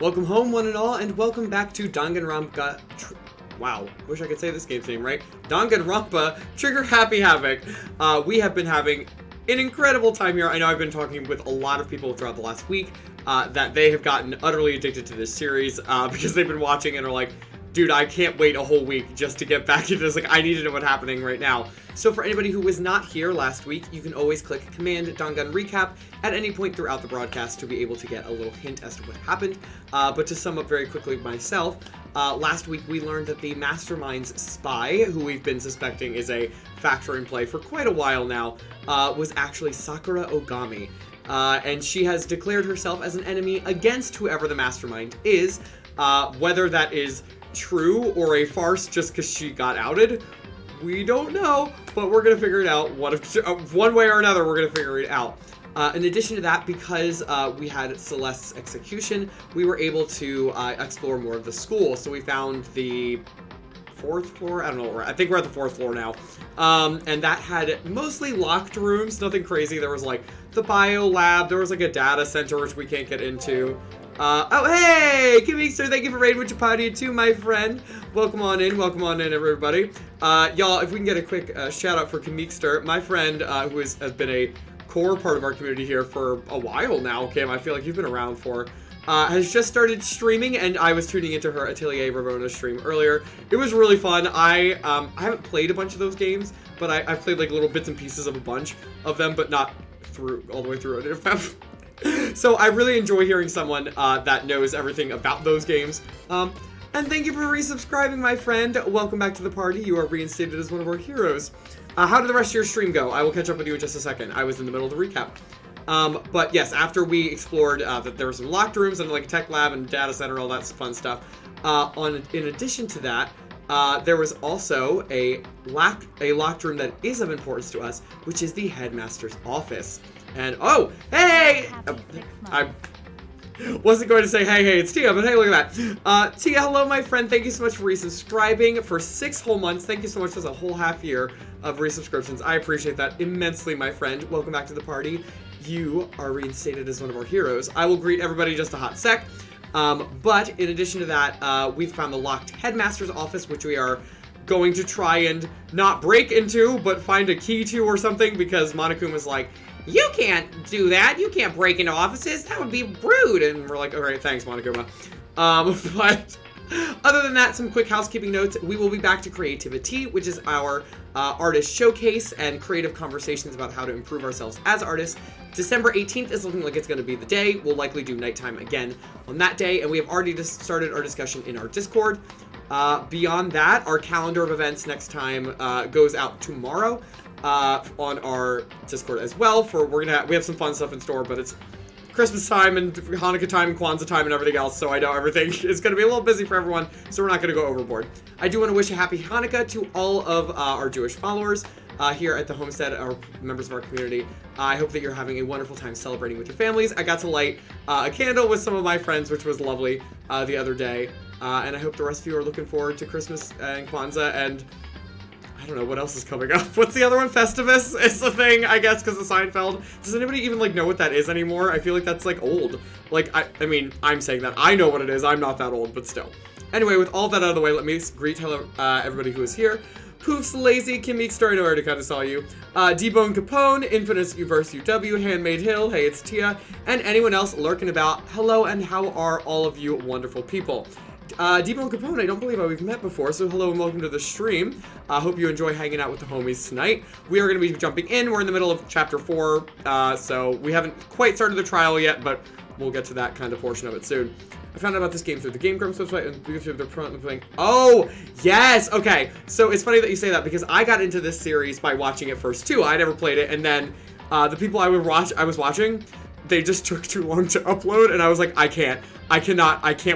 Welcome home, one and all, and welcome back to Danganronpa. Wow, wish I could say this game's name right. Danganronpa Trigger Happy Havoc. We have been having an incredible time here. I know I've been talking with a lot of people throughout the last week that they have gotten utterly addicted to this series because they've been watching and are like, dude, I can't wait a whole week just to get back into this. Like, I need to know what's happening right now. So for anybody who was not here last week, you can always click Command Dangan Recap at any point throughout the broadcast to be able to get a little hint as to what happened. But to sum up very quickly myself, last week we learned that the Mastermind's spy, who we've been suspecting is a factor in play for quite a while now, was actually Sakura Ogami. And she has declared herself as an enemy against whoever the Mastermind is, whether that is true or a farce just because she got outed. We don't know, but we're going to figure it out. One way or another, we're going to figure it out. In addition to that, because we had Celeste's execution, we were able to explore more of the school. So we found the 4th floor? I don't know. I think we're at the 4th floor now. And that had mostly locked rooms, nothing crazy. There was like the bio lab. There was like a data center, which we can't get into. Oh, hey! Kimikster, thank you for raiding with your party too, my friend. Welcome on in, everybody. Y'all, if we can get a quick shout out for Kimikster, my friend, who has been a core part of our community here for a while now, Kim, I feel like you've been around for, has just started streaming, and I was tuning into her Atelier Ravona stream earlier. It was really fun. I haven't played a bunch of those games, but I've played like little bits and pieces of a bunch of them, but not all the way through it. So I really enjoy hearing someone that knows everything about those games. And thank you for resubscribing, my friend. Welcome back to the party. You are reinstated as one of our heroes. How did the rest of your stream go? I will catch up with you in just a second. I was in the middle of the recap. But yes, after we explored that there were some locked rooms and like a tech lab and data center, all that fun stuff. In addition to that, there was also a locked room that is of importance to us, which is the headmaster's office. And, oh, hey! I wasn't going to say, hey, it's Tia, but hey, look at that. Tia, hello, my friend. Thank you so much for resubscribing for 6 whole months. Thank you so much for a whole half year of resubscriptions. I appreciate that immensely, my friend. Welcome back to the party. You are reinstated as one of our heroes. I will greet everybody in just a hot sec. But in addition to that, we've found the locked headmaster's office, which we are going to try and not break into, but find a key to or something, because Monokuma's like, you can't do that. You can't break into offices. That would be rude. And we're like, all right, thanks, Monokuma. But other than that, some quick housekeeping notes. We will be back to Creativity, which is our artist showcase and creative conversations about how to improve ourselves as artists. December 18th is looking like it's going to be the day. We'll likely do nighttime again on that day. And we have already just started our discussion in our Discord. Beyond that, our calendar of events next time goes out tomorrow. On our Discord as well. We have some fun stuff in store, but it's Christmas time and Hanukkah time and Kwanzaa time and everything else, so I know everything is going to be a little busy for everyone, so we're not going to go overboard. I do want to wish a happy Hanukkah to all of our Jewish followers here at the Homestead, our members of our community. I hope that you're having a wonderful time celebrating with your families. I got to light a candle with some of my friends, which was lovely the other day, and I hope the rest of you are looking forward to Christmas and Kwanzaa, and I don't know what else is coming up. What's the other one? Festivus is the thing, I guess, because of Seinfeld. Does anybody even, like, know what that is anymore? I feel like that's, like, old. Like, I mean, I'm saying that. I know what it is. I'm not that old, but still. Anyway, with all that out of the way, let me greet everybody who is here. Poofs, Lazy, Kimmeek, Story, I already kind of saw you. D-Bone Capone, Infinite Universe UW, Handmade Hill, hey, it's Tia, and anyone else lurking about. Hello, and how are all of you wonderful people? D-Bone Capone, I don't believe we've met before, so hello and welcome to the stream. I hope you enjoy hanging out with the homies tonight. We are going to be jumping in. We're in the middle of chapter 4, so we haven't quite started the trial yet, but we'll get to that kind of portion of it soon. I found out about this game through the Game Grumps website and through their front playing. Oh, yes! Okay, so it's funny that you say that, because I got into this series by watching it first, too. I never played it, and then the people I was watching, they just took too long to upload, and I was like, I can't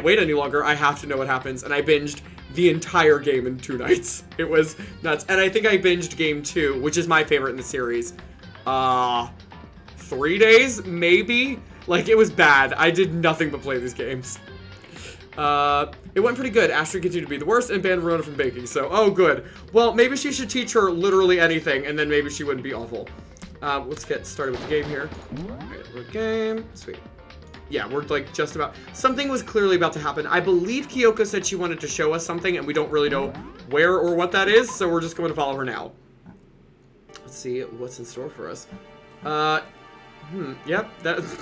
wait any longer. I have to know what happens. And I binged the entire game in 2 nights. It was nuts. And I think I binged game 2, which is my favorite in the series. 3 days, maybe? Like, it was bad. I did nothing but play these games. It went pretty good. Astrid continued to be the worst and banned Verona from baking. So, oh, good. Well, maybe she should teach her literally anything, and then maybe she wouldn't be awful. Let's get started with the game here. Alright, game. Sweet. Yeah, we're like just about... Something was clearly about to happen. I believe Kyoko said she wanted to show us something, and we don't really know where or what that is, so we're just going to follow her now. Let's see what's in store for us. Yep,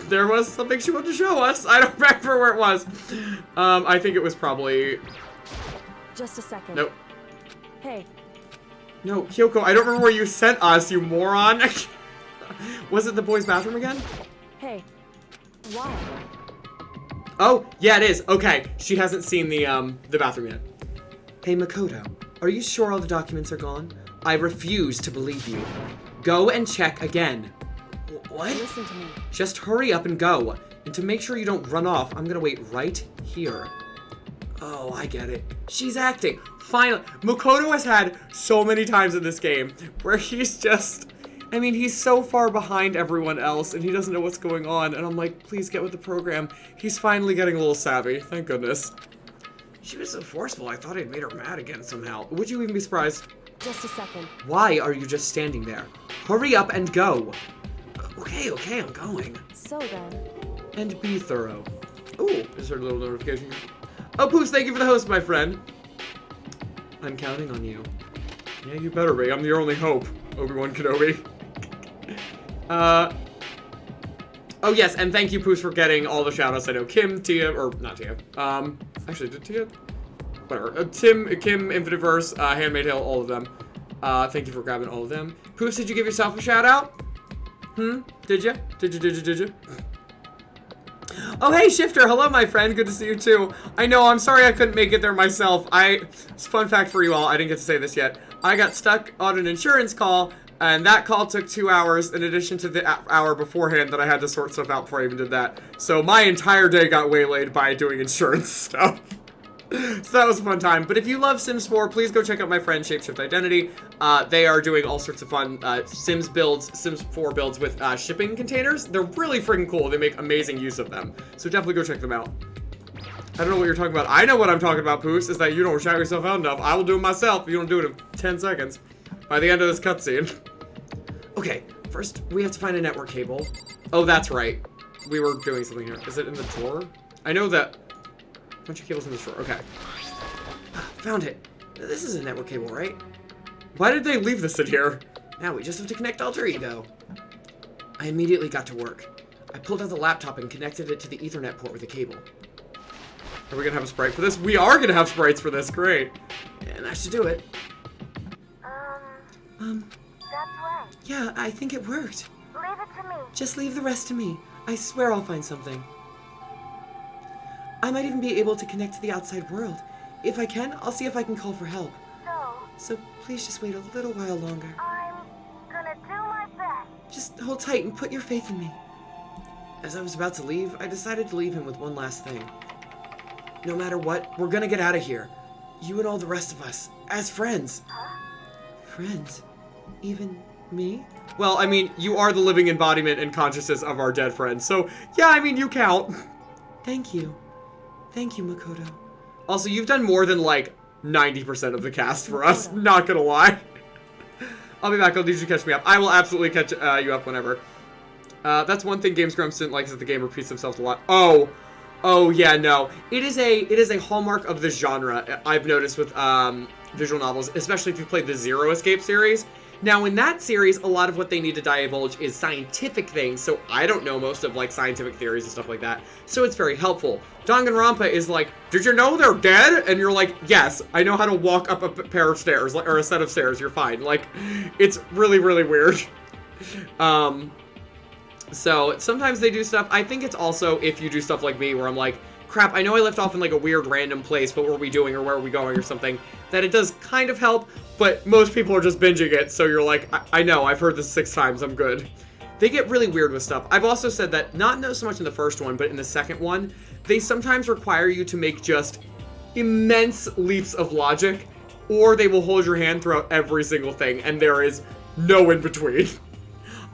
there was something she wanted to show us. I don't remember where it was. I think it was probably... Just a second. Nope. Hey. No, Kyoko, I don't remember where you sent us, you moron. Was it the boys' bathroom again? Hey. Why? Oh, yeah, it is. Okay, she hasn't seen the bathroom yet. Hey, Makoto, are you sure all the documents are gone? I refuse to believe you. Go and check again. What? Listen to me. Just hurry up and go. And to make sure you don't run off, I'm gonna wait right here. Oh, I get it. She's acting. Finally. Makoto has had so many times in this game where he's just... I mean, he's so far behind everyone else and he doesn't know what's going on. And I'm like, please get with the program. He's finally getting a little savvy. Thank goodness. She was so forceful. I thought I'd made her mad again somehow. Would you even be surprised? Just a second. Why are you just standing there? Hurry up and go. Okay, I'm going. So then. And be thorough. Ooh, is there a little notification? Oh, Poos, thank you for the host, my friend. I'm counting on you. Yeah, you better be. I'm your only hope, Obi-Wan Kenobi. Oh yes, and thank you, Poos, for getting all the shoutouts. I know Kim, Tia, or not Tia. Actually, did Tia? Whatever. Tim, Kim, Infiniverse, Handmaid Hill, all of them. Thank you for grabbing all of them. Poos, did you give yourself a shout out? Did you? Did you? Oh, hey, Shifter. Hello, my friend. Good to see you, too. I know, I'm sorry I couldn't make it there myself. Fun fact for you all, I didn't get to say this yet. I got stuck on an insurance call, and that call took 2 hours in addition to the hour beforehand that I had to sort stuff out before I even did that. So my entire day got waylaid by doing insurance stuff. So that was a fun time. But if you love Sims 4, please go check out my friend Shapeshift Identity. They are doing all sorts of fun Sims 4 builds with shipping containers. They're really freaking cool. They make amazing use of them. So definitely go check them out. I don't know what you're talking about. I know what I'm talking about, Poos, is that you don't shout yourself out enough. I will do it myself if you don't do it in 10 seconds. By the end of this cutscene. Okay, first we have to find a network cable. Oh, that's right. We were doing something here. Is it in the drawer? I know that... Bunch of cables in the drawer. Okay. Found it. This is a network cable, right? Why did they leave this in here? Now we just have to connect Alter Ego. I immediately got to work. I pulled out the laptop and connected it to the Ethernet port with a cable. Are we gonna have a sprite for this? We are gonna have sprites for this. Great. And that should do it. That's right. Yeah, I think it worked. Leave it to me. Just leave the rest to me. I swear I'll find something. I might even be able to connect to the outside world. If I can, I'll see if I can call for help. So please just wait a little while longer. I'm gonna do my best. Just hold tight and put your faith in me. As I was about to leave, I decided to leave him with one last thing. No matter what, we're gonna get out of here. You and all the rest of us. As friends. Huh? Friends? Even me? Well, I mean, you are the living embodiment and consciousness of our dead friends. So, yeah, I mean, you count. Thank you. Thank you, Makoto. Also, you've done more than, like, 90% of the cast for us. Not gonna lie. I'll be back. I'll need you to catch me up. I will absolutely catch you up whenever. That's one thing Games Grumps didn't like, is that the game repeats themselves a lot. Oh, yeah, no. It is a hallmark of the genre, I've noticed with visual novels, especially if you played the Zero Escape series. Now, in that series, a lot of what they need to divulge is scientific things, so I don't know most of, like, scientific theories and stuff like that, so it's very helpful. Danganronpa is like, did you know they're dead? And you're like, yes, I know how to walk up a pair of stairs, or a set of stairs, you're fine. Like, it's really, really weird. So, sometimes they do stuff. I think it's also if you do stuff like me, where I'm like, crap, I know I left off in, like, a weird random place, what were we doing, or where are we going, or something, that it does kind of help, but most people are just binging it, so you're like, I know, I've heard this 6 times, I'm good. They get really weird with stuff. I've also said that, not so much in the first one, but in the second one, they sometimes require you to make just immense leaps of logic, or they will hold your hand throughout every single thing, and there is no in between.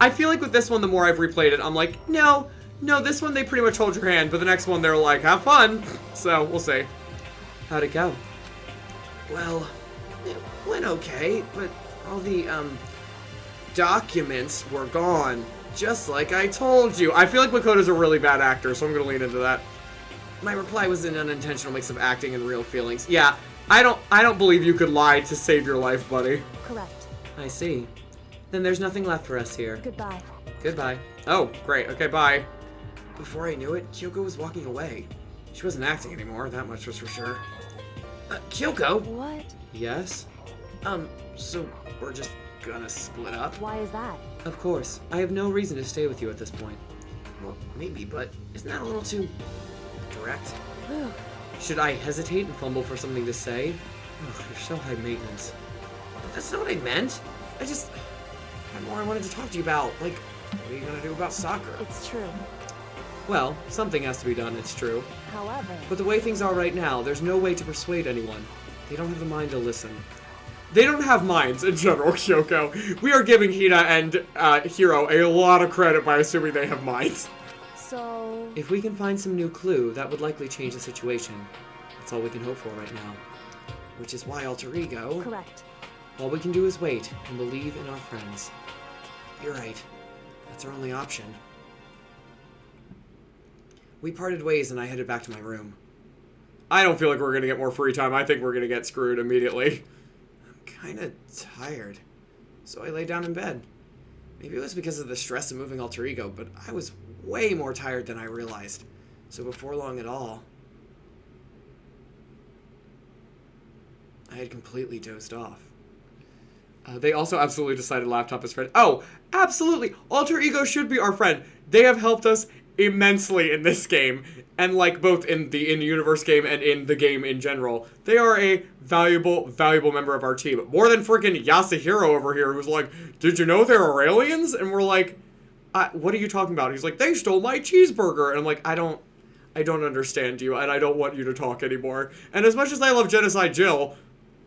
I feel like with this one, the more I've replayed it, I'm like, no, this one they pretty much hold your hand, but the next one they're like, have fun. So, we'll see. How'd it go? Well, it went okay, but all the, documents were gone. Just like I told you. I feel like Makoto's a really bad actor, so I'm gonna lean into that. My reply was an unintentional mix of acting and real feelings. Yeah, I don't believe you could lie to save your life, buddy. Correct. I see. Then there's nothing left for us here. Goodbye. Goodbye. Oh, great. Okay, bye. Before I knew it, Kyoko was walking away. She wasn't acting anymore, that much was for sure. Kyoko? What? Yes? So we're just gonna split up? Why is that? Of course. I have no reason to stay with you at this point. Well, maybe, but isn't that a little too direct? Should I hesitate and fumble for something to say? Ugh, you're so high maintenance. That's not what I meant. I had more I wanted to talk to you about. Like, what are you gonna do about Sakura? It's true. Well, something has to be done, it's true. However... But the way things are right now, there's no way to persuade anyone. They don't have the mind to listen. They don't have minds in general, Kyoko. We are giving Hina and Hiro a lot of credit by assuming they have minds. So... If we can find some new clue, that would likely change the situation. That's all we can hope for right now. Which is why Alter Ego... Correct. All we can do is wait and believe in our friends. You're right. That's our only option. We parted ways and I headed back to my room. I don't feel like we're going to get more free time. I think we're going to get screwed immediately. I'm kind of tired. So I lay down in bed. Maybe it was because of the stress of moving Alter Ego, but I was way more tired than I realized. So before long at all, I had completely dozed off. They also absolutely decided laptop is friend. Oh, absolutely. Alter Ego should be our friend. They have helped us immensely in this game. And like both in the in-universe game and in the game in general. They are a valuable member of our team. More than freaking Yasuhiro over here who's like, did you know there are aliens? And we're like, what are you talking about? He's like, they stole my cheeseburger. And I'm like, I don't understand you and I don't want you to talk anymore. And as much as I love Genocide Jill,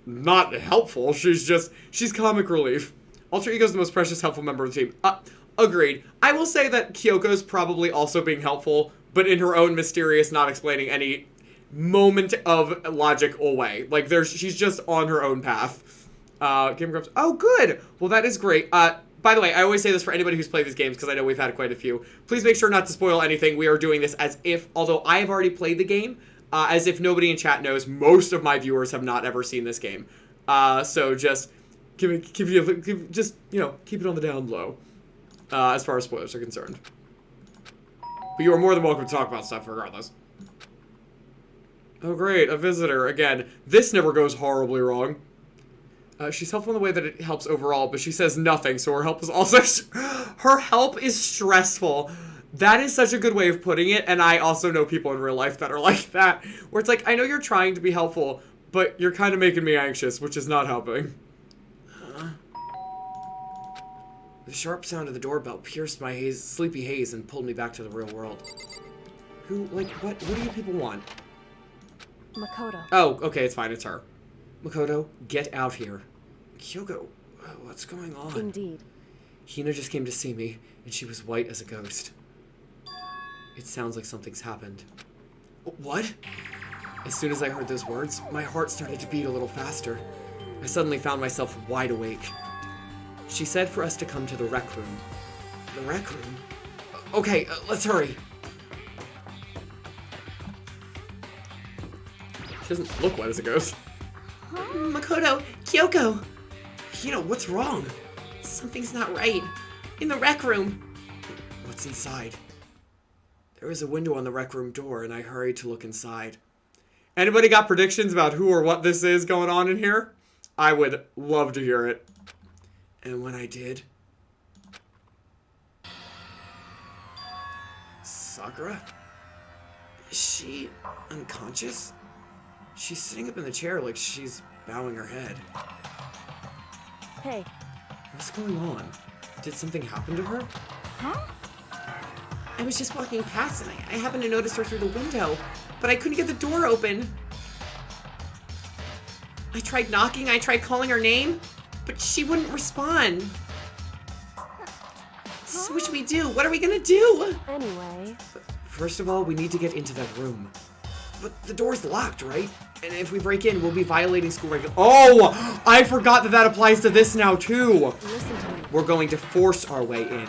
not helpful. She's comic relief. Alter Ego's the most precious, helpful member of the team. Agreed. I will say that Kyoko's probably also being helpful, but in her own mysterious, not explaining any moment of logical way. Like, she's just on her own path. Game Grumps. Oh, good! Well, that is great. By the way, I always say this for anybody who's played these games, because I know we've had quite a few. Please make sure not to spoil anything. We are doing this as if, although I have already played the game, as if nobody in chat knows, most of my viewers have not ever seen this game. So just keep it on the down low, as far as spoilers are concerned. But you are more than welcome to talk about stuff regardless. Oh great, a visitor again. This never goes horribly wrong. She's helpful in the way that it helps overall, but she says nothing, so her help is also her help is stressful. That is such a good way of putting it, and I also know people in real life that are like that, where it's like, I know you're trying to be helpful, but you're kind of making me anxious, which is not helping. The sharp sound of the doorbell pierced my sleepy haze and pulled me back to the real world. What do you people want? Makoto. Oh, okay, it's fine, it's her. Makoto, get out here. Kyoko, what's going on? Indeed. Hina just came to see me, and she was white as a ghost. It sounds like something's happened. What? As soon as I heard those words, my heart started to beat a little faster. I suddenly found myself wide awake. She said for us to come to the rec room. The rec room? Okay, let's hurry. She doesn't look white as a ghost. Makoto, Kyoko. Hina, what's wrong? Something's not right. In the rec room. What's inside? There was a window on the rec room door, and I hurried to look inside. Anybody got predictions about who or what this is going on in here? I would love to hear it. And when I did... Sakura? Is she unconscious? She's sitting up in the chair like she's bowing her head. Hey. What's going on? Did something happen to her? Huh? I was just walking past and I happened to notice her through the window, but I couldn't get the door open. I tried knocking, I tried calling her name, but she wouldn't respond. So what should we do? What are we gonna do? Anyway. First of all, we need to get into that room. But the door's locked, right? And if we break in, we'll be violating school regulations. Oh! I forgot that applies to this now, too! Listen to me. We're going to force our way in.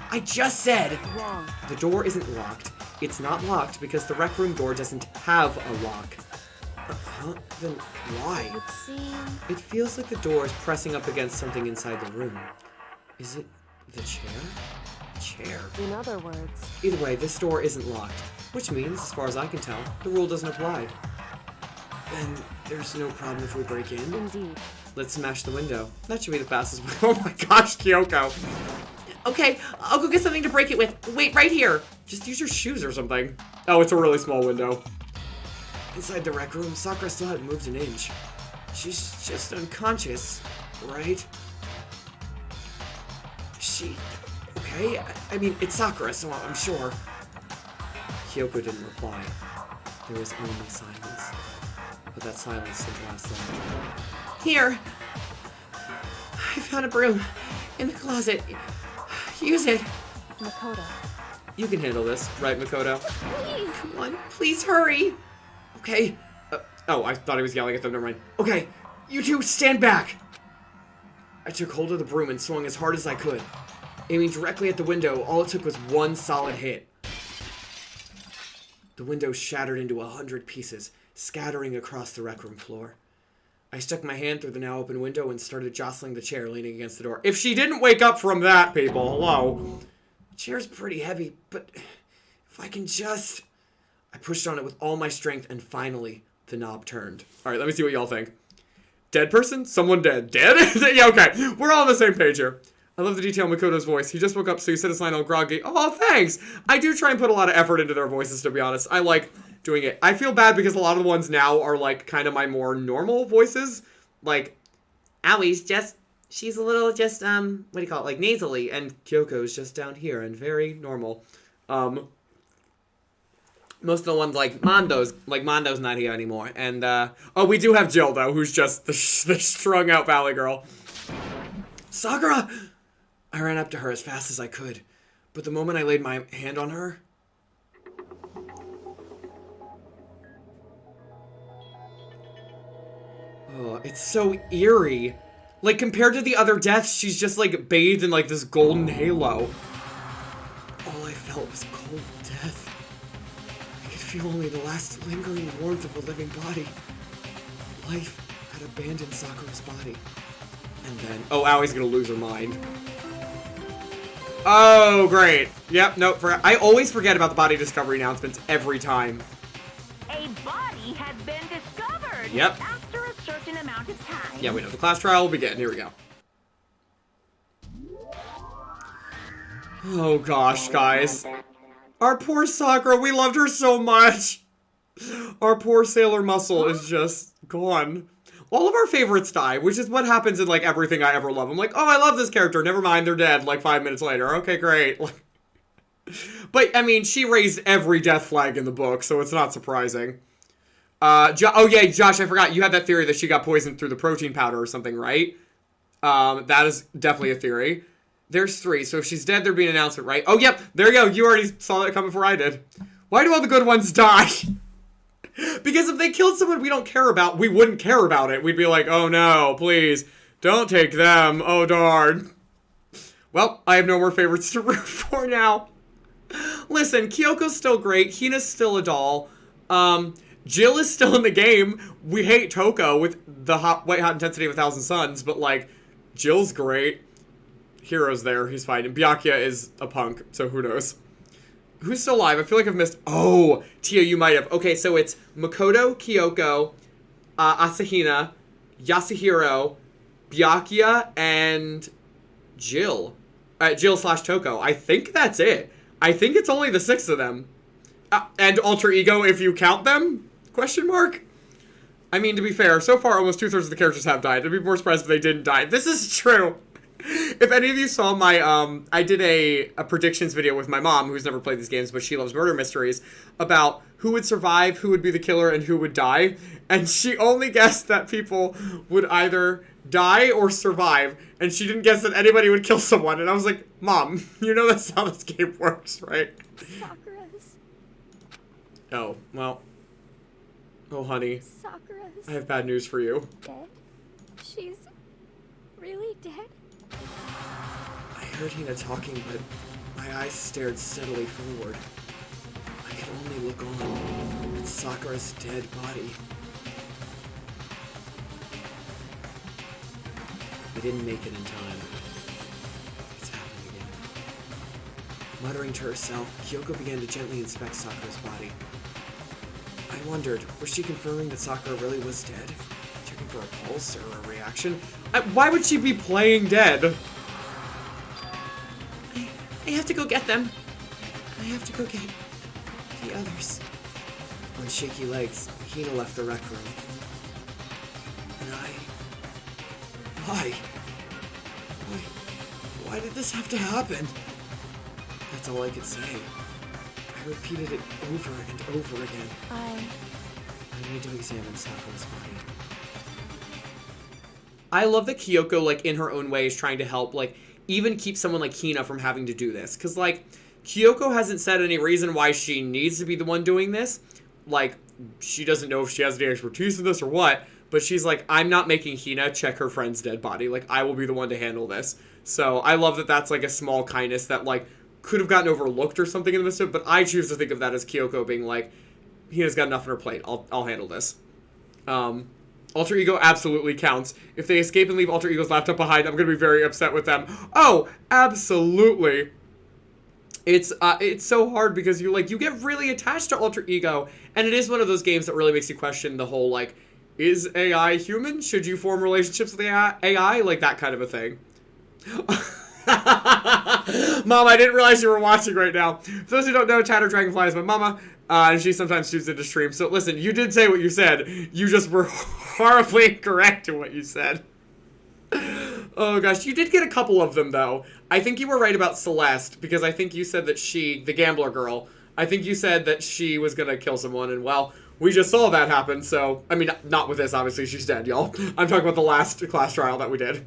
I just said. Wrong. The door isn't locked. It's not locked because the rec room door doesn't have a lock. Huh? Then why? Would seem. It feels like the door is pressing up against something inside the room. Is it the chair? Chair? In other words. Either way, this door isn't locked, which means, as far as I can tell, the rule doesn't apply. Then there's no problem if we break in. Indeed. Let's smash the window. That should be the fastest way. Oh my gosh, Kyoko. Okay, I'll go get something to break it with. Wait, right here. Just use your shoes or something. Oh, it's a really small window. Inside the rec room, Sakura still hadn't moved an inch. She's just unconscious, right? Okay? I mean, it's Sakura, so I'm sure. Kyoko didn't reply. There was only silence. But that silence didn't last long. Here. I found a broom in the closet. Use it. Makoto. You can handle this, right, Makoto? Please. Come on, please hurry. Okay. Oh, I thought he was yelling at them. Never mind. Okay, you two stand back. I took hold of the broom and swung as hard as I could. Aiming directly at the window, all it took was one solid hit. The window shattered into 100 pieces, scattering across the rec room floor. I stuck my hand through the now open window and started jostling the chair leaning against the door. If she didn't wake up from that, people, hello. The chair's pretty heavy, but if I can just... I pushed on it with all my strength, and finally, the knob turned. All right, let me see what y'all think. Dead person? Someone dead. Dead? Yeah, okay. We're all on the same page here. I love the detail in Makoto's voice. He just woke up, so he said his line all groggy. Oh, thanks! I do try and put a lot of effort into their voices, to be honest. I like doing it. I feel bad because a lot of the ones now are, like, kind of my more normal voices. Like, Awie's just... She's a little just, what do you call it? Like, nasally. And Kyoko's just down here and very normal. Most of the ones, like Mondo's not here anymore. And, oh, we do have Jill, though, who's just the strung-out valley girl. Sakura! I ran up to her as fast as I could. But the moment I laid my hand on her... Oh, it's so eerie. Like, compared to the other deaths, she's just, like, bathed in, like, this golden halo. All I felt was cold death. I could feel only the last lingering warmth of a living body. Life had abandoned Sakura's body. And then... Oh, Awie's gonna lose her mind. Oh, great. Yep, nope. I always forget about the body discovery announcements every time. A body has been discovered. Yep. After a certain amount of time. Yeah, we know. The class trial will begin. Here we go. Oh, gosh, guys. Our poor Sakura. We loved her so much. Our poor Sailor Muscle is just gone. All of our favorites die, which is what happens in, like, everything I ever love. I'm like, oh, I love this character. Never mind, they're dead, like, 5 minutes later. Okay, great. But, I mean, she raised every death flag in the book, so it's not surprising. Oh, yeah, Josh, I forgot. You had that theory that she got poisoned through the protein powder or something, right? That is definitely a theory. There's 3, so if she's dead, there'd be an announcement, right? Oh, yep, there you go. You already saw that come before I did. Why do all the good ones die? Because if they killed someone we don't care about, we wouldn't care about it. We'd be like, oh no, please, don't take them. Oh darn. Well, I have no more favorites to root for now. Listen, Kyoko's still great. Hina's still a doll. Jill is still in the game. We hate Toko with the white hot intensity of 1,000 Suns, but like, Jill's great. Hero's there, he's fine. And Byakuya is a punk, so who knows. Who's still alive? I feel like I've missed... Oh, Tia, you might have. Okay, so it's Makoto, Kyoko, Asahina, Yasuhiro, Byakuya, and Jill. Jill/Toko. I think that's it. I think it's only the 6 of them. And Alter Ego, if you count them? Question mark? I mean, to be fair, so far almost 2/3 of the characters have died. I'd be more surprised if they didn't die. This is true. If any of you saw my, I did a predictions video with my mom, who's never played these games, but she loves murder mysteries, about who would survive, who would be the killer, and who would die. And she only guessed that people would either die or survive, and she didn't guess that anybody would kill someone. And I was like, Mom, you know that's how this game works, right? Sakura's. Oh, well. Oh, honey. Sakura's I have bad news for you. dead? She's really dead? I heard Hina talking, but I My eyes stared steadily forward. I could only look on at Sakura's dead body. We didn't make it in time. It's happening again. Muttering to herself, Kyoko began to gently inspect Sakura's body. I wondered, was she confirming that Sakura really was dead? Checking for a pulse or a reaction? Why would she be playing dead? I have to go get them. I have to go get the others. On shaky legs, Hina left the rec room. And Why did this have to happen? That's all I could say. I repeated it over and over again. I need to examine Sakura's body. I love that Kyoko, like, in her own way is trying to help, like, even keep someone like Hina from having to do this. Because, like, Kyoko hasn't said any reason why she needs to be the one doing this. Like, she doesn't know if she has any expertise in this or what. But she's like, I'm not making Hina check her friend's dead body. Like, I will be the one to handle this. So I love that that's, like, a small kindness that, like, could have gotten overlooked or something in the midst of it. But I choose to think of that as Kyoko being like, Hina's got enough on her plate. I'll handle this. Alter Ego absolutely counts. If they escape and leave Alter Ego's laptop behind, I'm going to be very upset with them. Oh, absolutely. It's so hard because you get really attached to Alter Ego. And it is one of those games that really makes you question the whole, like, is AI human? Should you form relationships with AI? Like, that kind of a thing. Mom, I didn't realize you were watching right now. For those who don't know, Tatter Dragonfly is my mama, and she sometimes tunes into stream. So listen, you did say what you said. You just were horribly incorrect in what you said. Oh gosh, you did get a couple of them though. I think you were right about Celeste, because I think you said that she, the gambler girl, I think you said that she was gonna kill someone, and well, we just saw that happen, so, I mean, not with this, obviously, she's dead, y'all. I'm talking about the last class trial that we did.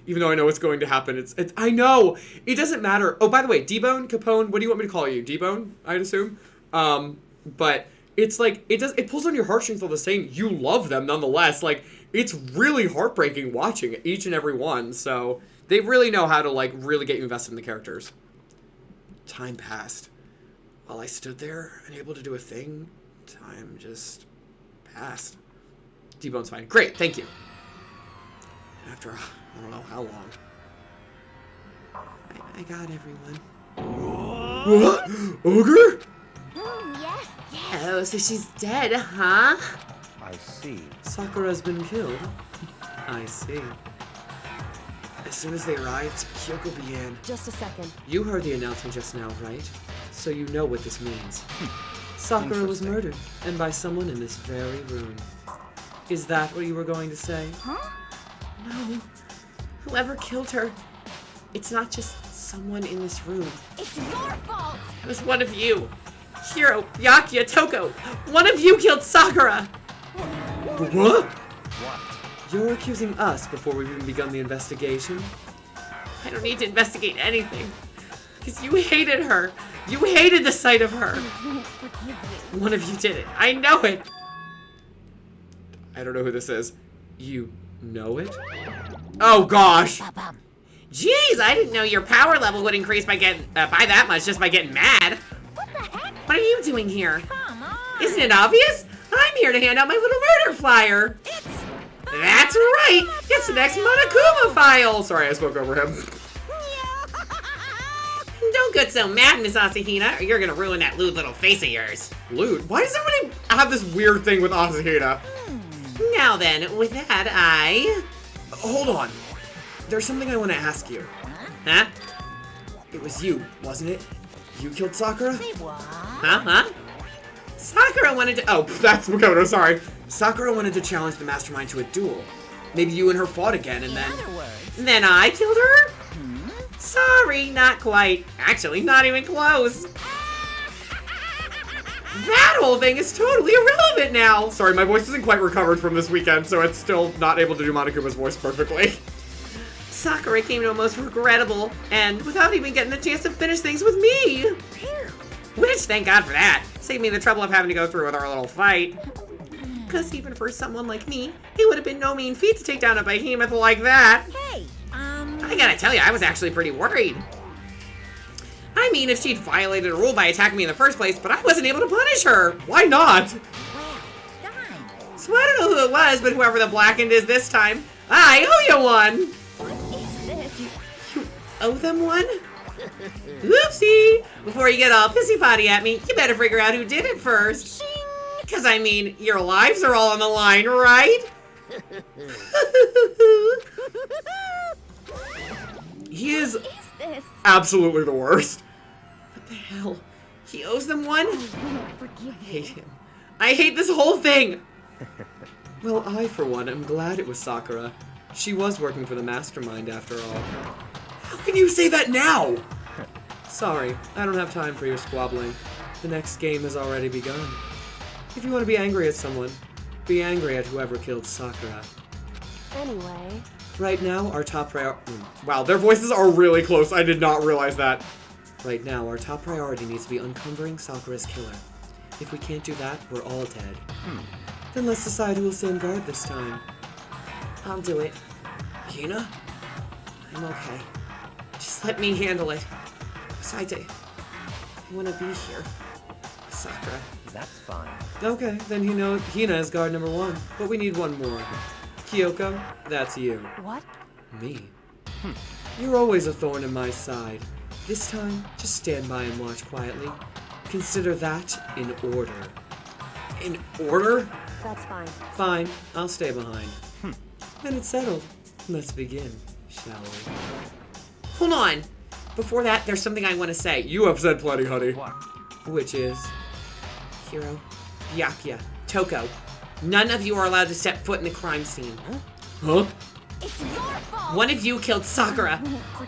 Even though I know it's going to happen, it's I know! It doesn't matter. Oh, by the way, D-Bone, Capone, what do you want me to call you? D-Bone, I'd assume? But it's like, it pulls on your heartstrings all the same. You love them, nonetheless. Like, it's really heartbreaking watching each and every one, so they really know how to, like, really get you invested in the characters. Time passed. While I stood there, unable to do a thing, time just passed. D-Bone's fine. Great, thank you. After, I don't know how long. I got everyone. What? Ogre? Yes. Oh, so she's dead, huh? I see. Sakura's been killed. I see. As soon as they arrived, Kyoko began. Just a second. You heard the announcement just now, right? So you know what this means. Sakura was murdered, and by someone in this very room. Is that what you were going to say? Huh? No. Whoever killed her, it's not just someone in this room. It's your fault. It was one of you. Hiro, Byakuya, Toko. One of you killed Sakura. What? What? You're accusing us before we've even begun the investigation? I don't need to investigate anything. Because you hated her. You hated the sight of her. One of you did it. I know it. I don't know who this is. You know it? Oh gosh! Jeez, I didn't know your power level would increase by that much just by getting mad. What the heck? What are you doing here? Come on. Isn't it obvious? I'm here to hand out my little murder flyer. That's right. It's the next Monokuma file. Sorry, I spoke over him. Don't get so mad, Miss Asahina, or you're gonna ruin that lewd little face of yours. Lewd? Why does everybody have this weird thing with Asahina? Now then, with that, Hold on. There's something I want to ask you. Huh? It was you, wasn't it? You killed Sakura? Huh? Sakura wanted to- Oh, that's Makoto, sorry. Sakura wanted to challenge the mastermind to a duel. Maybe you and her fought again, and Then I killed her? Sorry, not quite. Actually, not even close. That whole thing is totally irrelevant now. Sorry, my voice isn't quite recovered from this weekend, so it's still not able to do Monokuma's voice perfectly. Sakura came to a most regrettable end without even getting the chance to finish things with me. Which, thank God for that. Saved me the trouble of having to go through with our little fight. Because even for someone like me, it would have been no mean feat to take down a behemoth like that. Hey, I gotta tell you, I was actually pretty worried. I I mean, if she'd violated a rule by attacking me in the first place, but I wasn't able to punish her. Why not? Well done. So I don't know who it was, but whoever the blackened is this time, I owe you one. What is this? You owe them one? Oopsie! Before you get all pissy potty at me, you better figure out who did it first. Because, I mean, your lives are all on the line, right? He is What is this? absolutely the worst. What the hell? He owes them one? Forgive I me. hate him. I hate this whole thing! Well, I, for one, am glad it was Sakura. She was working for the mastermind, after all. How can you say that now? Sorry, I don't have time for your squabbling. The next game has already begun. If you want to be angry at someone, be angry at whoever killed Sakura. Anyway, Right now, our top priority... Wow, their voices are really close. I did not realize that. Right now, our top priority needs to be uncovering Sakura's killer. If we can't do that, we're all dead. Then let's decide who will stand guard this time. I'll do it. Hina? I'm okay. Just let me handle it. Besides, I want to be here. with Sakura. That's fine. Okay, then Hina is guard number 1. But we need one more. Kyoko, that's you. what? Me. You're always a thorn in my side. This time, just stand by and watch quietly. Consider that in order. In order? That's fine. Fine, I'll stay behind. Then it's settled. Let's begin, shall we? Hold on. Before that, there's something I want to say. You have said plenty, honey. What? Which is... Hiro, Byakuya, Toko. None of you are allowed to step foot in the crime scene. Huh? It's your fault. One of you killed Sakura.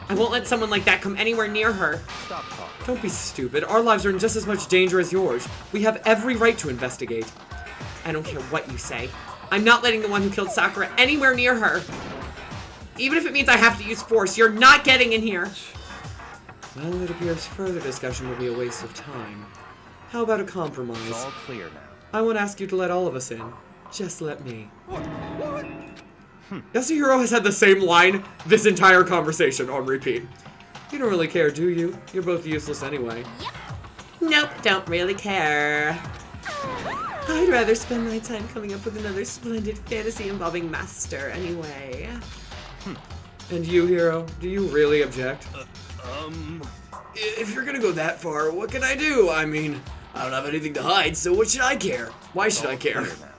I won't let someone like that come anywhere near her. Stop talking. Don't be stupid. Our lives are in just as much danger as yours. We have every right to investigate. I don't care what you say. I'm not letting the one who killed Sakura anywhere near her. Even if it means I have to use force, you're not getting in here. Well, it appears further discussion will be a waste of time. How about a It's compromise? all clear now. I won't ask you to let all of us in. Just let me. Yasuhiro has had the same line this entire conversation on repeat. You don't really care, do you? You're both useless anyway. Nope, don't really care. I'd rather spend my time coming up with another splendid fantasy involving Master anyway. And you, Hero, do you really object? If you're gonna go that far, what can I do? I mean, I don't have anything to hide, so what should I care? Why should I care? Clear now.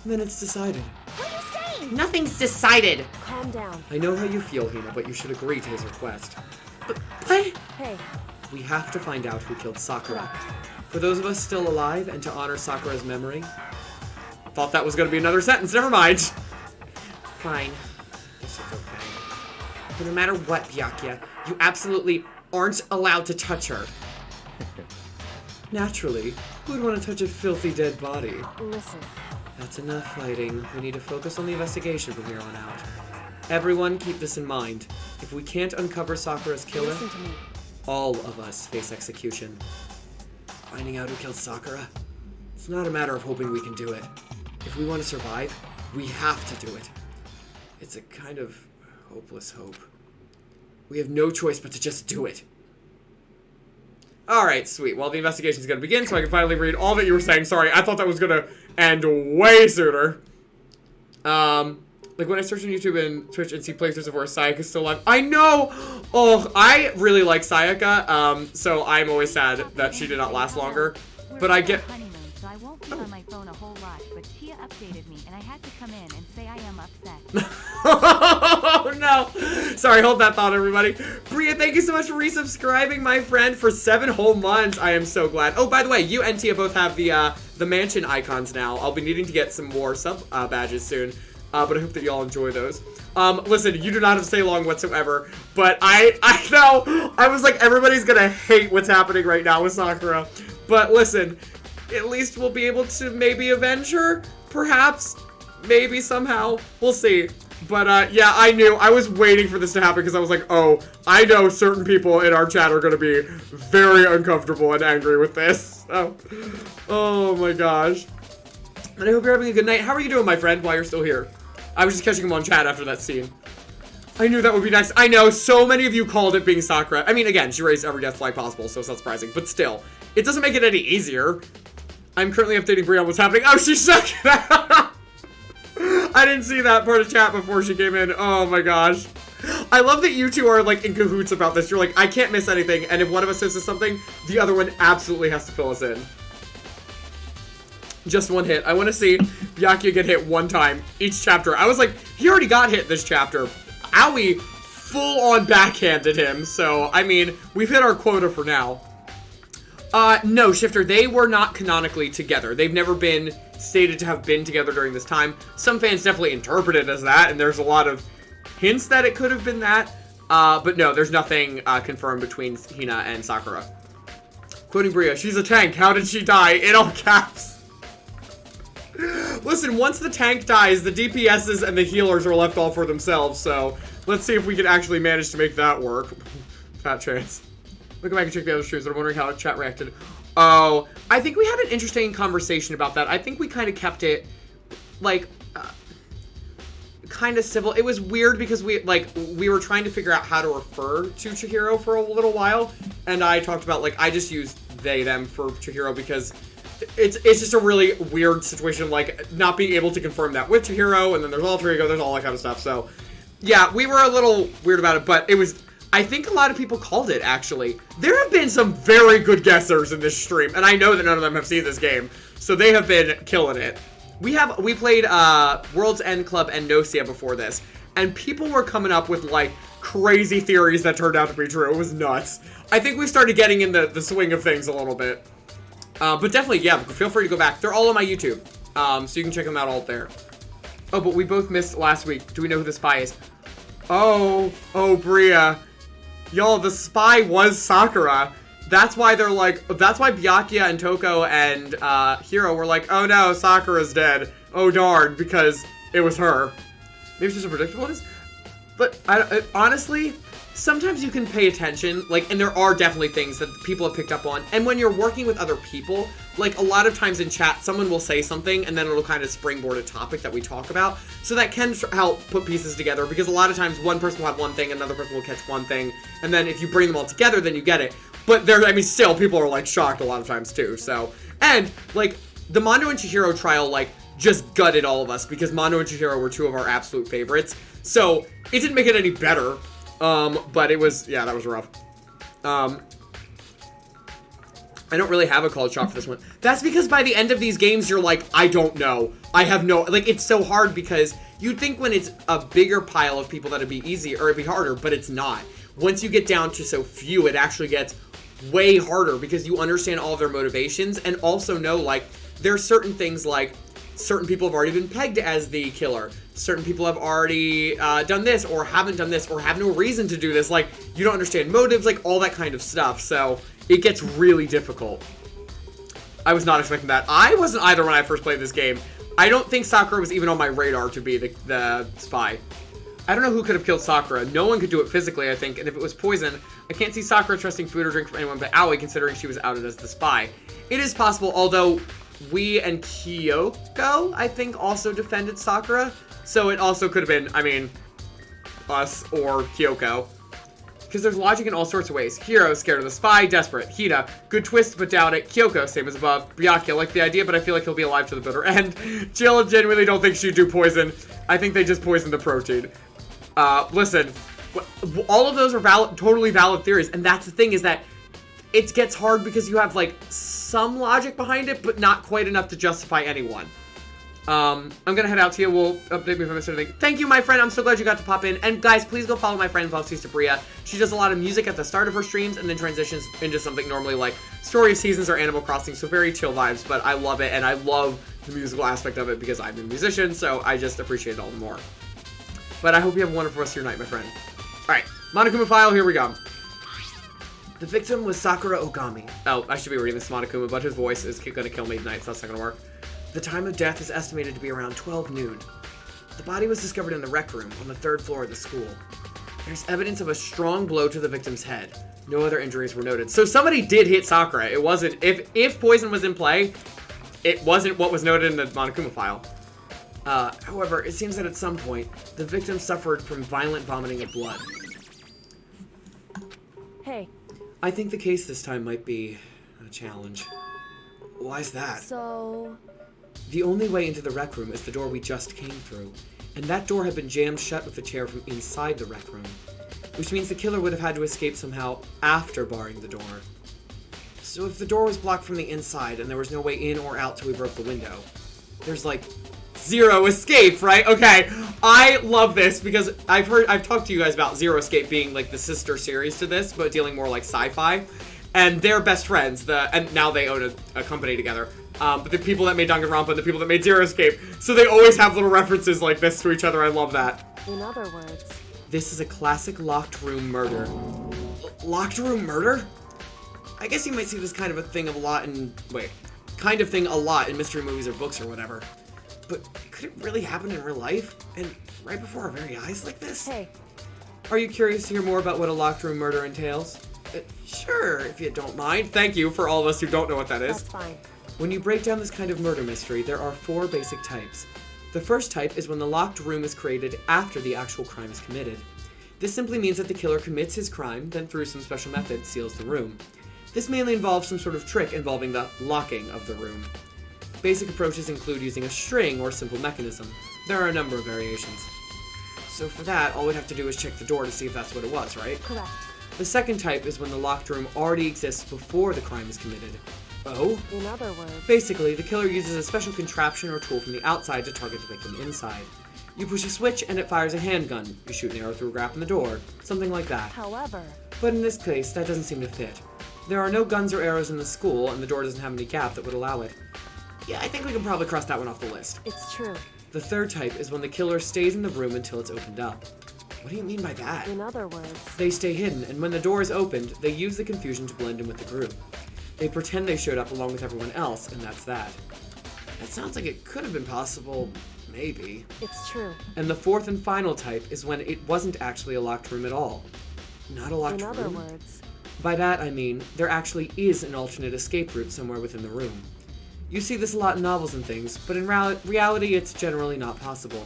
Then it's decided. What are you saying? Nothing's decided. Calm down. I know how you feel, Hina, but you should agree to his request. But what? Hey, We have to find out who killed Sakura. For those of us still alive and to honor Sakura's memory. Thought that was gonna be another sentence, never mind. Fine. Guess it's okay. But no matter what, Byakuya, you absolutely aren't allowed to touch her. Naturally, who would want to touch a filthy dead body? listen. That's enough fighting. We need to focus on the investigation from here on out. Everyone keep this in mind. If we can't uncover Sakura's killer, Listen to me. all of us face execution. Finding out who killed Sakura? It's not a matter of hoping we can do it. If we want to survive, we have to do it. It's a kind of hopeless hope. We have no choice but to just do it. Alright, sweet. Well, the investigation's gonna begin, so I can finally read all that you were saying. Sorry, I thought that was gonna end way sooner. Like when I search on YouTube and Twitch and see playthroughs of where Sayaka's still alive. I know! Oh, I really like Sayaka, so I'm always sad that she did not last longer. But I get... Honeymoon, so I won't be on my phone a whole lot, but Chia updated me, and I had to come in and say I am upset. Oh no! Sorry, hold that thought, everybody. Bria, thank you so much for resubscribing, my friend, for 7 whole months. I am so glad. Oh, by the way, you and Tia both have the mansion icons now. I'll be needing to get some more sub badges soon, but I hope that y'all enjoy those. Listen, you do not have to stay long whatsoever, but I know, I was like, everybody's gonna hate what's happening right now with Sakura. But listen, at least we'll be able to maybe avenge her, perhaps, maybe somehow, we'll see. But yeah, I was waiting for this to happen because I was like, oh, I know certain people in our chat are gonna be very uncomfortable and angry with this. Oh my gosh. And I hope you're having a good night. How are you doing, my friend, while you're still here? I was just catching him on chat after that scene. I knew that would be nice. I know, so many of you called it being Sakura. I mean, again, she raised every death flag possible, so it's not surprising. But still, it doesn't make it any easier. I'm currently updating Brie on what's happening. Oh, she's stuck! I didn't see that part of chat before she came in. Oh my gosh. I love that you two are like in cahoots about this. You're like, I can't miss anything, and if one of us misses something, the other one absolutely has to fill us in. Just one hit. I want to see Byakuya get hit one time each chapter. I was like, he already got hit this chapter. Aoi full-on backhanded him, so, I mean, we've hit our quota for now. No, Shifter, they were not canonically together. They've never been stated to have been together during this time. Some fans definitely interpret it as that, and there's a lot of hints that it could have been that. But no, there's nothing confirmed between Hina and Sakura. Quoting Bria, she's a tank. How did she die? In all caps. Listen, once the tank dies, the DPSs and the healers are left all for themselves, so let's see if we can actually manage to make that work. Fat chance. Look back and check the other streams, but I'm wondering how chat reacted. Oh, I think we had an interesting conversation about that. I think we kind of kept it, like, kind of civil. It was weird because we were trying to figure out how to refer to Chihiro for a little while, and I talked about, like, I just used they, them for Chihiro because it's just a really weird situation, like, not being able to confirm that with Chihiro, and then there's alter ego, there's all that kind of stuff, so, yeah, we were a little weird about it, but it was, I think a lot of people called it, actually. There have been some very good guessers in this stream, and I know that none of them have seen this game, so they have been killing it. We played, World's End Club and Nocia before this, and people were coming up with, like, crazy theories that turned out to be true. It was nuts. I think we started getting in the swing of things a little bit. But definitely, yeah, feel free to go back. They're all on my YouTube, so you can check them out all there. Oh, but we both missed last week. Do we know who the spy is? Oh, Bria. Y'all, the spy was Sakura. That's why they're like, that's why Byakuya and Toko and Hiro were like, oh no, Sakura's dead. Oh darn, because it was her. Maybe it's just a predictableness? But honestly, sometimes you can pay attention, like, and there are definitely things that people have picked up on. And when you're working with other people, like, a lot of times in chat, someone will say something, and then it'll kind of springboard a topic that we talk about. So that can help put pieces together, because a lot of times one person will have one thing, another person will catch one thing, and then if you bring them all together, then you get it. But I mean, still, people are, like, shocked a lot of times, too, so. And, like, the Mondo and Chihiro trial, like, just gutted all of us, because Mondo and Chihiro were two of our absolute favorites. So, it didn't make it any better. But it was, yeah, that was rough. I don't really have a called shot for this one. That's because by the end of these games, you're like, I don't know. I have no, like, it's so hard because you'd think when it's a bigger pile of people that it'd be easier, or it'd be harder, but it's not. Once you get down to so few, it actually gets way harder because you understand all of their motivations and also know, like, there's certain things like, certain people have already been pegged as the killer. Certain people have already done this or haven't done this or have no reason to do this. Like, you don't understand motives, like all that kind of stuff. So it gets really difficult. I was not expecting that. I wasn't either when I first played this game. I don't think Sakura was even on my radar to be the spy. I don't know who could have killed Sakura. No one could do it physically, I think. And if it was poison, I can't see Sakura trusting food or drink from anyone but Aoi, considering she was outed as the spy. It is possible, although we and Kyoko, I think, also defended Sakura. So it also could have been, I mean, us or Kyoko. Because there's logic in all sorts of ways. Hiro, scared of the spy, desperate. Hina, good twist, but doubt it. Kyoko, same as above. Byakuya, like the idea, but I feel like he'll be alive to the bitter end. Jill, genuinely don't think she'd do poison. I think they just poisoned the protein. Listen, all of those are totally valid theories. And that's the thing, is that it gets hard because you have, like, some logic behind it, but not quite enough to justify anyone. I'm gonna head out to you. We'll update me if I missed anything. Thank you, my friend. I'm so glad you got to pop in. And guys, please go follow my friend Bautista Bria. She does a lot of music at the start of her streams and then transitions into something normally like Story of Seasons or Animal Crossing. So very chill vibes, but I love it, and I love the musical aspect of it because I'm a musician, so I just appreciate it all the more. But I hope you have a wonderful rest of your night, my friend. Alright, Monokuma file, here we go. The victim was Sakura Ogami. Oh, I should be reading this Monokuma, but his voice is gonna kill me tonight, so that's not gonna work. The time of death is estimated to be around 12 noon. The body was discovered in the rec room on the 3rd floor of the school. There's evidence of a strong blow to the victim's head. No other injuries were noted. So somebody did hit Sakura. It wasn't, if poison was in play, it wasn't what was noted in the Monokuma file. However, it seems that at some point, the victim suffered from violent vomiting of blood. Hey. I think the case this time might be a challenge. Why's that? So... The only way into the rec room is the door we just came through, and that door had been jammed shut with the chair from inside the rec room, which means the killer would have had to escape somehow after barring the door. So if the door was blocked from the inside and there was no way in or out till we broke the window, there's like zero escape, right? Okay, I love this because I've talked to you guys about Zero Escape being like the sister series to this, but dealing more like sci-fi, and they're best friends. And now they own a company together. But the people that made Danganronpa and the people that made Zero Escape, so they always have little references like this to each other. I love that. In other words, this is a classic locked room murder. Locked room murder? I guess you might see this kind of thing a lot in mystery movies or books or whatever. But could it really happen in real life? And right before our very eyes like this? hey, Are you curious to hear more about what a locked room murder entails? Sure, if you don't mind. Thank you for all of us who don't know what that is. that's fine. When you break down this kind of murder mystery, there are 4 basic types. The first type is when the locked room is created after the actual crime is committed. This simply means that the killer commits his crime, then through some special method seals the room. This mainly involves some sort of trick involving the locking of the room. Basic approaches include using a string or simple mechanism. There are a number of variations. So for that, all we'd have to do is check the door to see if that's what it was, right? Correct. The second type is when the locked room already exists before the crime is committed. Oh? In other words, Basically, the killer uses a special contraption or tool from the outside to target the victim inside. You push a switch and it fires a handgun. You shoot an arrow through a gap in the door. Something like that. however, But in this case, that doesn't seem to fit. There are no guns or arrows in the school, and the door doesn't have any gap that would allow it. Yeah, I think we can probably cross that one off the list. it's true. The third type is when the killer stays in the room until it's opened up. What do you mean by that? In other words, They stay hidden, and when the door is opened, they use the confusion to blend in with the group. They pretend they showed up along with everyone else, and that's that. That sounds like it could have been possible, maybe. it's true. And the fourth and final type is when it wasn't actually a locked room at all. Not a locked In room? other words, By that I mean, there actually is an alternate escape route somewhere within the room. You see this a lot in novels and things, but in reality it's generally not possible.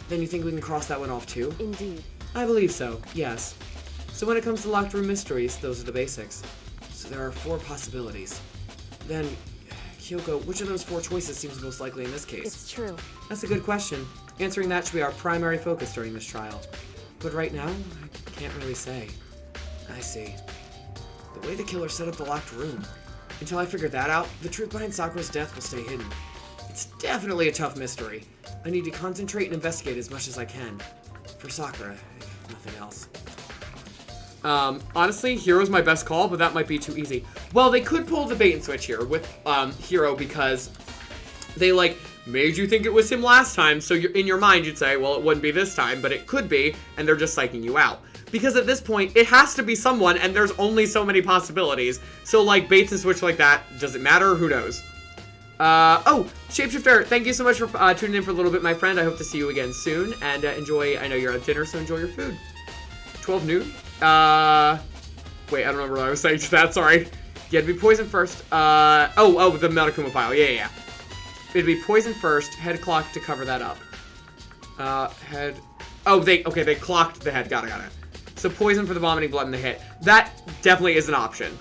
Then you think we can cross that one off too? indeed. I believe so, yes. So when it comes to locked room mysteries, those are the basics. So there are 4 possibilities. Then, Kyoko, which of those 4 choices seems most likely in this case? It's true. That's a good question. Answering that should be our primary focus during this trial. But right now, I can't really say. I see. The way the killer set up the locked room. Until I figure that out, the truth behind Sakura's death will stay hidden. It's definitely a tough mystery. I need to concentrate and investigate as much as I can. For Sakura, if nothing else. Honestly, Hero's my best call, but that might be too easy. Well, they could pull the bait and switch here with Hero because they, like, made you think it was him last time, so in your mind you'd say, well, it wouldn't be this time, but it could be, and they're just psyching you out. Because at this point, it has to be someone, and there's only so many possibilities. So, like, baits and switch like that, does it matter? Who knows? Oh, Shapeshifter, thank you so much for tuning in for a little bit, my friend. I hope to see you again soon, and enjoy, I know you're at dinner, so enjoy your food. 12 noon? Wait, I don't remember what I was saying to that, sorry. You had to be poisoned first. The Monokuma pile, yeah. It'd be poisoned first, head clock to cover that up. They clocked the head, got it. So poison for the vomiting blood in the hit. That definitely is an option.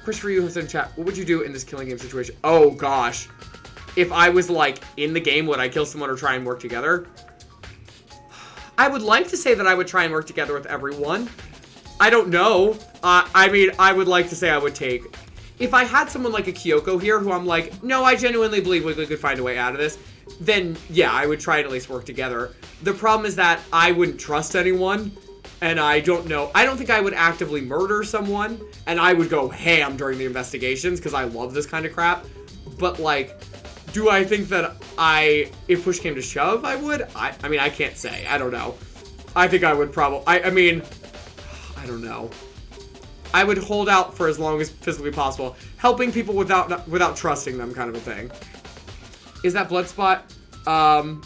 Christopher, you have said in chat, what would you do in this killing game situation? Oh gosh. If I was like in the game, would I kill someone or try and work together? I would like to say that I would try and work together with everyone. I don't know. I would like to say I would take... If I had someone like a Kyoko here who I'm like, no, I genuinely believe we could find a way out of this, then yeah, I would try and at least work together. The problem is that I wouldn't trust anyone. And I don't know. I don't think I would actively murder someone. And I would go ham during the investigations because I love this kind of crap. But, like, do I think that if push came to shove, I would? I mean, I can't say. I don't know. I think I would probably... I don't know. I would hold out for as long as physically possible. Helping people without trusting them kind of a thing. Is that blood spot on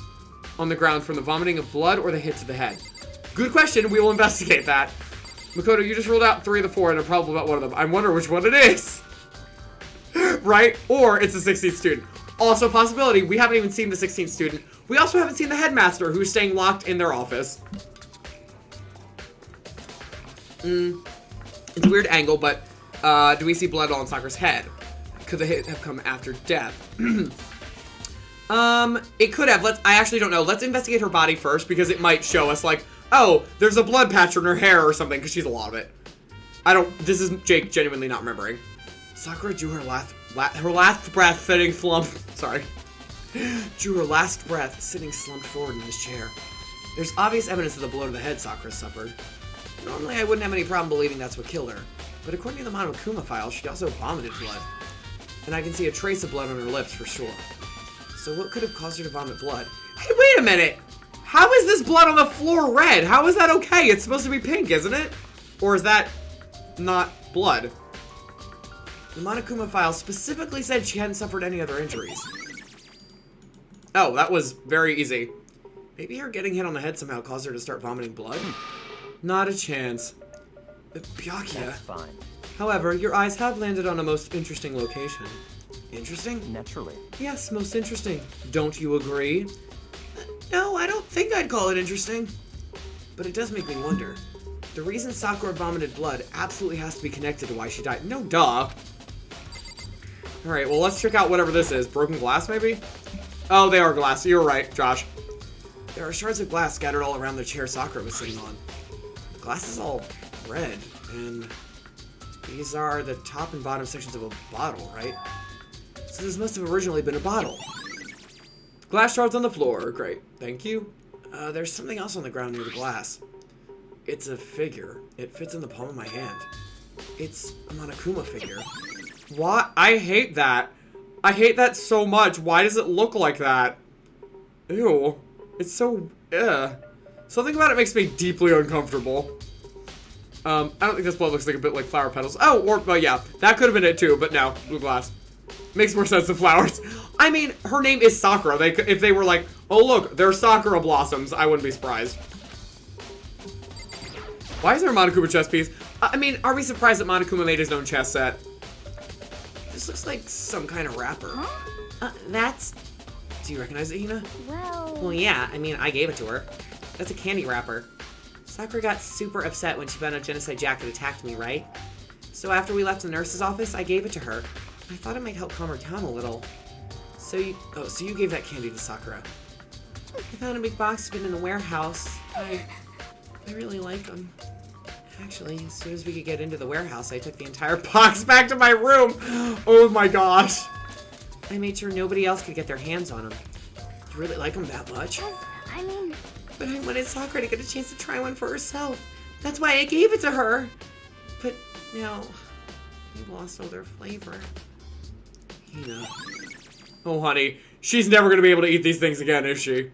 the ground from the vomiting of blood or the hit to the head? Good question. We will investigate that. Makoto, you just ruled out 3 of the 4 and a problem about one of them. I wonder which one it is. Right? Or it's the 16th student. Also a possibility. We haven't even seen the 16th student. We also haven't seen the headmaster, who's staying locked in their office. It's a weird angle, but do we see blood on Sakura's head? Could the hit have come after death? It could have. I actually don't know. Let's investigate her body first, because it might show us, like, oh, there's a blood patch on her hair or something, because she's a lot of it. This is Jake genuinely not remembering. Sakura drew her last breath sitting slumped. Sorry. Drew her last breath sitting slumped forward in his chair. There's obvious evidence of the blow to the head Sakura suffered. Normally, I wouldn't have any problem believing that's what killed her, but according to the Monokuma file, she also vomited blood. And I can see a trace of blood on her lips for sure. So what could have caused her to vomit blood? Hey, wait a minute! How is this blood on the floor red? How is that okay? It's supposed to be pink, isn't it? Or is that not blood? The Monokuma file specifically said she hadn't suffered any other injuries. Oh, that was very easy. Maybe her getting hit on the head somehow caused her to start vomiting blood? Not a chance. Byakuya. That's fine. However, your eyes have landed on a most interesting location. Interesting? Naturally. Yes, most interesting. Don't you agree? No, I don't think I'd call it interesting. But it does make me wonder. The reason Sakura vomited blood absolutely has to be connected to why she died. No, duh. Alright, well, let's check out whatever this is. Broken glass, maybe? Oh, they are glass. You're right, Josh. There are shards of glass scattered all around the chair Sakura was sitting on. The glass is all red, and these are the top and bottom sections of a bottle, right? So this must have originally been a bottle. Glass shards on the floor. Great. Thank you. There's something else on the ground near the glass. It's a figure. It fits in the palm of my hand. It's a Monokuma figure. What? I hate that. I hate that so much. Why does it look like that? Ew. It's so... Something about it makes me deeply uncomfortable. I don't think this blood looks like a bit like flower petals. Oh, but yeah. That could have been it too, but no. Blue glass. Makes more sense than flowers. I mean, her name is Sakura. If they were like, oh look, they're Sakura blossoms, I wouldn't be surprised. Why is there a Monokuma chess piece? I mean, are we surprised that Monokuma made his own chess set? This looks like some kind of wrapper. Huh? That's... Do you recognize it, Hina? Well, yeah, I mean, I gave it to her. That's a candy wrapper. Sakura got super upset when she found out Genocide Jack had attacked me, right? So after we left the nurse's office, I gave it to her. I thought it might help calm her down a little. So you gave that candy to Sakura. I found a big box of it in the warehouse. I really like them. Actually, as soon as we could get into the warehouse, I took the entire box back to my room. Oh my gosh. I made sure nobody else could get their hands on them. You really like them that much? I mean... But I wanted Sakura to get a chance to try one for herself. That's why I gave it to her. But now, they lost all their flavor. Hina. Oh, honey. She's never going to be able to eat these things again, is she?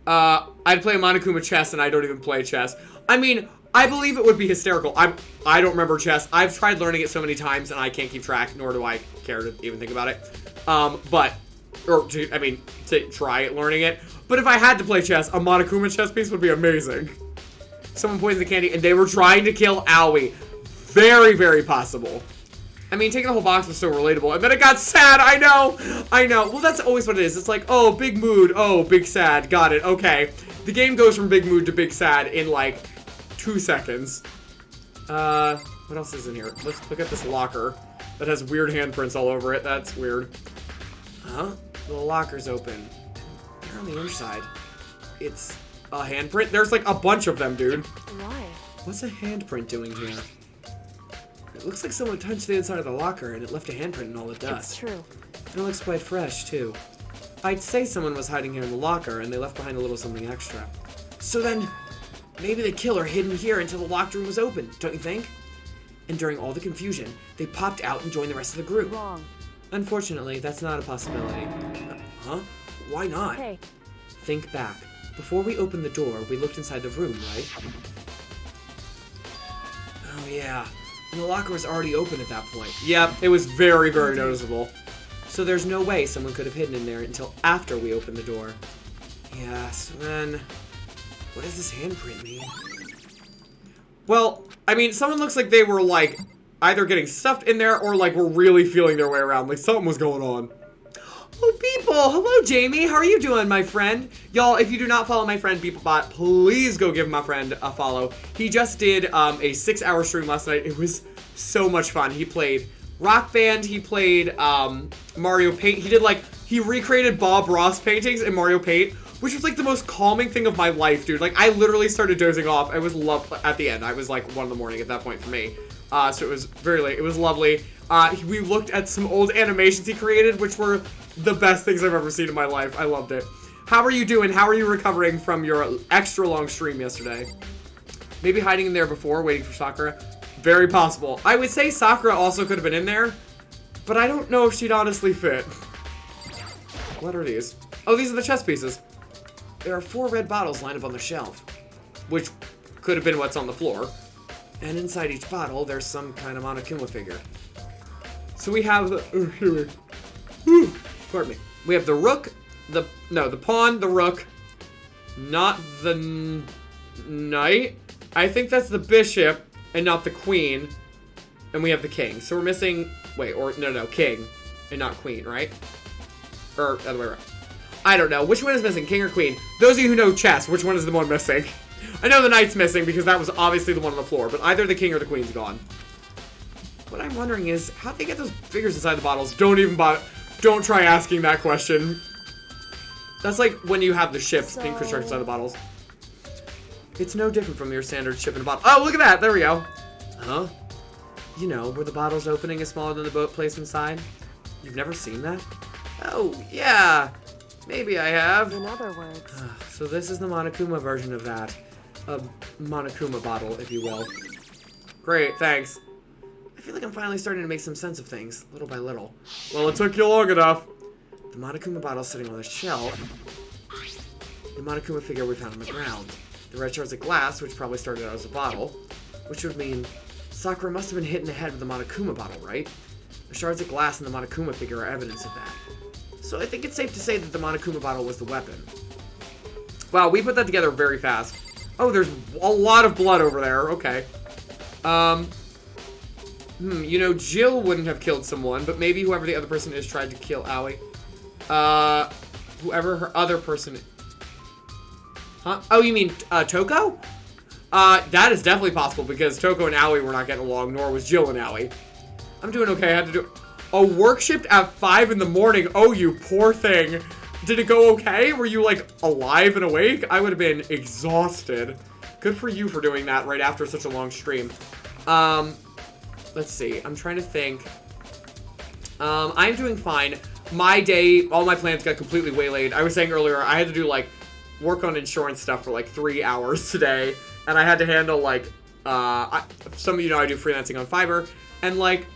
I'd play Monokuma chess, and I don't even play chess. I mean, I believe it would be hysterical. I don't remember chess. I've tried learning it so many times, and I can't keep track, nor do I care to even think about it. To try learning it. But if I had to play chess, a Monokuma chess piece would be amazing. Someone poisoned the candy, and they were trying to kill Aoi. Very, very possible. I mean, taking the whole box was so relatable, and then it got sad. I know. Well, that's always what it is. It's like, oh, big mood. Oh, big sad. Got it. Okay. The game goes from big mood to big sad in, like, 2 seconds. What else is in here? Let's look at this locker that has weird handprints all over it. That's weird. Huh? The locker's open. They're on the inside. It's a handprint? There's, like, a bunch of them, dude. Why? What's a handprint doing here? It looks like someone touched the inside of the locker and it left a handprint in all the dust. It's true. And it looks quite fresh, too. I'd say someone was hiding here in the locker and they left behind a little something extra. So then, maybe the killer hid in here until the locked room was open, don't you think? And during all the confusion, they popped out and joined the rest of the group. Wrong. Unfortunately, that's not a possibility. Huh? Why not? Okay. Think back. Before we opened the door, we looked inside the room, right? Oh, yeah. And the locker was already open at that point. Yep, it was very, very noticeable. So there's no way someone could have hidden in there until after we opened the door. Yeah, so then... what does this handprint mean? Well, I mean, someone looks like they were, like, either getting stuffed in there or, like, were really feeling their way around. Like, something was going on. Oh, Beeple! Hello, Jamie! How are you doing, my friend? Y'all, if you do not follow my friend BeepleBot, please go give my friend a follow. He just did a 6-hour stream last night. It was so much fun. He played Rock Band, he played Mario Paint. He recreated Bob Ross paintings in Mario Paint, which was like the most calming thing of my life, dude. Like, I literally started dozing off. I was at the end. I was like 1 in the morning at that point for me. So it was very late. It was lovely. We looked at some old animations he created, which were the best things I've ever seen in my life. I loved it. How are you doing? How are you recovering from your extra long stream yesterday? Maybe hiding in there before, waiting for Sakura. Very possible. I would say Sakura also could have been in there, but I don't know if she'd honestly fit. What are these? Oh, these are the chess pieces. There are 4 red bottles lined up on the shelf, which could have been what's on the floor. And inside each bottle, there's some kind of Monokuma figure. So we have the... pardon me. We have the rook, the pawn, the rook, not the knight. I think that's the bishop and not the queen. And we have the king. So we're missing... Wait, or... No, king and not queen, right? Or other way around. I don't know. Which one is missing, king or queen? Those of you who know chess, which one is the one missing? I know the knight's missing because that was obviously the one on the floor, but either the king or the queen's gone. What I'm wondering is, how'd they get those figures inside the bottles? Don't try asking that question. That's like when you have the ships being constructed inside the bottles. It's no different from your standard ship in a bottle. Oh, look at that! There we go. Huh? You know, where the bottle's opening is smaller than the boat placed inside? You've never seen that? Oh, yeah. Maybe I have. In other words. So this is the Monokuma version of that. A Monokuma bottle, if you will. Great, thanks. I feel like I'm finally starting to make some sense of things, little by little. Well, it took you long enough. The Monokuma bottle sitting on the shelf. The Monokuma figure we found on the ground. The red shards of glass, which probably started out as a bottle. Which would mean Sakura must have been hit in the head with the Monokuma bottle, right? The shards of glass and the Monokuma figure are evidence of that. So I think it's safe to say that the Monokuma bottle was the weapon. Wow, we put that together very fast. Oh, there's a lot of blood over there. Okay. You know, Jill wouldn't have killed someone, but maybe whoever the other person is tried to kill Aoi. Whoever her other person... Huh? Oh, you mean, Toko? That is definitely possible, because Toko and Aoi were not getting along, nor was Jill and Aoi. I'm doing okay. I had to do... A work shift at 5 in the morning. Oh, you poor thing. Did it go okay? Were you, like, alive and awake? I would have been exhausted. Good for you for doing that right after such a long stream. Let's see. I'm trying to think. I'm doing fine. My day, all my plans got completely waylaid. I was saying earlier, I had to do, like, work on insurance stuff for, like, 3 hours today. And I had to handle, like, some of you know I do freelancing on Fiverr. And, like,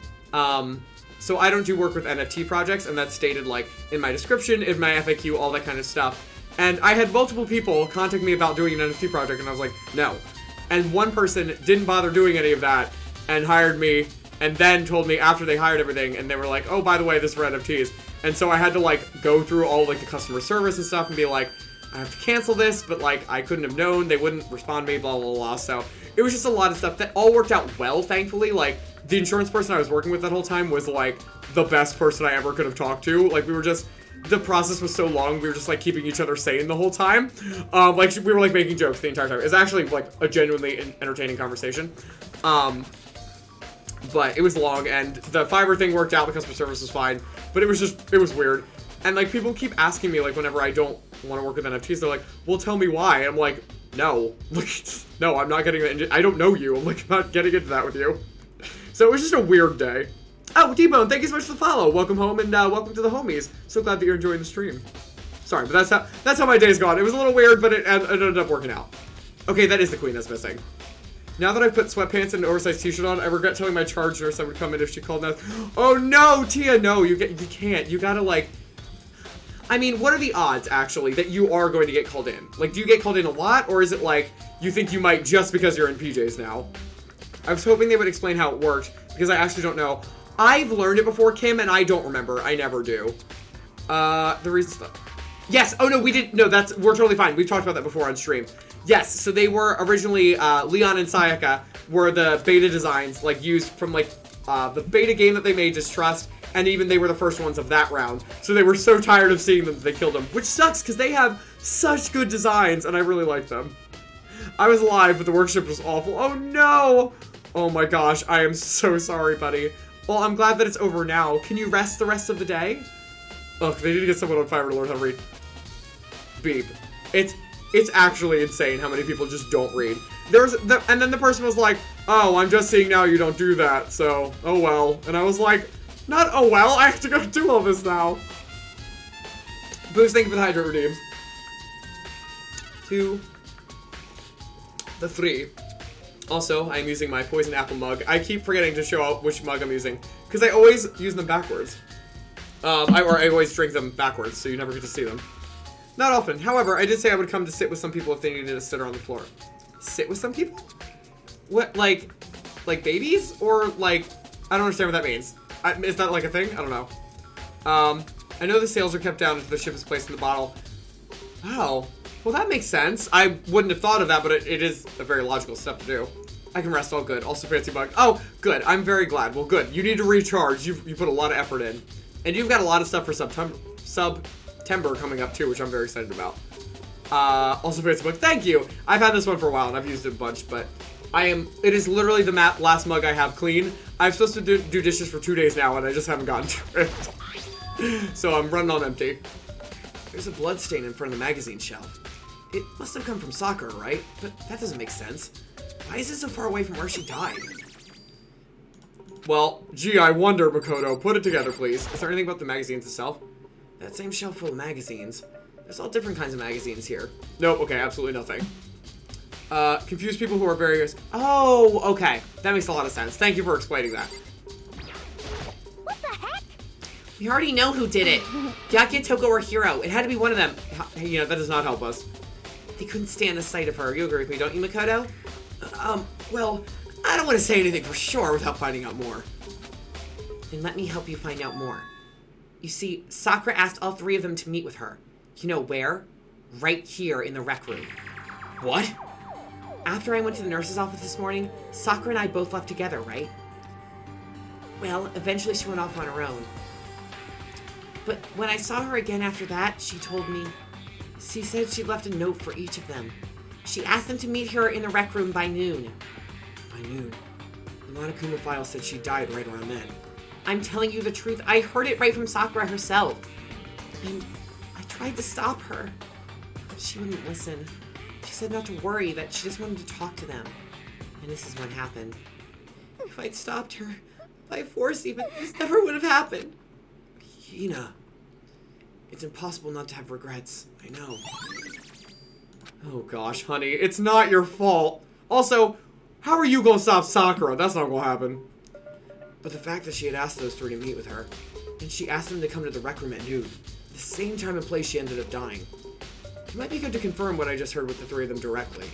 so I don't do work with NFT projects, and that's stated, like, in my description, in my FAQ, all that kind of stuff. And I had multiple people contact me about doing an NFT project, and I was like, no. And one person didn't bother doing any of that, and hired me, and then told me after they hired everything, and they were like, oh, by the way, this is for NFTs. And so I had to, like, go through all, like, the customer service and stuff, and be like, I have to cancel this, but, like, I couldn't have known, they wouldn't respond to me, blah, blah, blah. So it was just a lot of stuff that all worked out well, thankfully. Like, the insurance person I was working with that whole time was, like, the best person I ever could have talked to. Like, we were just, the process was so long, we were just, like, keeping each other sane the whole time. Like, we were, like, making jokes the entire time. It's actually, like, a genuinely entertaining conversation. But it was long, and the Fiverr thing worked out, the customer service was fine, but it was just, it was weird. And, like, people keep asking me, like, whenever I don't want to work with NFTs, they're like, well, tell me why. And I'm like, no. Like, no, I'm not getting that. I don't know you. I'm, like, not getting into that with you. So it was just a weird day. Oh, D-Bone, thank you so much for the follow. Welcome home, and welcome to the homies. So glad that you're enjoying the stream. Sorry, but that's how my day's gone. It was a little weird, but it ended up working out. Okay, that is the queen that's missing. Now that I've put sweatpants and an oversized t-shirt on, I regret telling my charge nurse I would come in if she called now. Oh no, Tia, no, you can't. You gotta, like... I mean, what are the odds, actually, that you are going to get called in? Like, do you get called in a lot, or is it like, you think you might just because you're in PJs now? I was hoping they would explain how it worked, because I actually don't know. I've learned it before, Kim, and I don't remember. I never do. The reason... Yes! Oh, no, we did... No, we're totally fine. We've talked about that before on stream. Yes, so they were originally... Leon and Sayaka were the beta designs, like, used from, like, the beta game that they made, Distrust, and even they were the first ones of that round. So they were so tired of seeing them that they killed them, which sucks because they have such good designs, and I really like them. I was alive, but the workshop was awful. Oh no! Oh my gosh, I am so sorry, buddy. Well, I'm glad that it's over now. Can you rest the rest of the day? Ugh, they need to get someone on fire to learn how to read. Beep. It's actually insane how many people just don't read. And then the person was like, oh, I'm just seeing now you don't do that, so, oh well. And I was like, not oh well, I have to go do all this now. Boost, thank you for the hydrate redeems. 2. The 3. Also, I'm using my poison apple mug. I keep forgetting to show out which mug I'm using, because I always use them backwards. I always drink them backwards, so you never get to see them. Not often. However, I did say I would come to sit with some people if they needed a sitter on the floor. Sit with some people? What, like babies? Or, like, I don't understand what that means. Is that, like, a thing? I don't know. I know the sails are kept down if the ship is placed in the bottle. Oh. Well, that makes sense. I wouldn't have thought of that, but it is a very logical step to do. I can rest all good. Also, fancy bug. Oh, good. I'm very glad. Well, good. You need to recharge. You put a lot of effort in. And you've got a lot of stuff for September coming up too, which I'm very excited about. Also Facebook, thank you. I've had this one for a while and I've used it a bunch, but it is literally the last mug I have clean. I'm supposed to do dishes for 2 days now and I just haven't gotten to it. So I'm running on empty. There's a blood stain in front of the magazine shelf. It must have come from Sakura, right? But that doesn't make sense. Why is it so far away from where she died? Well, gee, I wonder, Makoto. Put it together, please. Is there anything about the magazines itself? That same shelf full of magazines. There's all different kinds of magazines here. Nope, okay, absolutely nothing. Confused people who are various... Oh, okay. That makes a lot of sense. Thank you for explaining that. What the heck? We already know who did it. Gyakya, Toko, or Hiro. It had to be one of them. You know, that does not help us. They couldn't stand the sight of her. You agree with me, don't you, Makoto? Well, I don't want to say anything for sure without finding out more. Then let me help you find out more. You see, Sakura asked all 3 of them to meet with her. You know where? Right here in the rec room. What? After I went to the nurse's office this morning, Sakura and I both left together, right? Well, eventually she went off on her own. But when I saw her again after that, she told me... She said she left a note for each of them. She asked them to meet her in the rec room by noon. By noon? The Monokuma file said she died right around then. I'm telling you the truth. I heard it right from Sakura herself. And I tried to stop her. But she wouldn't listen. She said not to worry, that she just wanted to talk to them. And this is what happened. If I'd stopped her, by force even, this never would have happened. Hina. It's impossible not to have regrets. I know. Oh gosh, honey. It's not your fault. Also, how are you gonna stop Sakura? That's not gonna happen. But the fact that she had asked those 3 to meet with her, and she asked them to come to the rec room at noon, the same time and place she ended up dying. It might be good to confirm what I just heard with the 3 of them directly.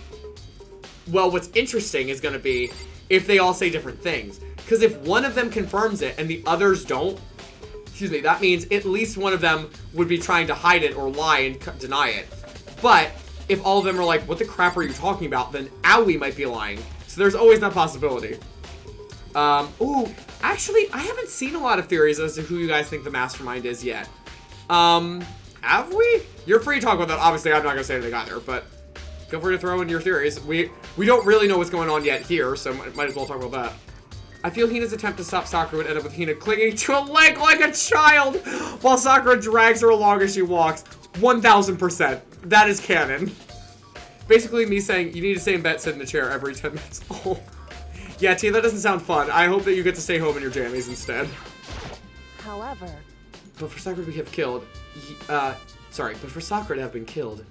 Well, what's interesting is gonna be if they all say different things. Because if one of them confirms it and the others don't, excuse me, that means at least one of them would be trying to hide it or lie and deny it. But if all of them are like, what the crap are you talking about, then Aoi might be lying. So there's always that possibility. Ooh, actually, I haven't seen a lot of theories as to who you guys think the mastermind is yet. Have we? You're free to talk about that. Obviously, I'm not gonna say anything either, but feel free to throw in your theories. We don't really know what's going on yet here, so might as well talk about that. I feel Hina's attempt to stop Sakura would end up with Hina clinging to a leg like a child while Sakura drags her along as she walks. 1000%. That is canon. Basically me saying, you need to stay in bed, sit in the chair every 10 minutes. Oh. Yeah, Tia, that doesn't sound fun. I hope that you get to stay home in your jammies instead. However... But for Sakura to have killed... Sorry, but for Sakura to have been killed...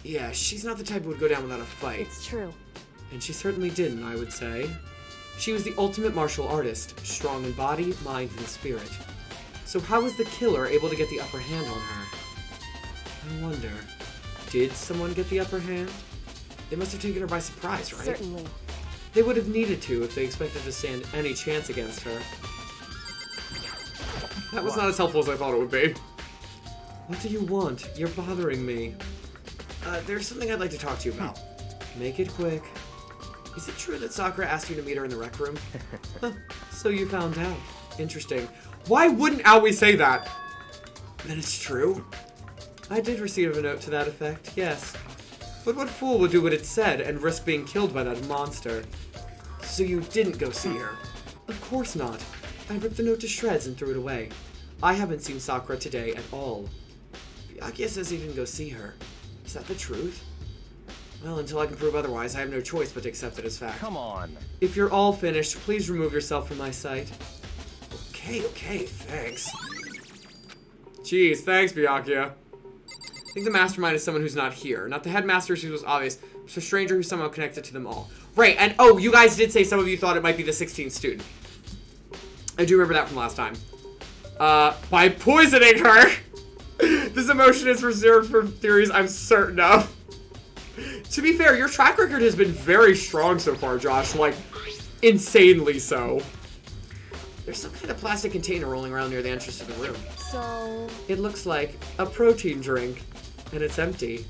Yeah, she's not the type who would go down without a fight. It's true. And she certainly didn't, I would say. She was the ultimate martial artist, strong in body, mind, and spirit. So how was the killer able to get the upper hand on her? I wonder, did someone get the upper hand? They must have taken her by surprise, right? Certainly. They would have needed to if they expected to stand any chance against her. That was not as helpful as I thought it would be. What do you want? You're bothering me. There's something I'd like to talk to you about. Make it quick. Is it true that Sakura asked you to meet her in the rec room? Huh, so you found out. Interesting. Why wouldn't Aoi say that? Then it's true. I did receive a note to that effect, yes. But what fool would do what it said and risk being killed by that monster? So you didn't go see her? Of course not. I ripped the note to shreds and threw it away. I haven't seen Sakura today at all. Byakuya says he didn't go see her. Is that the truth? Well, until I can prove otherwise, I have no choice but to accept it as fact. Come on. If you're all finished, please remove yourself from my sight. Okay, thanks. Jeez, thanks, Byakuya. I think the mastermind is someone who's not here. Not the headmaster, who was obvious. It's a stranger who's somehow connected to them all. Right, and oh, you guys did say some of you thought it might be the 16th student. I do remember that from last time. By poisoning her! This emotion is reserved for theories I'm certain of. To be fair, your track record has been very strong so far, Josh. Like, insanely so. There's some kind of plastic container rolling around near the entrance to the room. So... It looks like a protein drink, and it's empty.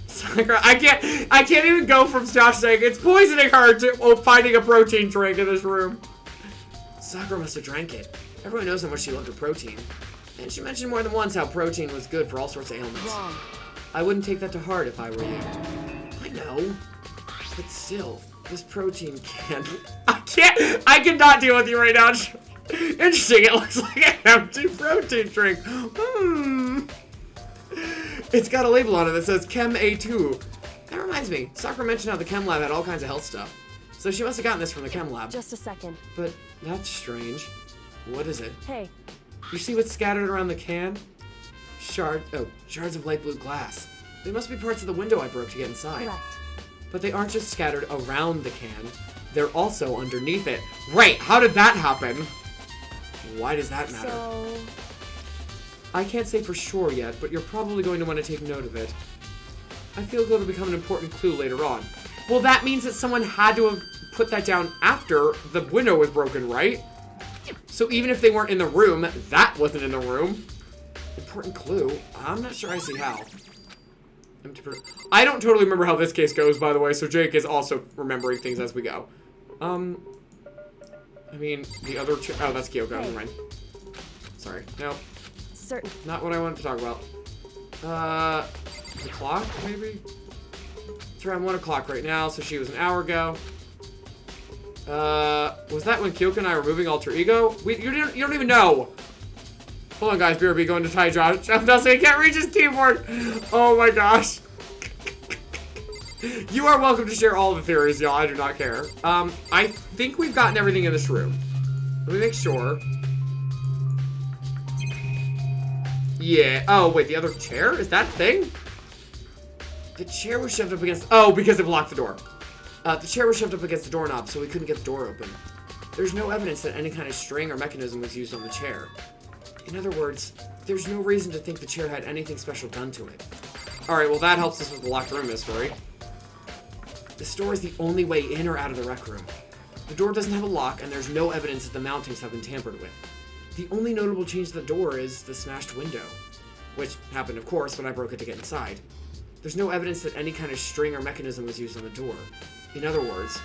Sakura, I can't even go from Josh saying it's poisoning her to finding a protein drink in this room. Sakura must have drank it. Everyone knows how much she loved her protein. And she mentioned more than once how protein was good for all sorts of ailments. Wrong. I wouldn't take that to heart if I were you. I know. But still, this protein can... I cannot deal with you right now. Interesting, it looks like an empty protein drink. It's got a label on it that says Chem A2. That reminds me, Sakura mentioned how the Chem Lab had all kinds of health stuff. So she must have gotten this from the Chem Lab. Just a second. But that's strange. What is it? Hey. You see what's scattered around the can? Shards of light blue glass. They must be parts of the window I broke to get inside. Correct. But they aren't just scattered around the can. They're also underneath it. Right, how did that happen? Why does that matter? So... I can't say for sure yet, but you're probably going to want to take note of it. I feel it'll become an important clue later on. Well, that means that someone had to have put that down after the window was broken, right? So even if they weren't in the room, that wasn't in the room. Important clue? I'm not sure I see how. I don't totally remember how this case goes, by the way, so Jake is also remembering things as we go. I mean, the other... Oh, that's Kyoko, never mind. Sorry, no. Certain. Not what I wanted to talk about. The clock, maybe? It's around 1 o'clock right now, so she was an hour ago. Was that when Kyoko and I were moving alter ego? You don't even know! Hold on, guys, BRB going to tie Josh. I'm not saying he can't reach his keyboard! Oh my gosh. You are welcome to share all the theories, y'all. I do not care. I think we've gotten everything in this room. Let me make sure. Yeah. Oh, wait, the other chair? Is that a thing? The chair was shoved up against... Oh, because it blocked the door. The chair was shoved up against the doorknob, so we couldn't get the door open. There's no evidence that any kind of string or mechanism was used on the chair. In other words, there's no reason to think the chair had anything special done to it. Alright, well that helps us with the locked room mystery. This door is the only way in or out of the rec room. The door doesn't have a lock, and there's no evidence that the mountings have been tampered with. The only notable change to the door is the smashed window, which happened, of course, when I broke it to get inside. There's no evidence that any kind of string or mechanism was used on the door. In other words,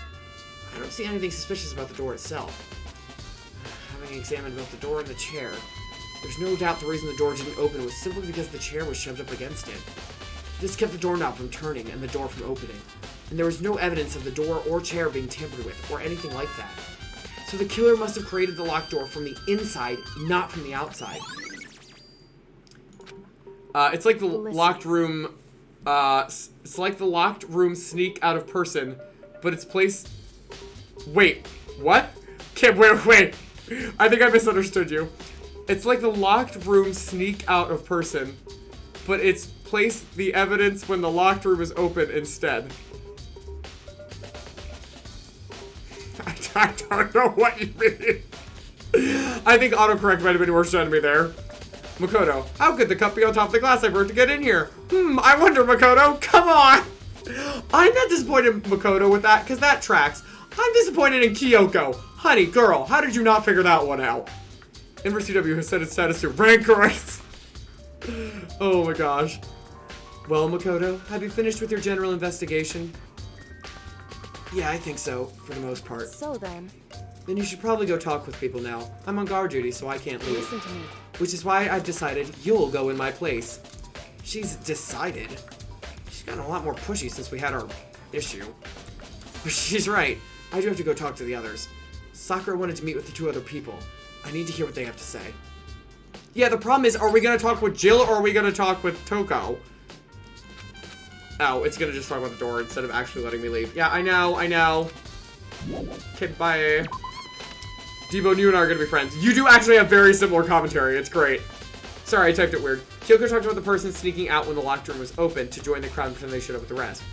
I don't see anything suspicious about the door itself. Having examined both the door and the chair, there's no doubt the reason the door didn't open was simply because the chair was shoved up against it. This kept the doorknob from turning and the door from opening, and there was no evidence of the door or chair being tampered with, or anything like that. So the killer must have created the locked door from the inside, not from the outside. It's like the locked room... it's like the locked room sneak out of person, but it's placed... Wait, what? Okay, wait. I think I misunderstood you. It's like the locked room sneak out of person, but it's placed the evidence when the locked room is open instead. I don't know what you mean. I think autocorrect might have been worse than me there. Makoto, how could the cup be on top of the glass I broke to get in here? I wonder, Makoto. Come on. I'm not disappointed in Makoto with that, because that tracks. I'm disappointed in Kyoko. Honey, girl, how did you not figure that one out? Inverse CW has set its status to rancorous. Oh my gosh. Well, Makoto, have you finished with your general investigation? Yeah, I think so, for the most part. So then, Then you should probably go talk with people now. I'm on guard duty, so I can't leave. listen to me. Which is why I've decided you'll go in my place. She's decided. She's gotten a lot more pushy since we had our issue. But she's right. I do have to go talk to the others. Sakura wanted to meet with the 2 other people. I need to hear what they have to say. Yeah, the problem is, are we going to talk with Jill or are we going to talk with Toko? Oh, it's going to just talk about the door instead of actually letting me leave. Yeah, I know. Okay, bye. Debo, you and I are going to be friends. You do actually have very similar commentary. It's great. Sorry, I typed it weird. Kyoko talked about the person sneaking out when the locked room was open to join the crowd and pretend they showed up with the rest.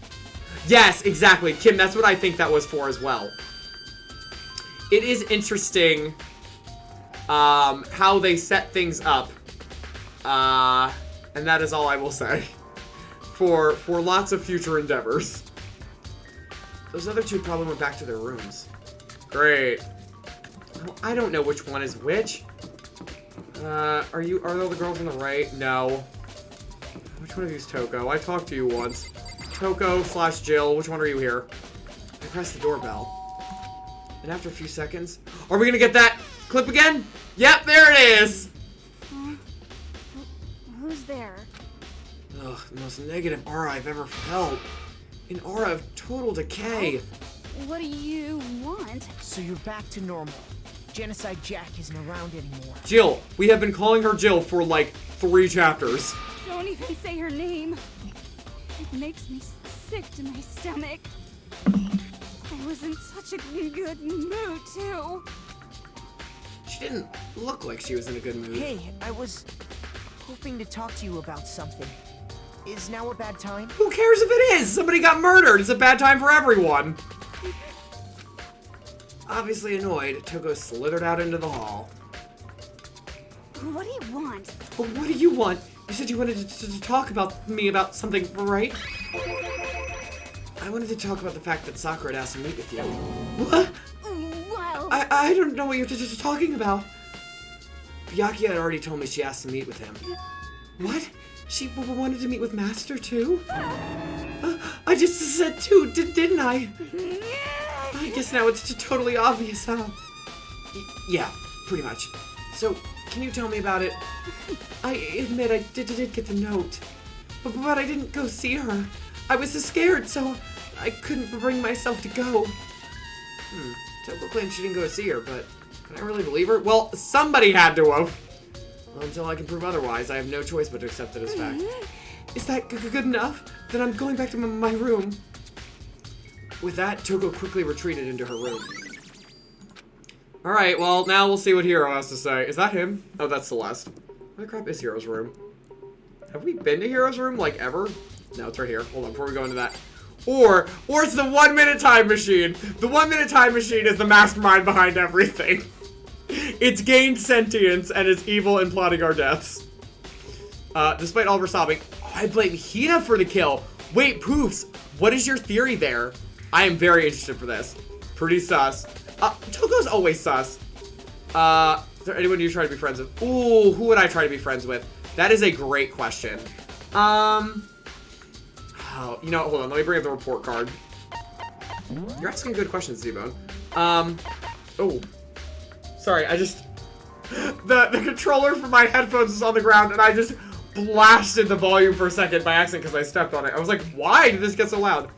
Yes, exactly. Kim, that's what I think that was for as well. It is interesting how they set things up. And that is all I will say. For lots of future endeavors. Those other 2 probably went back to their rooms. Great. Well, I don't know which one is which. Are all the girls on the right? No. Which one of you is Toko? I talked to you once. Toko/Jill, which one are you here? I pressed the doorbell. And after a few seconds... Are we gonna get that clip again? Yep, there it is! Who's there? Ugh, the most negative aura I've ever felt. An aura of total decay. What do you want? So you're back to normal. Genocide Jack isn't around anymore. Jill. We have been calling her Jill for like 3 chapters. Don't even say her name. It makes me sick to my stomach. I was in such a good mood, too. She didn't look like she was in a good mood. Hey, I was hoping to talk to you about something. Is now a bad time? Who cares if it is? Somebody got murdered. It's a bad time for everyone. Obviously annoyed, Toko slithered out into the hall. What do you want? But what do you want? You said you wanted to talk about something, right? I wanted to talk about the fact that Sakura had asked to meet with you. What? Well, I don't know what you're talking about. Byakuya had already told me she asked to meet with him. What? She wanted to meet with Master too? I just said too, didn't I? I guess now it's totally obvious, huh? Yeah, pretty much. So, can you tell me about it? I admit I did get the note, but I didn't go see her. I was scared, so I couldn't bring myself to go. Toko claims she didn't go see her, but can I really believe her? Well, somebody had to have. Well, until I can prove otherwise, I have no choice but to accept it as fact. Is that good enough? Then I'm going back to my room. With that, Toko quickly retreated into her room. Alright, well, now we'll see what Hiro has to say. Is that him? Oh, that's Celeste. Where the crap is Hiro's room? Have we been to Hiro's room, like, ever? No, it's right here. Hold on, before we go into that. Or it's the 1 minute time machine. The 1 minute time machine is the mastermind behind everything. It's gained sentience and is evil and plotting our deaths. Despite all of her sobbing, I blame Hina for the kill. Wait, Poofs, what is your theory there? I am very interested for this. Pretty sus. Toko's always sus. Is there anyone you try to be friends with? Ooh, who would I try to be friends with? That is a great question. Oh, you know, hold on, let me bring up the report card. You're asking good questions, Z-Bone. Oh. Sorry, I just... The controller for my headphones is on the ground, and I just blasted the volume for a second by accident because I stepped on it. I was like, why did this get so loud?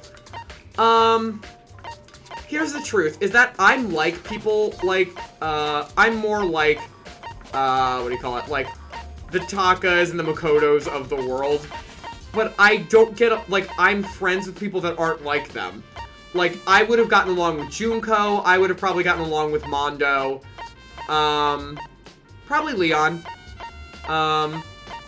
Here's the truth, is that I'm like people, like, I'm more like, what do you call it? Like, the Takas and the Makotos of the world. But I don't get, like, I'm friends with people that aren't like them. Like, I would have gotten along with Junko, I would have probably gotten along with Mondo. Probably Leon.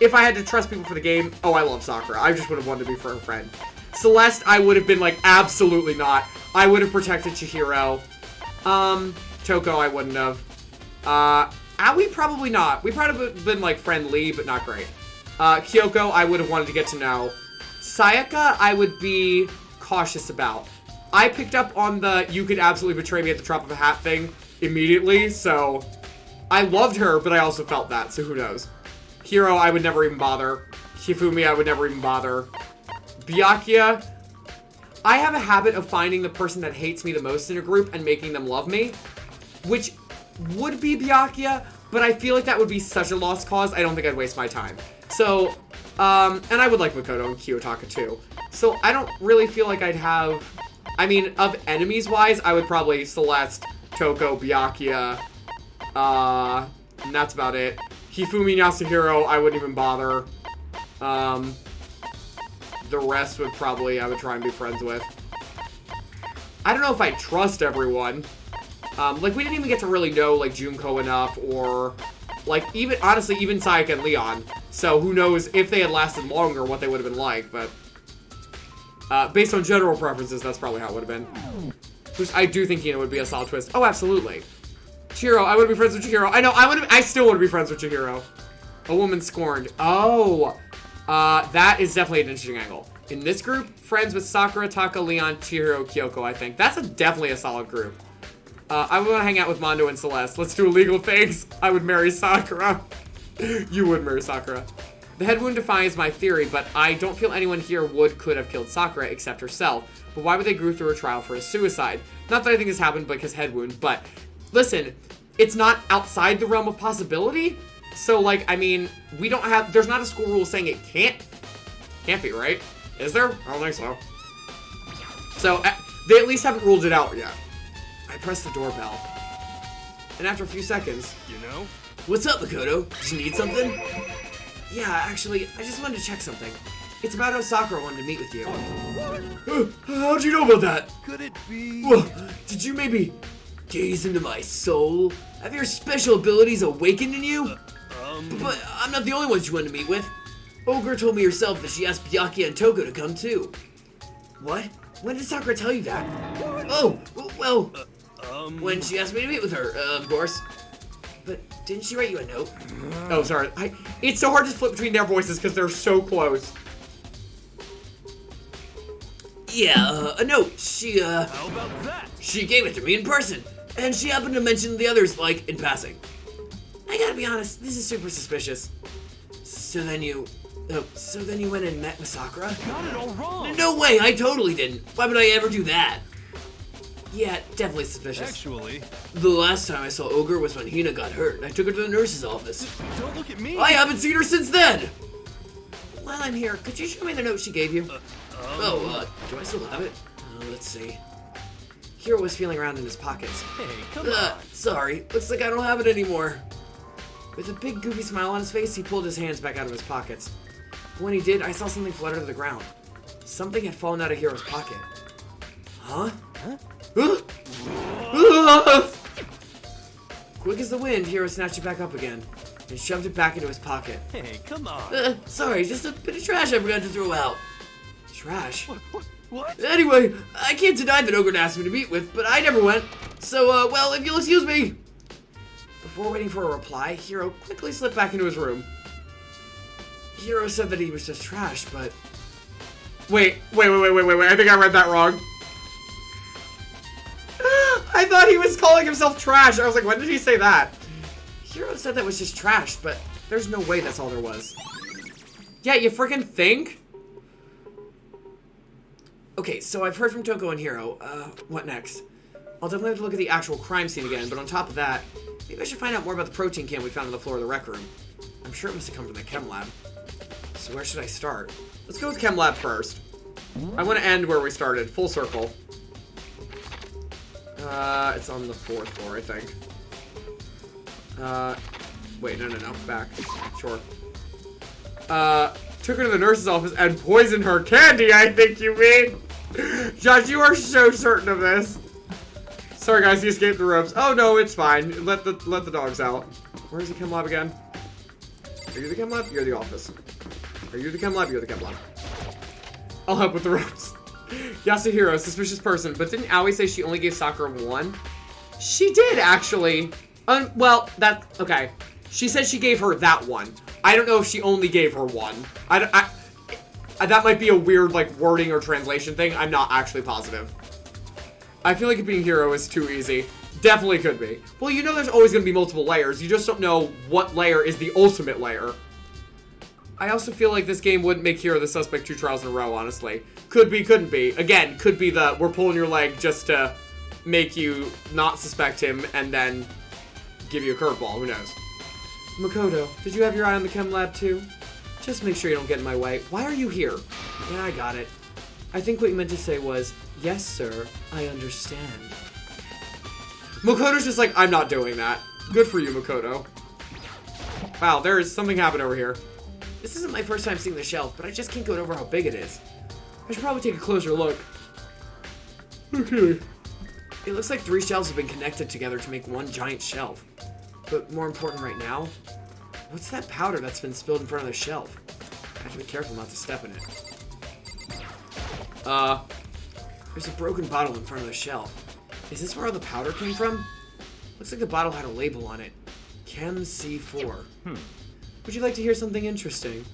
If I had to trust people for the game, oh, I love Sakura. I just would have wanted to be for her friend. Celeste, I would have been like, absolutely not. I would have protected Chihiro. Toko, I wouldn't have. Aoi, probably not. We probably would have been like friendly, but not great. Kyoko, I would have wanted to get to know. Sayaka, I would be cautious about. I picked up on the you could absolutely betray me at the drop of a hat thing immediately, so I loved her, but I also felt that, so who knows. Hiro, I would never even bother. Hifumi, I would never even bother. Byakuya, I have a habit of finding the person that hates me the most in a group and making them love me, which would be Byakuya, but I feel like that would be such a lost cause, I don't think I'd waste my time. So, and I would like Makoto and Kiyotaka too. So I don't really feel like I'd have, I mean, of enemies-wise, I would probably Celeste, Toko, Byakuya, and that's about it. Hifumi and Yasuhiro, I wouldn't even bother. The rest would probably, I would try and be friends with. I don't know if I trust everyone. Like, we didn't even get to really know, like, Junko enough, or, like, even, honestly, even Sayaka and Leon. So, who knows if they had lasted longer, what they would have been like, but, based on general preferences, that's probably how it would have been. Which I do think, would be a solid twist. Oh, absolutely. Chihiro, I would be friends with Chihiro. I know, I still want to be friends with Chihiro. A woman scorned. Oh, that is definitely an interesting angle. In this group, friends with Sakura, Taka, Leon, Chihiro, Kyoko, I think. That's definitely a solid group. I would want to hang out with Mondo and Celeste. Let's do illegal things. I would marry Sakura. You would marry Sakura. The head wound defies my theory, but I don't feel anyone here could have killed Sakura except herself. But why would they go through a trial for a suicide? Not that I think this happened because head wound, but listen, it's not outside the realm of possibility. So, like, I mean, there's not a school rule saying it can't be, right? Is there? I don't think so. So, they at least haven't ruled it out yet. I pressed the doorbell. And after a few seconds... You know? What's up, Makoto? Did you need something? Yeah, actually, I just wanted to check something. It's about how Sakura wanted to meet with you. How'd you know about that? Could it be? Whoa, did you maybe gaze into my soul? Have your special abilities awakened in you? But I'm not the only one she wanted to meet with. Ogre told me herself that she asked Byakuya and Toko to come too. What? When did Sakura tell you that? Oh, well, when she asked me to meet with her, of course. But didn't she write you a note? Oh, sorry. It's so hard to flip between their voices because they're so close. Yeah, a note. She, How about that? She gave it to me in person. And she happened to mention the others, like, in passing. I gotta be honest, this is super suspicious. So then you went and met with Sakura? Got it all wrong. No way, I totally didn't. Why would I ever do that? Yeah, definitely suspicious. Actually, The last time I saw Ogre was when Hina got hurt, and I took her to the nurse's office. don't look at me. I haven't seen her since then! While I'm here, could you show me the note she gave you? Do I still have it? Let's see. Hiro was feeling around in his pockets. Hey, come on. Sorry, looks like I don't have it anymore. With a big goofy smile on his face, he pulled his hands back out of his pockets. When he did, I saw something flutter to the ground. Something had fallen out of Hiro's pocket. Huh? Quick as the wind, Hiro snatched it back up again and shoved it back into his pocket. Hey, come on. Sorry, just a bit of trash I forgot to throw out. Trash? What? Anyway, I can't deny that Ogre asked me to meet with, but I never went. So, well, if you'll excuse me. Before waiting for a reply, Hiro quickly slipped back into his room. Hiro said that he was just trash, but... Wait, I think I read that wrong. I thought he was calling himself trash. I was like, when did he say that? Hiro said that was just trash, but there's no way that's all there was. Yeah, you freaking think? Okay, so I've heard from Toko and Hiro. What next? I'll definitely have to look at the actual crime scene again, but on top of that, maybe I should find out more about the protein can we found on the floor of the rec room. I'm sure it must have come from the chem lab. So where should I start? Let's go with chem lab first. I want to end where we started, full circle. It's on the 4th floor, I think. Wait, no, back. Sure. Took her to the nurse's office and poisoned her. Candy, I think you mean. Josh, you are so certain of this. Sorry, guys, he escaped the ropes. Oh, no, it's fine. Let the dogs out. Where's the chem lab again? Are you the chem lab? You're the office. Are you the chem lab? You're the chem lab. I'll help with the ropes. Yasuhiro, suspicious person. But didn't Aoi say she only gave Sakura 1? She did, actually. Well, okay. She said she gave her that 1. I don't know if she only gave her 1. That might be a weird, like, wording or translation thing. I'm not actually positive. I feel like it being Hero is too easy. Definitely could be. Well, you know there's always going to be multiple layers. You just don't know what layer is the ultimate layer. I also feel like this game wouldn't make Hero the suspect 2 trials in a row, honestly. Could be, couldn't be. Again, could be the we're pulling your leg just to make you not suspect him and then give you a curveball. Who knows? Makoto, did you have your eye on the chem lab too? Just make sure you don't get in my way. Why are you here? Yeah, I got it. I think what you meant to say was, yes, sir, I understand. Makoto's just like, I'm not doing that. Good for you, Makoto. Wow, there is something happened over here. This isn't my first time seeing the shelf, but I just can't get over how big it is. I should probably take a closer look. Okay. It looks like 3 shelves have been connected together to make one giant shelf. But more important right now, what's that powder that's been spilled in front of the shelf? I have to be careful not to step in it. There's a broken bottle in front of the shelf. Is this where all the powder came from? Looks like the bottle had a label on it. Chem C4. Would you like to hear something interesting?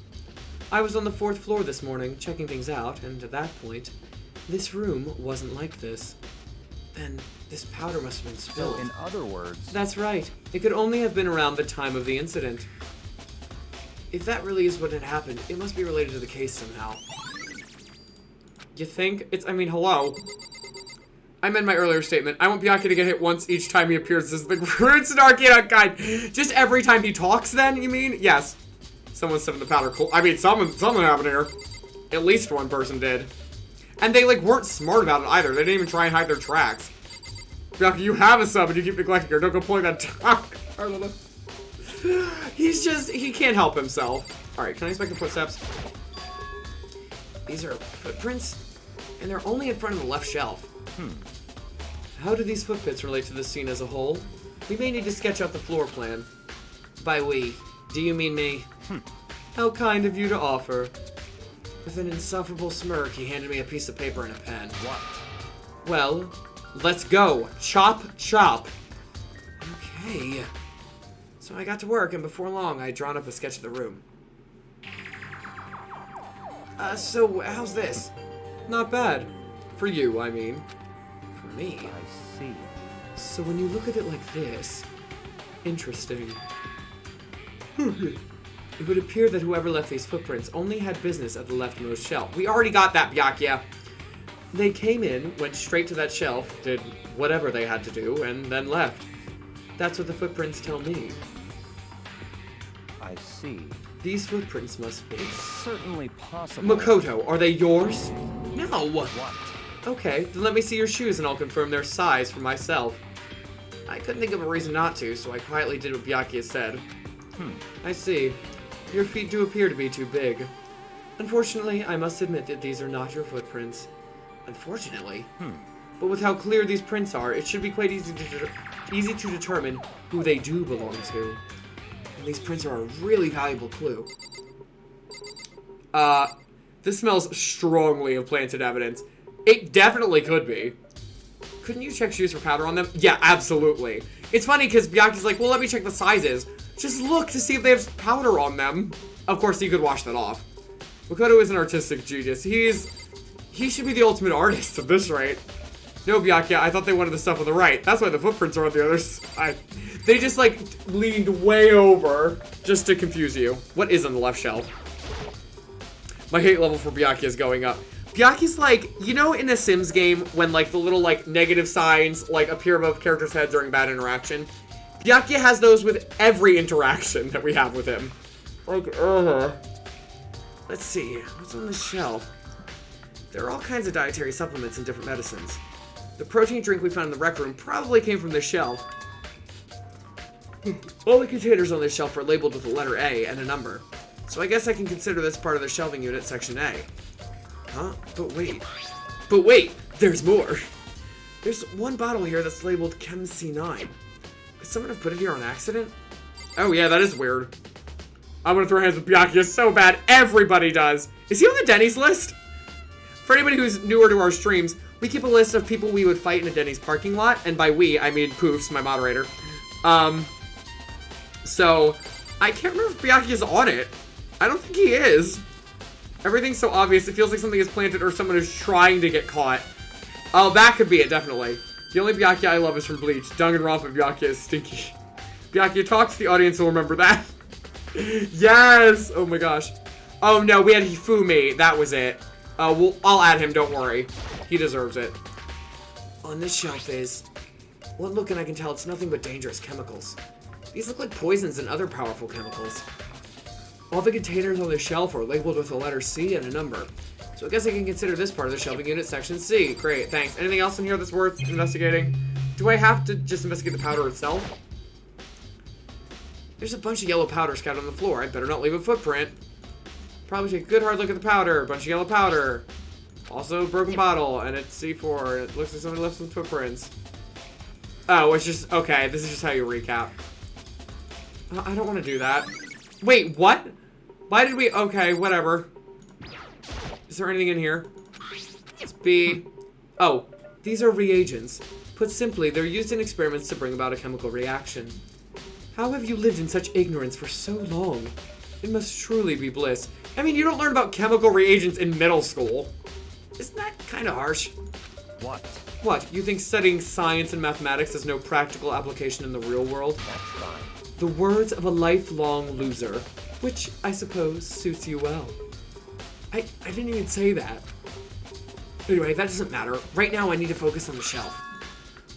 I was on the 4th floor this morning, checking things out, and at that point, this room wasn't like this. Then, this powder must have been spilled. So, in other words... That's right. It could only have been around the time of the incident. If that really is what had happened, it must be related to the case somehow. You think? I mean, hello. I meant my earlier statement. I want Byakuya to get hit once each time he appears as the rude snarky guy. Just every time he talks then, you mean? Yes. Someone stuffed the powder. I mean, something happened here. At least one person did. And they, like, weren't smart about it either. They didn't even try and hide their tracks. Byakuya, you have a sub and you keep neglecting her. Don't go pulling that talk. He can't help himself. Alright, can I expect the footsteps? These are footprints? And they're only in front of the left shelf. How do these footprints relate to the scene as a whole? We may need to sketch out the floor plan. By we, do you mean me? How kind of you to offer. With an insufferable smirk, he handed me a piece of paper and a pen. What? Well, let's go. Chop, chop. Okay. So I got to work, and before long, I had drawn up a sketch of the room. So how's this? Not bad. For you, I mean. For me. I see. So when you look at it like this, interesting. It would appear that whoever left these footprints only had business at the leftmost shelf. We already got that, Byakuya. They came in, went straight to that shelf, did whatever they had to do, and then left. That's what the footprints tell me. I see. These footprints must be... It's certainly possible. Makoto, are they yours? No! What? Okay, then let me see your shoes and I'll confirm their size for myself. I couldn't think of a reason not to, so I quietly did what Byakuya said. I see. Your feet do appear to be too big. Unfortunately, I must admit that these are not your footprints. Unfortunately? But with how clear these prints are, it should be quite easy to determine who they do belong to. And these prints are a really valuable clue. This smells strongly of planted evidence. It definitely could be. Couldn't you check shoes for powder on them? Yeah, absolutely. It's funny because Byakuya's like, well, let me check the sizes. Just look to see if they have powder on them. Of course, he could wash that off. Makoto is an artistic genius. He should be the ultimate artist at this rate. No, Byakuya, I thought they wanted the stuff on the right. That's why the footprints are on the other side. They just, like, leaned way over just to confuse you. What is on the left shelf? My hate level for Byakuya is going up. Byakuya's like, you know in a Sims game when, like, the little, like, negative signs, like, appear above characters' heads during bad interaction? Byakuya has those with every interaction that we have with him. Like, Let's see, what's on the shelf? There are all kinds of dietary supplements and different medicines. The protein drink we found in the rec room probably came from this shelf. All the containers on this shelf are labeled with the letter A and a number. So I guess I can consider this part of the shelving unit, section A. Huh? But wait, there's more. There's one bottle here that's labeled Chem C9. Could someone have put it here on accident? Oh yeah, that is weird. I'm gonna throw hands with Byakuya so bad. Everybody does. Is he on the Denny's list? For anybody who's newer to our streams, we keep a list of people we would fight in a Denny's parking lot. And by we, I mean Poofs, my moderator. So, I can't remember if Byakuya's on it. I don't think he is. Everything's so obvious, it feels like something is planted or someone is trying to get caught. Oh, that could be it, definitely. The only Byakuya I love is from Bleach. Danganronpa Byakuya is stinky. Byakuya talks to the audience will remember that. Yes! Oh my gosh. Oh no, we had Hifumi. That was it. I'll add him, don't worry. He deserves it. On this shelf is... One look and I can tell it's nothing but dangerous chemicals. These look like poisons and other powerful chemicals. All the containers on the shelf are labeled with the letter C and a number. So I guess I can consider this part of the shelving unit section C. Great, thanks. Anything else in here that's worth investigating? Do I have to just investigate the powder itself? There's a bunch of yellow powder scattered on the floor. I'd better not leave a footprint. Probably take a good hard look at the powder. A bunch of yellow powder. Also a broken bottle, and it's C4. It looks like somebody left some footprints. Oh, it's just... Okay, this is just how you recap. I don't want to do that. Wait, what? Why did we... Okay, whatever. Is there anything in here? It's B. Oh, these are reagents. Put simply, they're used in experiments to bring about a chemical reaction. How have you lived in such ignorance for so long? It must truly be bliss. I mean, you don't learn about chemical reagents in middle school. Isn't that kind of harsh? What? What, you think studying science and mathematics has no practical application in the real world? That's fine. The words of a lifelong loser, which, I suppose, suits you well. I didn't even say that. Anyway, that doesn't matter. Right now, I need to focus on the shelf.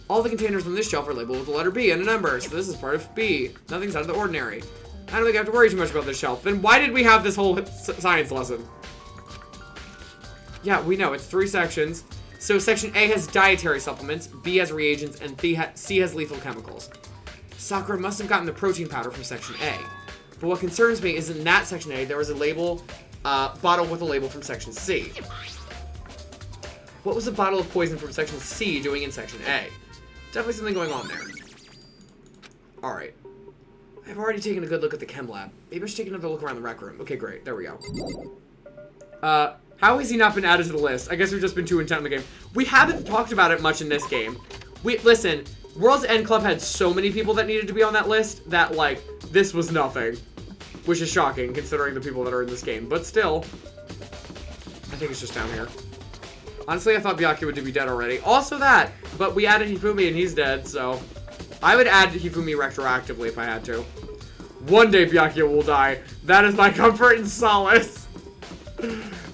All the containers on this shelf are labeled with the letter B and a number, so this is part of B. Nothing's out of the ordinary. I don't think I have to worry too much about this shelf. Then why did we have this whole science lesson? Yeah, we know. It's 3 sections. So section A has dietary supplements, B has reagents, and C has lethal chemicals. Sakura must have gotten the protein powder from section A. But what concerns me is in that section A, there was a label, bottle with a label from section C. What was the bottle of poison from section C doing in section A? Definitely something going on there. Alright. I've already taken a good look at the chem lab. Maybe I should take another look around the rec room. Okay, great. There we go. How has he not been added to the list? I guess we've just been too intent on the game. We haven't talked about it much in this game. Listen, World's End Club had so many people that needed to be on that list that, like, this was nothing. Which is shocking, considering the people that are in this game. But still, I think it's just down here. Honestly, I thought Byakuya would be dead already. Also that, but we added Hifumi and he's dead, so... I would add Hifumi retroactively if I had to. One day Byakuya will die. That is my comfort and solace.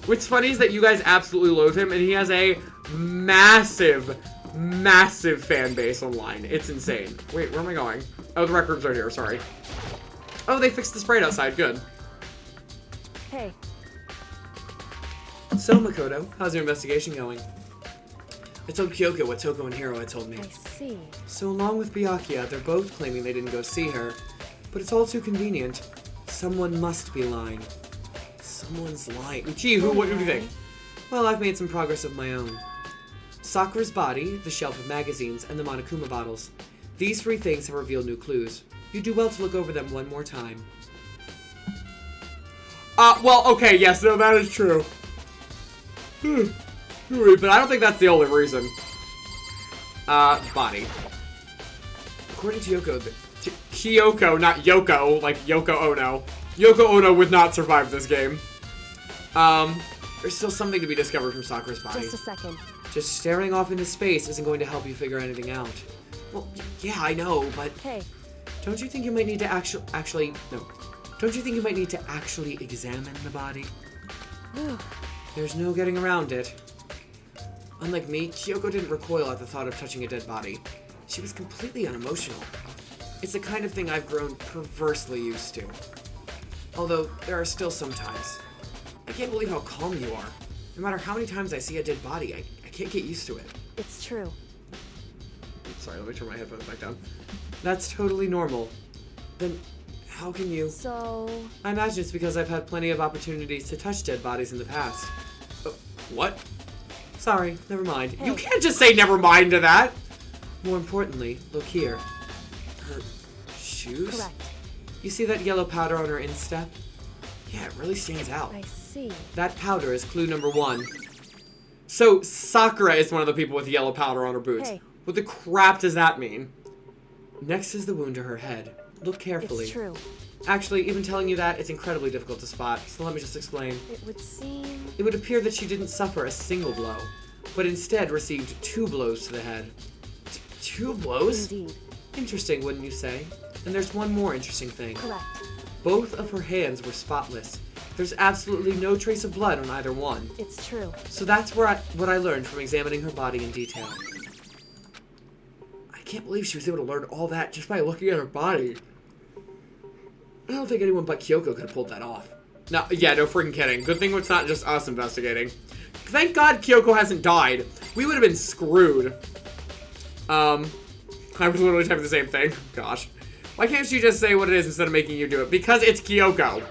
What's funny is that you guys absolutely loathe him, and he has a massive, massive fan base online. It's insane. Wait, where am I going? Oh, the rec room's right here, sorry. Oh, they fixed the sprite outside, good. Hey. So, Makoto, how's your investigation going? I told Kyoko what Toko and Hiro had told me. I see. So along with Byakuya, they're both claiming they didn't go see her. But it's all too convenient. Someone must be lying. Someone's lying. Gee, what do you think? Well, I've made some progress of my own. Sakura's body, the shelf of magazines, and the Monokuma bottles. These 3 things have revealed new clues. You do well to look over them one more time. Well, okay, yes, no, that is true. But I don't think that's the only reason. Body. According to Kyoko, not Yoko, like Yoko Ono. Yoko Ono would not survive this game. There's still something to be discovered from Sakura's body. Just a second. Just staring off into space isn't going to help you figure anything out. Well, yeah, I know, but... Hey. Don't you think you might need to actually... No. Don't you think you might need to actually examine the body? There's no getting around it. Unlike me, Kyoko didn't recoil at the thought of touching a dead body. She was completely unemotional. It's the kind of thing I've grown perversely used to. Although, there are still some times. I can't believe how calm you are. No matter how many times I see a dead body, I can't get used to it. It's true. Sorry, let me turn my headphones back down. That's totally normal. Then, how can you... So... I imagine it's because I've had plenty of opportunities to touch dead bodies in the past. What? Sorry, never mind. Hey. You can't just say never mind to that! More importantly, look here. Her shoes? Correct. You see that yellow powder on her instep? Yeah, it really stands out. I see. That powder is clue number 1. So, Sakura is one of the people with yellow powder on her boots. Hey. What the crap does that mean? Next is the wound to her head. Look carefully. It's true. Actually, even telling you that, it's incredibly difficult to spot, so let me just explain. It would seem... It would appear that she didn't suffer a single blow, but instead received 2 blows to the head. 2 blows? Indeed. Interesting, wouldn't you say? And there's one more interesting thing. Correct. Both of her hands were spotless, There's absolutely no trace of blood on either one. It's true. So that's what I learned from examining her body in detail. I can't believe she was able to learn all that just by looking at her body. I don't think anyone but Kyoko could have pulled that off. No, yeah, no freaking kidding. Good thing it's not just us investigating. Thank God Kyoko hasn't died. We would have been screwed. I was literally typing the same thing. Gosh. Why can't she just say what it is instead of making you do it? Because it's Kyoko.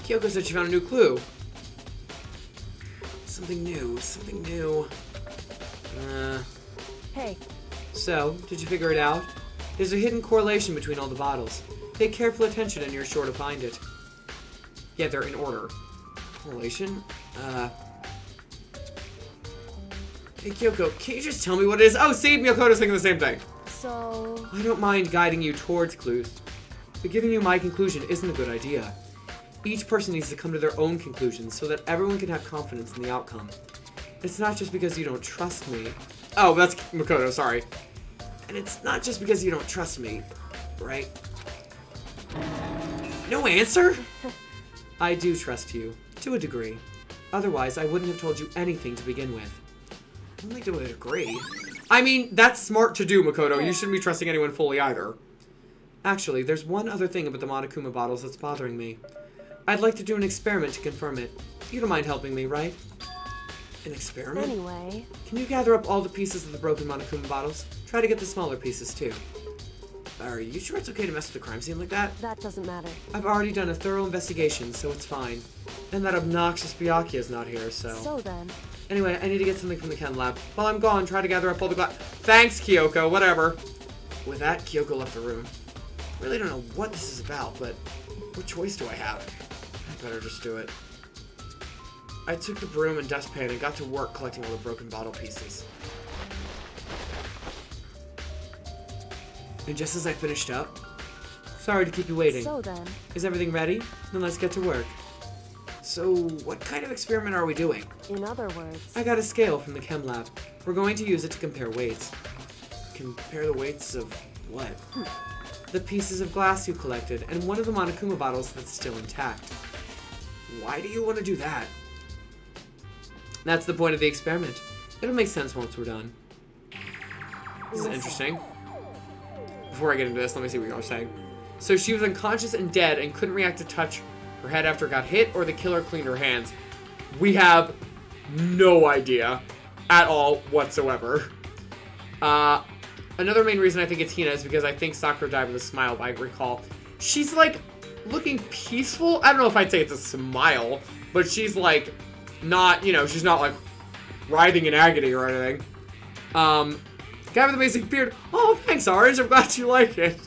Kyoko said she found a new clue. Something new. Something new. Hey. So, did you figure it out? There's a hidden correlation between all the bottles. Pay careful attention and you're sure to find it. Yeah, they're in order. Correlation? Hey, Kyoko, can you just tell me what it is? Oh, see, Makoto's thinking the same thing. So... I don't mind guiding you towards clues, but giving you my conclusion isn't a good idea. Each person needs to come to their own conclusions so that everyone can have confidence in the outcome. It's not just because you don't trust me. Oh, that's Makoto, sorry. And it's not just because you don't trust me, right? No answer? I do trust you, to a degree. Otherwise, I wouldn't have told you anything to begin with. Only to a degree? I mean, that's smart to do, Makoto. You shouldn't be trusting anyone fully either. Actually, there's one other thing about the Monokuma bottles that's bothering me. I'd like to do an experiment to confirm it. You don't mind helping me, right? An experiment? Anyway... Can you gather up all the pieces of the broken Monokuma bottles? Try to get the smaller pieces, too. Are you sure it's okay to mess with the crime scene like that? That doesn't matter. I've already done a thorough investigation, so it's fine. And that obnoxious Byakuya's not here, so... So then... Anyway, I need to get something from the chem lab. While I'm gone, try to gather up all the glass. Thanks, Kyoko, whatever. With that, Kyoko left the room. Really don't know what this is about, but what choice do I have? I better just do it. I took the broom and dustpan and got to work collecting all the broken bottle pieces. And just as I finished up, sorry to keep you waiting. So then... Is everything ready? Then let's get to work. So, what kind of experiment are we doing? In other words... I got a scale from the chem lab. We're going to use it to compare weights. Compare the weights of what? The pieces of glass you collected, and one of the Monokuma bottles that's still intact. Why do you want to do that? That's the point of the experiment. It'll make sense once we're done. This is interesting. Before I get into this, let me see what you're saying. So she was unconscious and dead and couldn't react to touch her head after it got hit, or the killer cleaned her hands. We have no idea at all whatsoever. Another main reason I think it's Hina is because I think Sakura died with a smile, if I recall. She's like looking peaceful. I don't know if I'd say it's a smile, but she's like not, you know, she's not like writhing in agony or anything. Guy with the amazing beard. Oh, thanks, Orange. I'm glad you like it.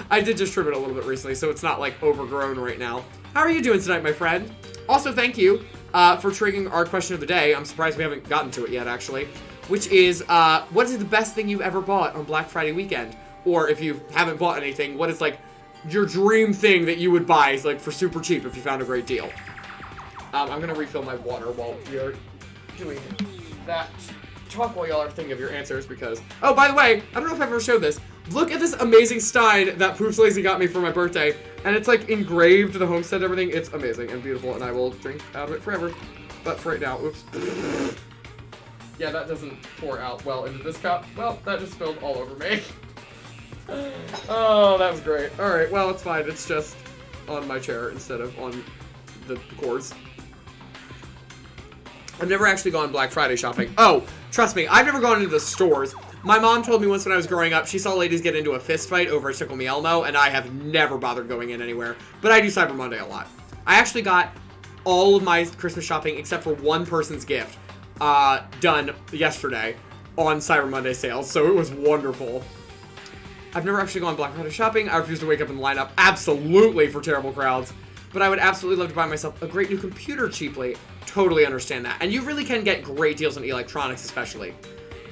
I did just trim it a little bit recently, so it's not like overgrown right now. How are you doing tonight, my friend? Also, thank you for triggering our question of the day. I'm surprised we haven't gotten to it yet, actually. Which is, what is the best thing you've ever bought on Black Friday weekend? Or if you haven't bought anything, what is like your dream thing that you would buy, like for super cheap if you found a great deal? I'm gonna refill my water while you're doing that. Talk while y'all are thinking of your answers because... Oh, by the way, I don't know if I've ever showed this. Look at this amazing stein that Poops Lazy got me for my birthday. And it's like engraved, the homestead, everything. It's amazing and beautiful, and I will drink out of it forever. But for right now, oops. Yeah, that doesn't pour out well into this cup. Well, that just spilled all over me. Oh, that was great. Alright, well, it's fine. It's just on my chair instead of on the cords. I've never actually gone Black Friday shopping. Oh, trust me, I've never gone into the stores. My mom told me once when I was growing up, she saw ladies get into a fist fight over a Tickle Me Elmo, and I have never bothered going in anywhere. But I do Cyber Monday a lot. I actually got all of my Christmas shopping except for one person's gift done yesterday on Cyber Monday sales, so it was wonderful. I've never actually gone Black Friday shopping. I refuse to wake up and line up absolutely for terrible crowds. But I would absolutely love to buy myself a great new computer cheaply. Totally understand that. And you really can get great deals on electronics, especially.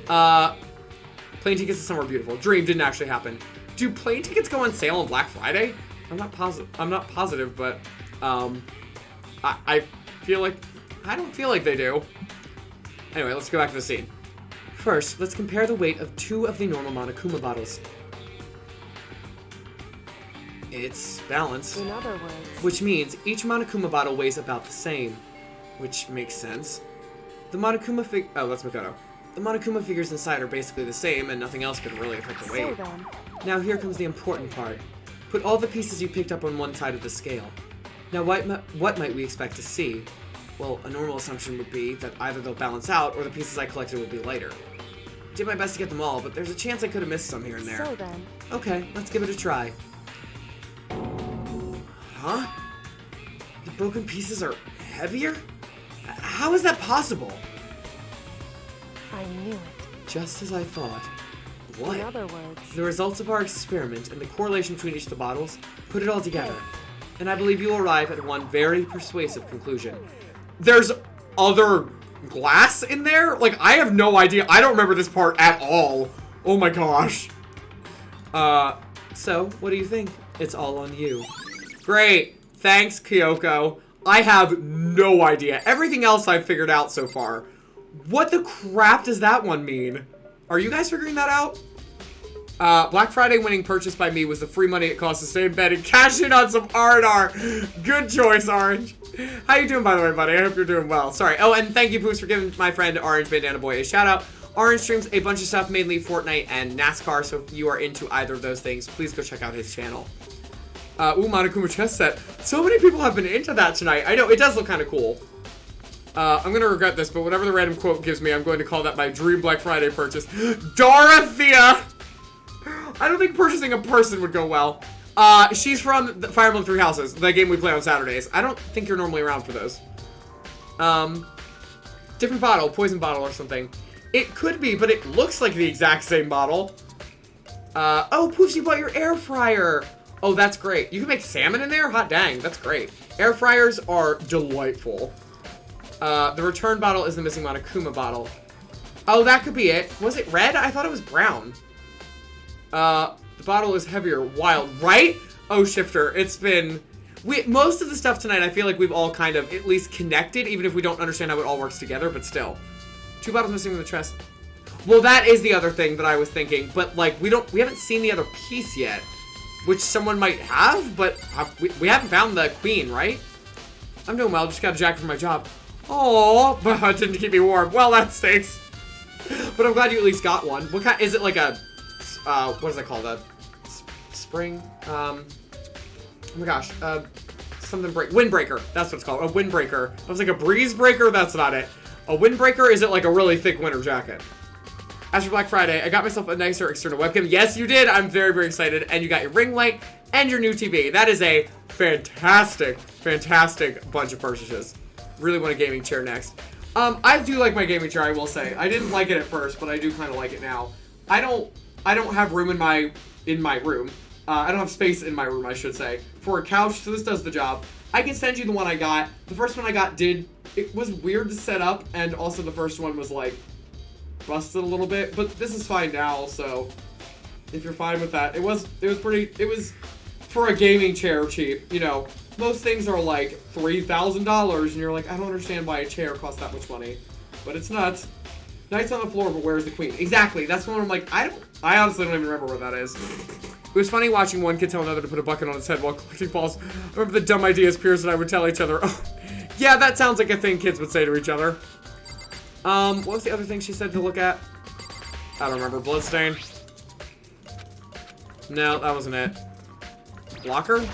Plane tickets to Somewhere Beautiful. Dream didn't actually happen. Do plane tickets go on sale on Black Friday? I'm not positive, but I feel like I don't feel like they do. Anyway, let's go back to the scene. First, let's compare the weight of 2 of the normal Monokuma bottles. It's balanced. In other words, Which means each Monokuma bottle weighs about the same. Which makes sense. The Monokuma that's Makoto. The Monokuma figures inside are basically the same, and nothing else can really affect the so weight. then, Now here comes the important part. Put all the pieces you picked up on one side of the scale. Now what might we expect to see? Well, a normal assumption would be that either they'll balance out, or the pieces I collected will be lighter. Did my best to get them all, but there's a chance I could have missed some here and there. so then, Okay, let's give it a try. Huh? The broken pieces are heavier? How is that possible? I knew it. Just as I thought. What? In other words, The results of our experiment and the correlation between each of the bottles, put it all together. And I believe you'll arrive at one very persuasive conclusion. There's other glass in there? Like, I have no idea. I don't remember this part at all. Oh my gosh. So, what do you think? It's all on you. Great. Thanks, Kyoko. I have no idea. Everything else I've figured out so far. What the crap does that one mean? Are you guys figuring that out? Black Friday winning purchase by me was the free money it cost to stay in bed and cash in on some R&R. Good choice, Orange. How you doing, by the way, buddy? I hope you're doing well. Sorry. Oh, and thank you, Poos, for giving my friend Orange Bandana Boy a shout out. Orange streams a bunch of stuff, mainly Fortnite and NASCAR, so if you are into either of those things, please go check out his channel. Ooh, Monokuma chess set. So many people have been into that tonight. I know, it does look kind of cool. I'm gonna regret this, but whatever the random quote gives me, I'm going to call that my dream Black Friday purchase. Dorothea! I don't think purchasing a person would go well. She's from the Fire Emblem Three Houses, the game we play on Saturdays. I don't think you're normally around for those. Different bottle, poison bottle or something. It could be, but it looks like the exact same bottle. Oh, Poofs, you bought your air fryer. Oh, that's great. You can make salmon in there? Hot dang, that's great. Air fryers are delightful. The return bottle is the missing Monokuma bottle. Oh, that could be it. Was it red? I thought it was brown. The bottle is heavier. Wild, right? Oh, Shifter, it's been... most of the stuff tonight, I feel like we've all kind of at least connected, even if we don't understand how it all works together, but still. 2 bottles missing from the chest. Well, that is the other thing that I was thinking, but like, we haven't seen the other piece yet, which someone might have, but we haven't found the queen, right? I'm doing well, just got a jacket for my job. Oh, but it didn't keep me warm. Well, that stinks. But I'm glad you at least got one. What kind, is it like a, what is that called? A spring? Oh my gosh, something windbreaker. That's what it's called, a windbreaker. I was like, a breeze breaker? That's not it. A windbreaker? Is it like a really thick winter jacket? As for Black Friday, I got myself a nicer external webcam. Yes, you did. I'm very, very excited. And you got your ring light and your new TV. That is a fantastic, fantastic bunch of purchases. Really want a gaming chair next. I do like my gaming chair, I will say. I didn't like it at first, but I do kind of like it now. I don't have room in my room. I don't have space in my room, I should say, for a couch, so this does the job. I can send you the one I got. The first one I got it was weird to set up, and also the first one was like busted a little bit, but this is fine now, so if you're fine with that. It was for a gaming chair cheap, you know. Most things are like $3,000, and you're like, I don't understand why a chair costs that much money, but it's nuts. Nights on the floor, but where's the queen? Exactly, that's one where I'm like, I honestly don't even remember where that is. It was funny watching one kid tell another to put a bucket on his head while collecting balls. I remember the dumb ideas Pierce and I would tell each other. Oh, yeah, that sounds like a thing kids would say to each other. What was the other thing she said to look at? I don't remember. Bloodstain? No, that wasn't it. Locker?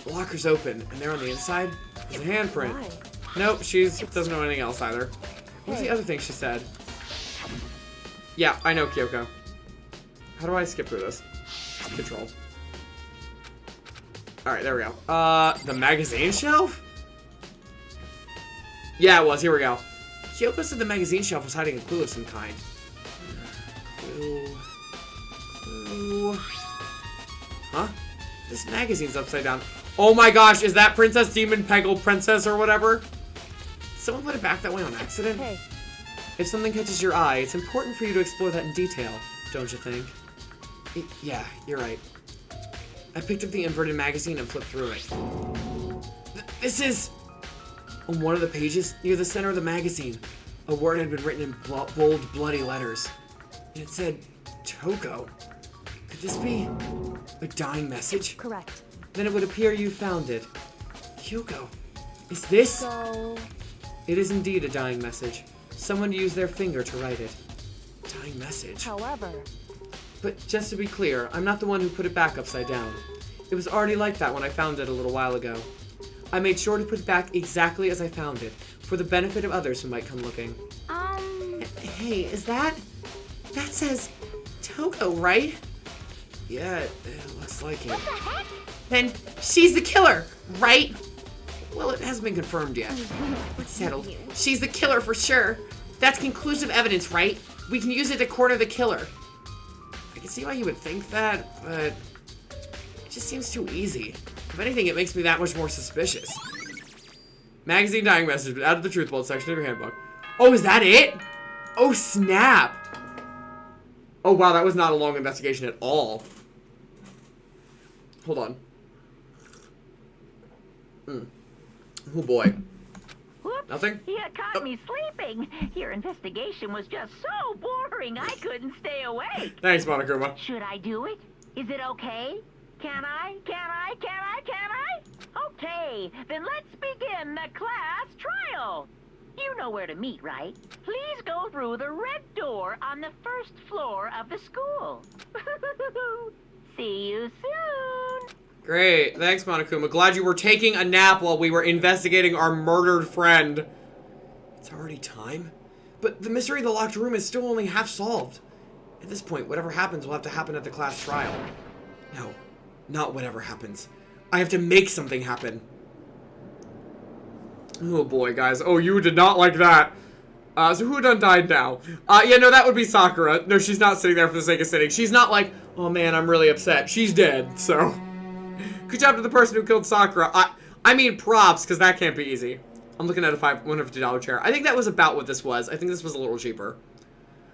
The locker's open, and there on the inside is a handprint. why? Nope, she doesn't know anything else either. What's the other thing she said? Yeah, I know, Kyoko. How do I skip through this? Control. Alright, there we go. The magazine shelf? Yeah, it was. Here we go. Kyoko said the magazine shelf was hiding a clue of some kind. Clue. Huh? This magazine's upside down. Oh my gosh, is that Princess Demon Peggle Princess or whatever? Someone put it back that way on accident? Hey, If something catches your eye, it's important for you to explore that in detail, don't you think? Yeah, you're right. I picked up the inverted magazine and flipped through it. This is... On one of the pages, near the center of the magazine, a word had been written in bold, bloody letters. And it said, Toko. Could this be a dying message? Correct. Then it would appear you found it. Kyoko, is this? So... It is indeed a dying message. Someone used their finger to write it. Dying message. However... But just to be clear, I'm not the one who put it back upside down. It was already like that when I found it a little while ago. I made sure to put it back exactly as I found it, for the benefit of others who might come looking. Hey, is that... That says Toko, right? Yeah, it looks like it. Then she's the killer, right? Well, it hasn't been confirmed yet. It's settled. She's the killer for sure. That's conclusive evidence, right? We can use it to corner the killer. I can see why you would think that, but it just seems too easy. If anything, it makes me that much more suspicious. Magazine dying message, but out of the truth vault section of your handbook. Oh, is that it? Oh, snap. Oh, wow, that was not a long investigation at all. Hold on. Oh, boy. Whoops, Nothing? You caught me sleeping. Your investigation was just so boring, I couldn't stay awake. Thanks, Monokuma. Should I do it? Is it okay? Can I? Okay, then let's begin the class trial. You know where to meet, right? Please go through the red door on the first floor of the school. See you soon. Great. Thanks, Monokuma. Glad you were taking a nap while we were investigating our murdered friend. It's already time? But the mystery of the locked room is still only half solved. At this point, whatever happens will have to happen at the class trial. No, not whatever happens. I have to make something happen. Oh boy, guys. Oh, you did not like that. So who done died now? Yeah, no, that would be Sakura. No, she's not sitting there for the sake of sitting. She's not like, oh man, I'm really upset. She's dead, so. Good job to the person who killed Sakura. I mean props, because that can't be easy. I'm looking at a $150 chair. I think that was about what this was. I think this was a little cheaper.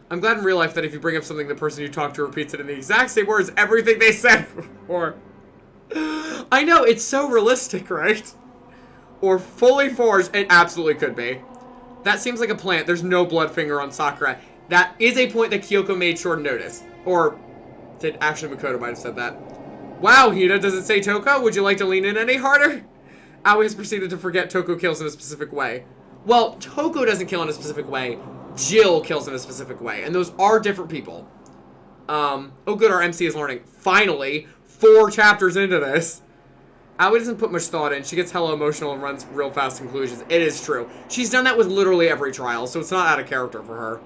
I'm glad in real life that if you bring up something, the person you talk to repeats it in the exact same words, everything they said before. I know, it's so realistic, right? Or fully forged, it absolutely could be. That seems like a plant. There's no blood finger on Sakura. That is a point that Kyoko made sure to notice. Or, did actually Makoto might have said that. Wow, Hina, does it say Toko? Would you like to lean in any harder? Aoi has proceeded to forget Toko kills in a specific way. Well, Toko doesn't kill in a specific way. Jill kills in a specific way. And those are different people. Oh good, our MC is learning. Finally, 4 chapters into this. Aoi doesn't put much thought in. She gets hella emotional and runs real fast conclusions. It is true. She's done that with literally every trial, so it's not out of character for her.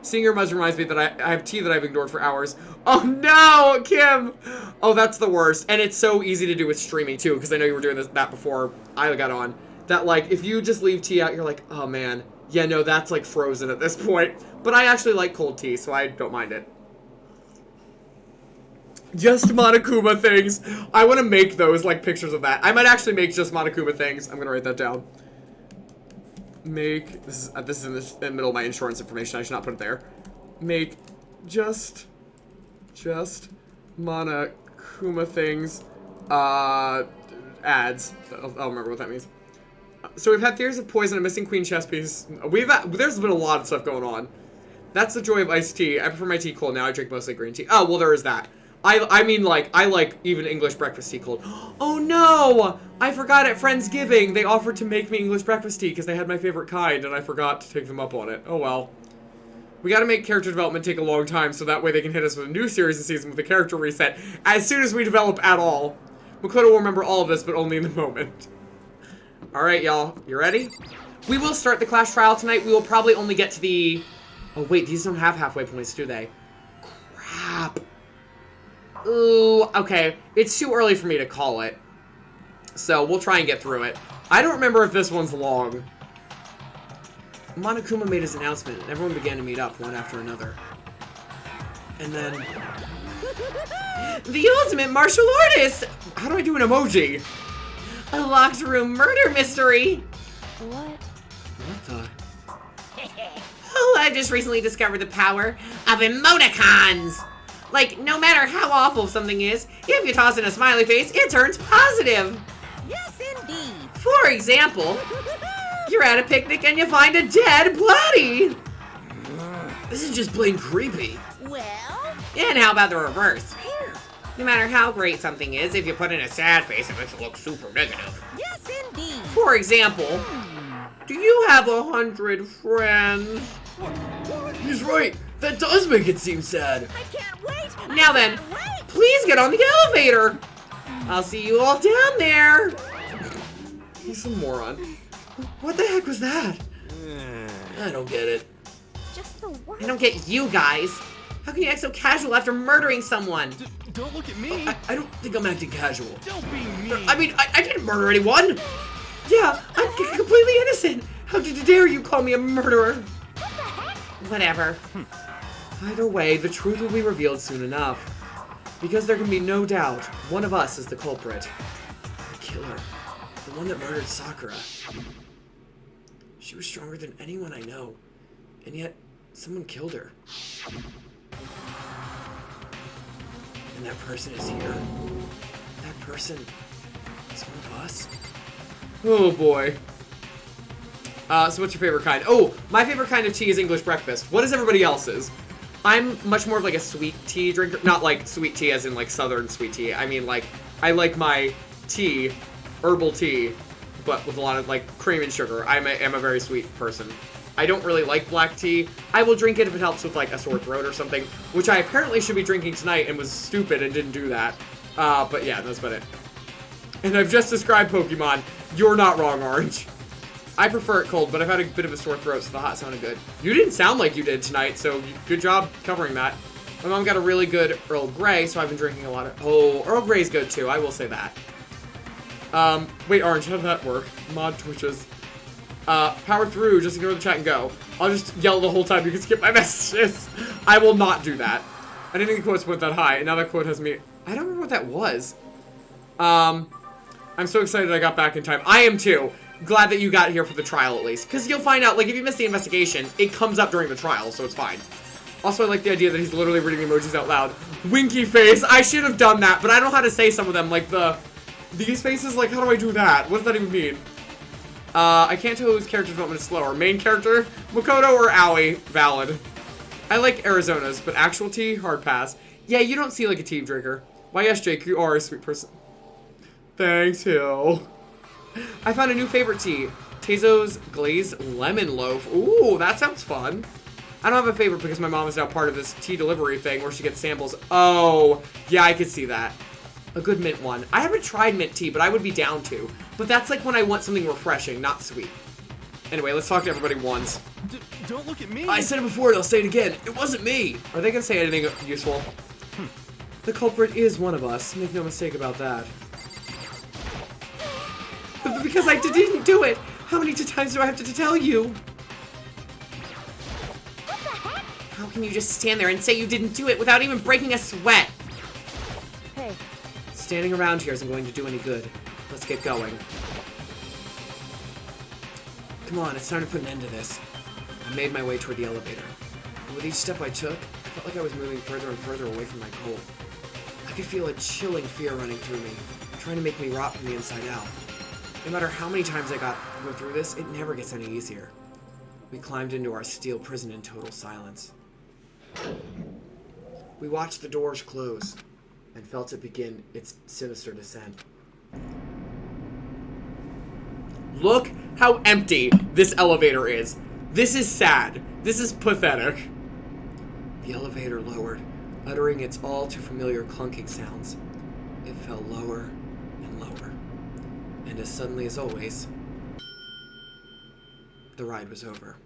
Seeing your muzz reminds me that I have tea that I've ignored for hours. Oh no, Kim! Oh, that's the worst. And it's so easy to do with streaming too, because I know you were doing that before I got on. That like, if you just leave tea out, you're like, oh man. Yeah, no, that's like frozen at this point. But I actually like cold tea, so I don't mind it. Just Monokuma things. I want to make those, like, pictures of that. I might actually make just Monokuma things. I'm going to write that down. Make, this is in the middle of my insurance information. I should not put it there. Make just Monokuma things, ads. I'll remember what that means. So we've had theories of poison, a missing queen chess piece. There's been a lot of stuff going on. That's the joy of iced tea. I prefer my tea cold now. I drink mostly green tea. Oh, well, there is that. I mean, like, I like even English breakfast tea cold. Oh, no! I forgot at Friendsgiving. They offered to make me English breakfast tea because they had my favorite kind, and I forgot to take them up on it. Oh, well. We gotta make character development take a long time, so that way they can hit us with a new series and season with a character reset as soon as we develop at all. Makoto will remember all of this, but only in the moment. Alright, y'all. You ready? We will start the class trial tonight. We will probably only get to the... Oh, wait. These don't have halfway points, do they? Crap. Ooh, okay. It's too early for me to call it. So, we'll try and get through it. I don't remember if this one's long. Monokuma made his announcement, and everyone began to meet up, one after another. And then... The ultimate martial artist! How do I do an emoji? A locked room murder mystery! What? What the... Oh, I just recently discovered the power of emoticons! Like, no matter how awful something is, if you toss in a smiley face, it turns positive! Yes, indeed. For example, you're at a picnic and you find a dead body! This is just plain creepy. Well, And how about the reverse? here. No matter how great something is, if you put in a sad face, it makes it look super negative. Yes, indeed. For example, do you have 100 friends? He's right. That does make it seem sad. I can't wait. Now then, please get on the elevator. I'll see you all down there. He's a moron. What the heck was that? I don't get it. Just the word. I don't get you guys. How can you act so casual after murdering someone? Don't look at me. I don't think I'm acting casual. Don't be mean. I mean, I didn't murder anyone. Yeah, I'm completely innocent. How dare you call me a murderer? Whatever. Either way, the truth will be revealed soon enough. Because there can be no doubt, one of us is the culprit. The killer. The one that murdered Sakura. She was stronger than anyone I know. And yet, someone killed her. And that person is here. That person is one of us. Oh boy. So what's your favorite kind? Oh, my favorite kind of tea is English breakfast. What is everybody else's? I'm much more of like a sweet tea drinker. Not like sweet tea as in like southern sweet tea. I mean like, I like my tea, herbal tea, but with a lot of like cream and sugar. I'm a very sweet person. I don't really like black tea. I will drink it if it helps with like a sore throat or something, which I apparently should be drinking tonight and was stupid and didn't do that. But yeah, that's about it. And I've just described Pokemon. You're not wrong, Orange. I prefer it cold, but I've had a bit of a sore throat, so the hot sounded good. You didn't sound like you did tonight, so good job covering that. My mom got a really good Earl Grey, so I've been drinking a lot of... Oh, Earl Grey's good too, I will say that. Wait, Orange, how did that work? Mod Twitches. Power through, just ignore the chat and go. I'll just yell the whole time, you can skip my messages. I will not do that. I didn't think the quotes went that high, and now that quote has me... I don't remember what that was. I'm so excited I got back in time. I am too. Glad that you got here for the trial at least. Because you'll find out, like, if you miss the investigation, it comes up during the trial, so it's fine. Also, I like the idea that he's literally reading emojis out loud. Winky face. I should have done that, but I don't know how to say some of them. Like, these faces, like, how do I do that? What does that even mean? I can't tell whose character development is slower. Main character, Makoto or Aoi? Valid. I like Arizona's, but actual tea, hard pass. Yeah, you don't see like a tea drinker. Why, yes, Jake, you are a sweet person. Thanks, Hill. I found a new favorite tea. Tezo's Glazed Lemon Loaf. Ooh, that sounds fun. I don't have a favorite because my mom is now part of this tea delivery thing where she gets samples. Oh, yeah, I could see that. A good mint one. I haven't tried mint tea, but I would be down to. But that's like when I want something refreshing, not sweet. Anyway, let's talk to everybody once. Don't look at me. I said it before and I'll say it again. It wasn't me. Are they gonna say anything useful? The culprit is one of us. Make no mistake about that. But because I didn't do it, how many times do I have to tell you? What the heck? How can you just stand there and say you didn't do it without even breaking a sweat? Hey, Standing around here isn't going to do any good. Let's get going. Come on, it's time to put an end to this. I made my way toward the elevator. And with each step I took, I felt like I was moving further and further away from my goal. I could feel a chilling fear running through me, trying to make me rot from the inside out. No matter how many times I go through this, it never gets any easier. We climbed into our steel prison in total silence. We watched the doors close and felt it begin its sinister descent. Look how empty this elevator is. This is sad. This is pathetic. The elevator lowered, uttering its all too familiar clunking sounds. It fell lower and lower. And as suddenly as always, the ride was over.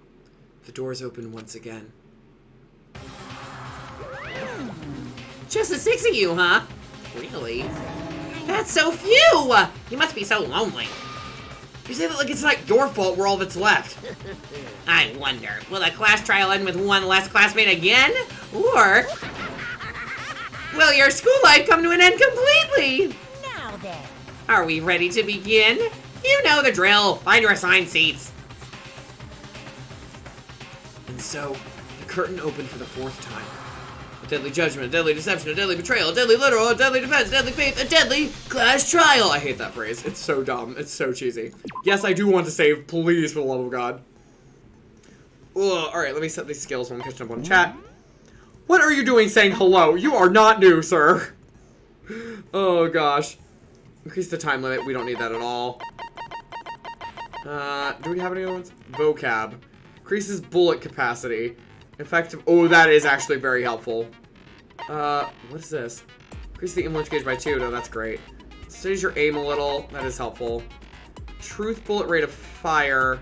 The doors opened once again. Just the six of you, huh? Really? That's so few! You must be so lonely. You say that like it's not your fault we're all that's left. I wonder, will the class trial end with one less classmate again? Or will your school life come to an end completely? now then. Are we ready to begin? You know the drill. Find your assigned seats. And so, the curtain opened for the fourth time. A deadly judgment, a deadly deception, a deadly betrayal, a deadly literal, a deadly defense, a deadly faith, a deadly class trial. I hate that phrase. It's so dumb. It's so cheesy. Yes, I do want to save, please, for the love of God. Ugh, alright, let me set these skills while I'm catching up on chat. What are you doing saying hello? You are not new, sir. Oh, gosh. Increase the time limit. We don't need that at all. Do we have any other ones? Vocab. Increases bullet capacity. Effective. Oh, that is actually very helpful. What is this? Increase the aim gauge by 2. No, that's great. Steadies your aim a little. That is helpful. Truth bullet rate of fire.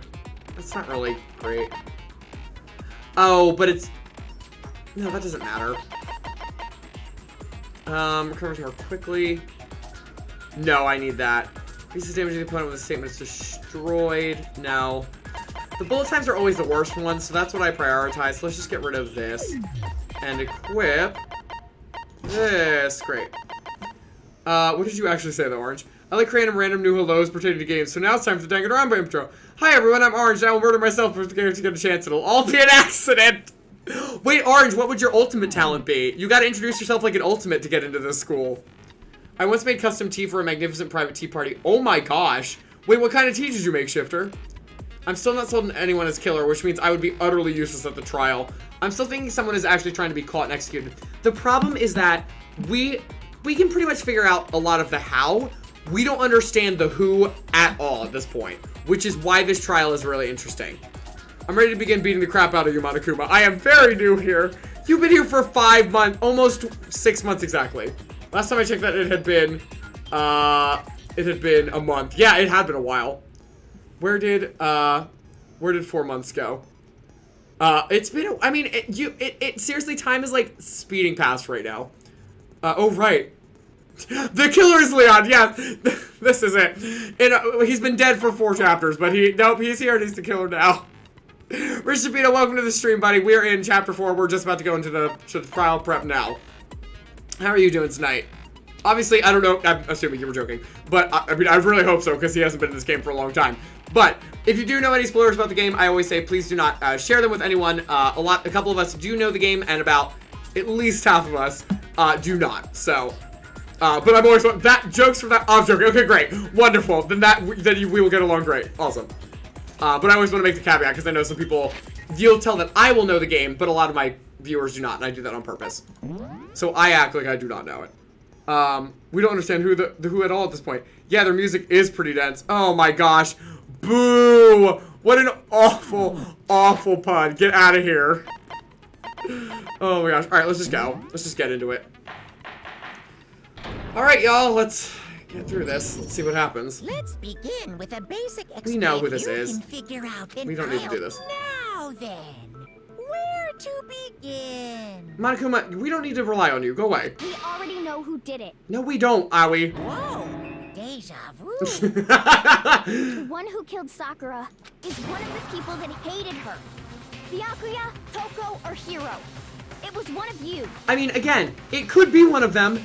That's not really great. Oh, but it's... No, that doesn't matter. Recovers more quickly. No, I need that. Increases damage to the opponent when the statement is destroyed. No. The bullet times are always the worst ones, so that's what I prioritize. So let's just get rid of this. And equip this. Great. What did you actually say, though, Orange? I like creating random new hellos pertaining to games, so now it's time for the Danganronpa intro. Hi, everyone, I'm Orange, and I will murder myself if the game to get a chance. It'll all be an accident. Wait, Orange, what would your ultimate talent be? You gotta introduce yourself like an ultimate to get into this school. I once made custom tea for a magnificent private tea party. Oh my gosh. Wait, what kind of tea did you make, Shifter? I'm still not sold on anyone as killer, which means I would be utterly useless at the trial. I'm still thinking someone is actually trying to be caught and executed. The problem is that we can pretty much figure out a lot of the how. We don't understand the who at all at this point, which is why this trial is really interesting. I'm ready to begin beating the crap out of you, Monokuma. I am very new here. You've been here for 5 months, almost 6 months exactly. Last time I checked that, it had been a month. Yeah, it had been a while. Where did 4 months go? It's been, I mean, seriously, time is like speeding past right now. Oh, right. The killer is Leon, yeah. This is it. And, he's been dead for 4 chapters, but nope, he's here and he's the killer now. Rich Sabino, welcome to the stream, buddy. We're in chapter 4. We're just about to go into the trial prep now. How are you doing tonight? Obviously, I don't know. I'm assuming you were joking. But, I mean, I really hope so, because he hasn't been in this game for a long time. But, if you do know any spoilers about the game, I always say please do not share them with anyone. A couple of us do know the game, and about at least half of us do not. So, but I'm always, that jokes from that, I'm joking. Okay, great. Wonderful. Then we will get along great. Awesome. But I always want to make the caveat, because I know some people, you'll tell that I will know the game, but a lot of my viewers do not, and I do that on purpose. So I act like I do not know it. We don't understand who at all at this point. Yeah, their music is pretty dense. Oh my gosh. Boo! What an awful, awful pun. Get out of here. Oh my gosh. Alright, let's just go. Let's just get into it. Alright, y'all, let's get through this. Let's see what happens. Let's begin with a basic explanation. We know who this is. Can figure out, We don't need to do this. Now then, where to begin? Monokuma, we don't need to rely on you. Go away. We already know who did it. No, we don't, Aoi. Whoa, deja vu. The one who killed Sakura is one of the people that hated her. Byakuya, Toko, or Hiro. It was one of you. I mean, again, it could be one of them.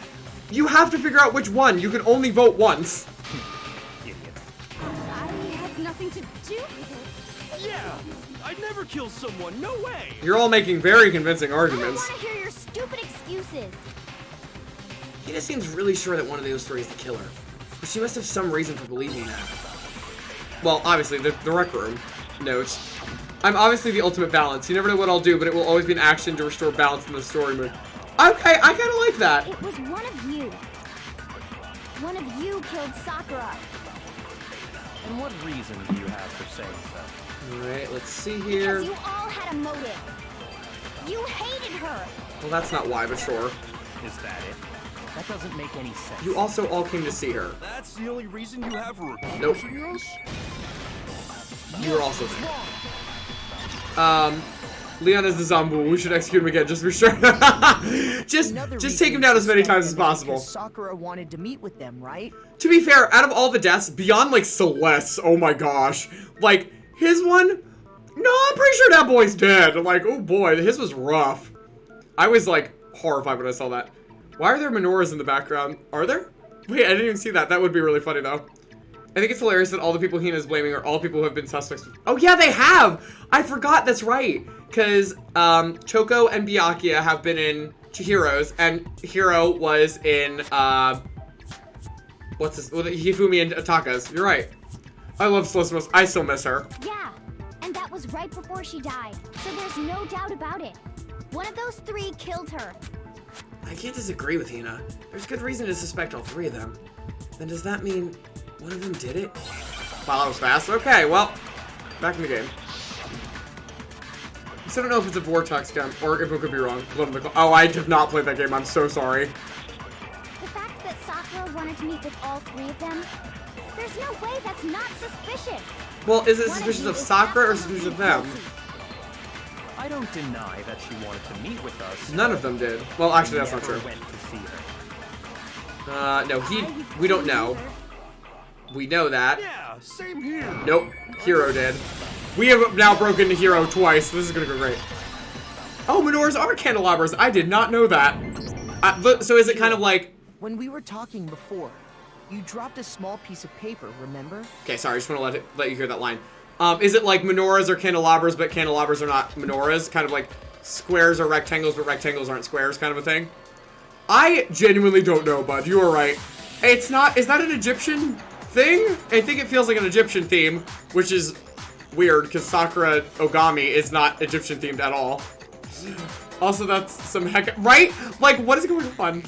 You have to figure out which one. You can only vote once. I had nothing to do with it. Yeah, I'd never kill someone. No way. You're all making very convincing I don't arguments. want to hear your stupid excuses. He just seems really sure that one of those three is the killer. But she must have some reason for believing that. Well, obviously, the rec room notes. I'm obviously the ultimate balance. You never know what I'll do, but it will always be an action to restore balance in the story mood. Okay, I kind of like that. It was one of you. One of you killed Sakura. And what reason do you have for saying so? Alright, let's see here. Because you all had a motive. You hated her. Well, that's not why, but sure. Is that it? That doesn't make any sense. You also all came to see her. That's the only reason you have for Nope. accusing us? You were also there. Leon is the zombie. We should execute him again, just to be sure. just take him down as many times as possible. Sakura wanted to meet with them, right? To be fair, out of all the deaths, beyond, like, Celeste, oh my gosh. Like, his one? No, I'm pretty sure that boy's dead. I'm like, oh boy, his was rough. I was, like, horrified when I saw that. Why are there menorahs in the background? Are there? Wait, I didn't even see that. That would be really funny, though. I think it's hilarious that all the people Hina is blaming are all people who have been suspects. Oh, yeah, they have! I forgot, that's right. Because, Choco and Byakuya have been in Chihiro's, and Hiro was in, what's this? Hifumi and Ataka's. You're right. I love Celeste. I still miss her. Yeah, and that was right before she died. So there's no doubt about it. One of those three killed her. I can't disagree with Hina. There's good reason to suspect all three of them. Then does that mean one of them did it? Wow, that was fast. Okay, well, back in the game. I still don't know if it's a vortex gun or if it could be wrong. Oh, I did not play that game. I'm so sorry. The fact that Sakura wanted to meet with all three of them, there's no way that's not suspicious. Well, is it suspicious of Sakura or suspicious of them? I don't deny that she wanted to meet with us. None of them did. Well, actually, that's not true. Went to see her. No, we don't know. We know that. Yeah, same here. Nope, Hero did. We have now broken into Hero twice. This is gonna go great. Oh, menorahs are candelabras. I did not know that. So is it kind of like... When we were talking before, you dropped a small piece of paper, remember? Okay, sorry, I just want to let you hear that line. Is it like menorahs are candelabras, but candelabras are not menorahs? Kind of like squares are rectangles, but rectangles aren't squares kind of a thing? I genuinely don't know, bud. You are right. It's not... Is that an Egyptian thing? I think it feels like an Egyptian theme, which is weird, because Sakura Ogami is not Egyptian themed at all. Also, that's some heck... Right? Like, what is going on?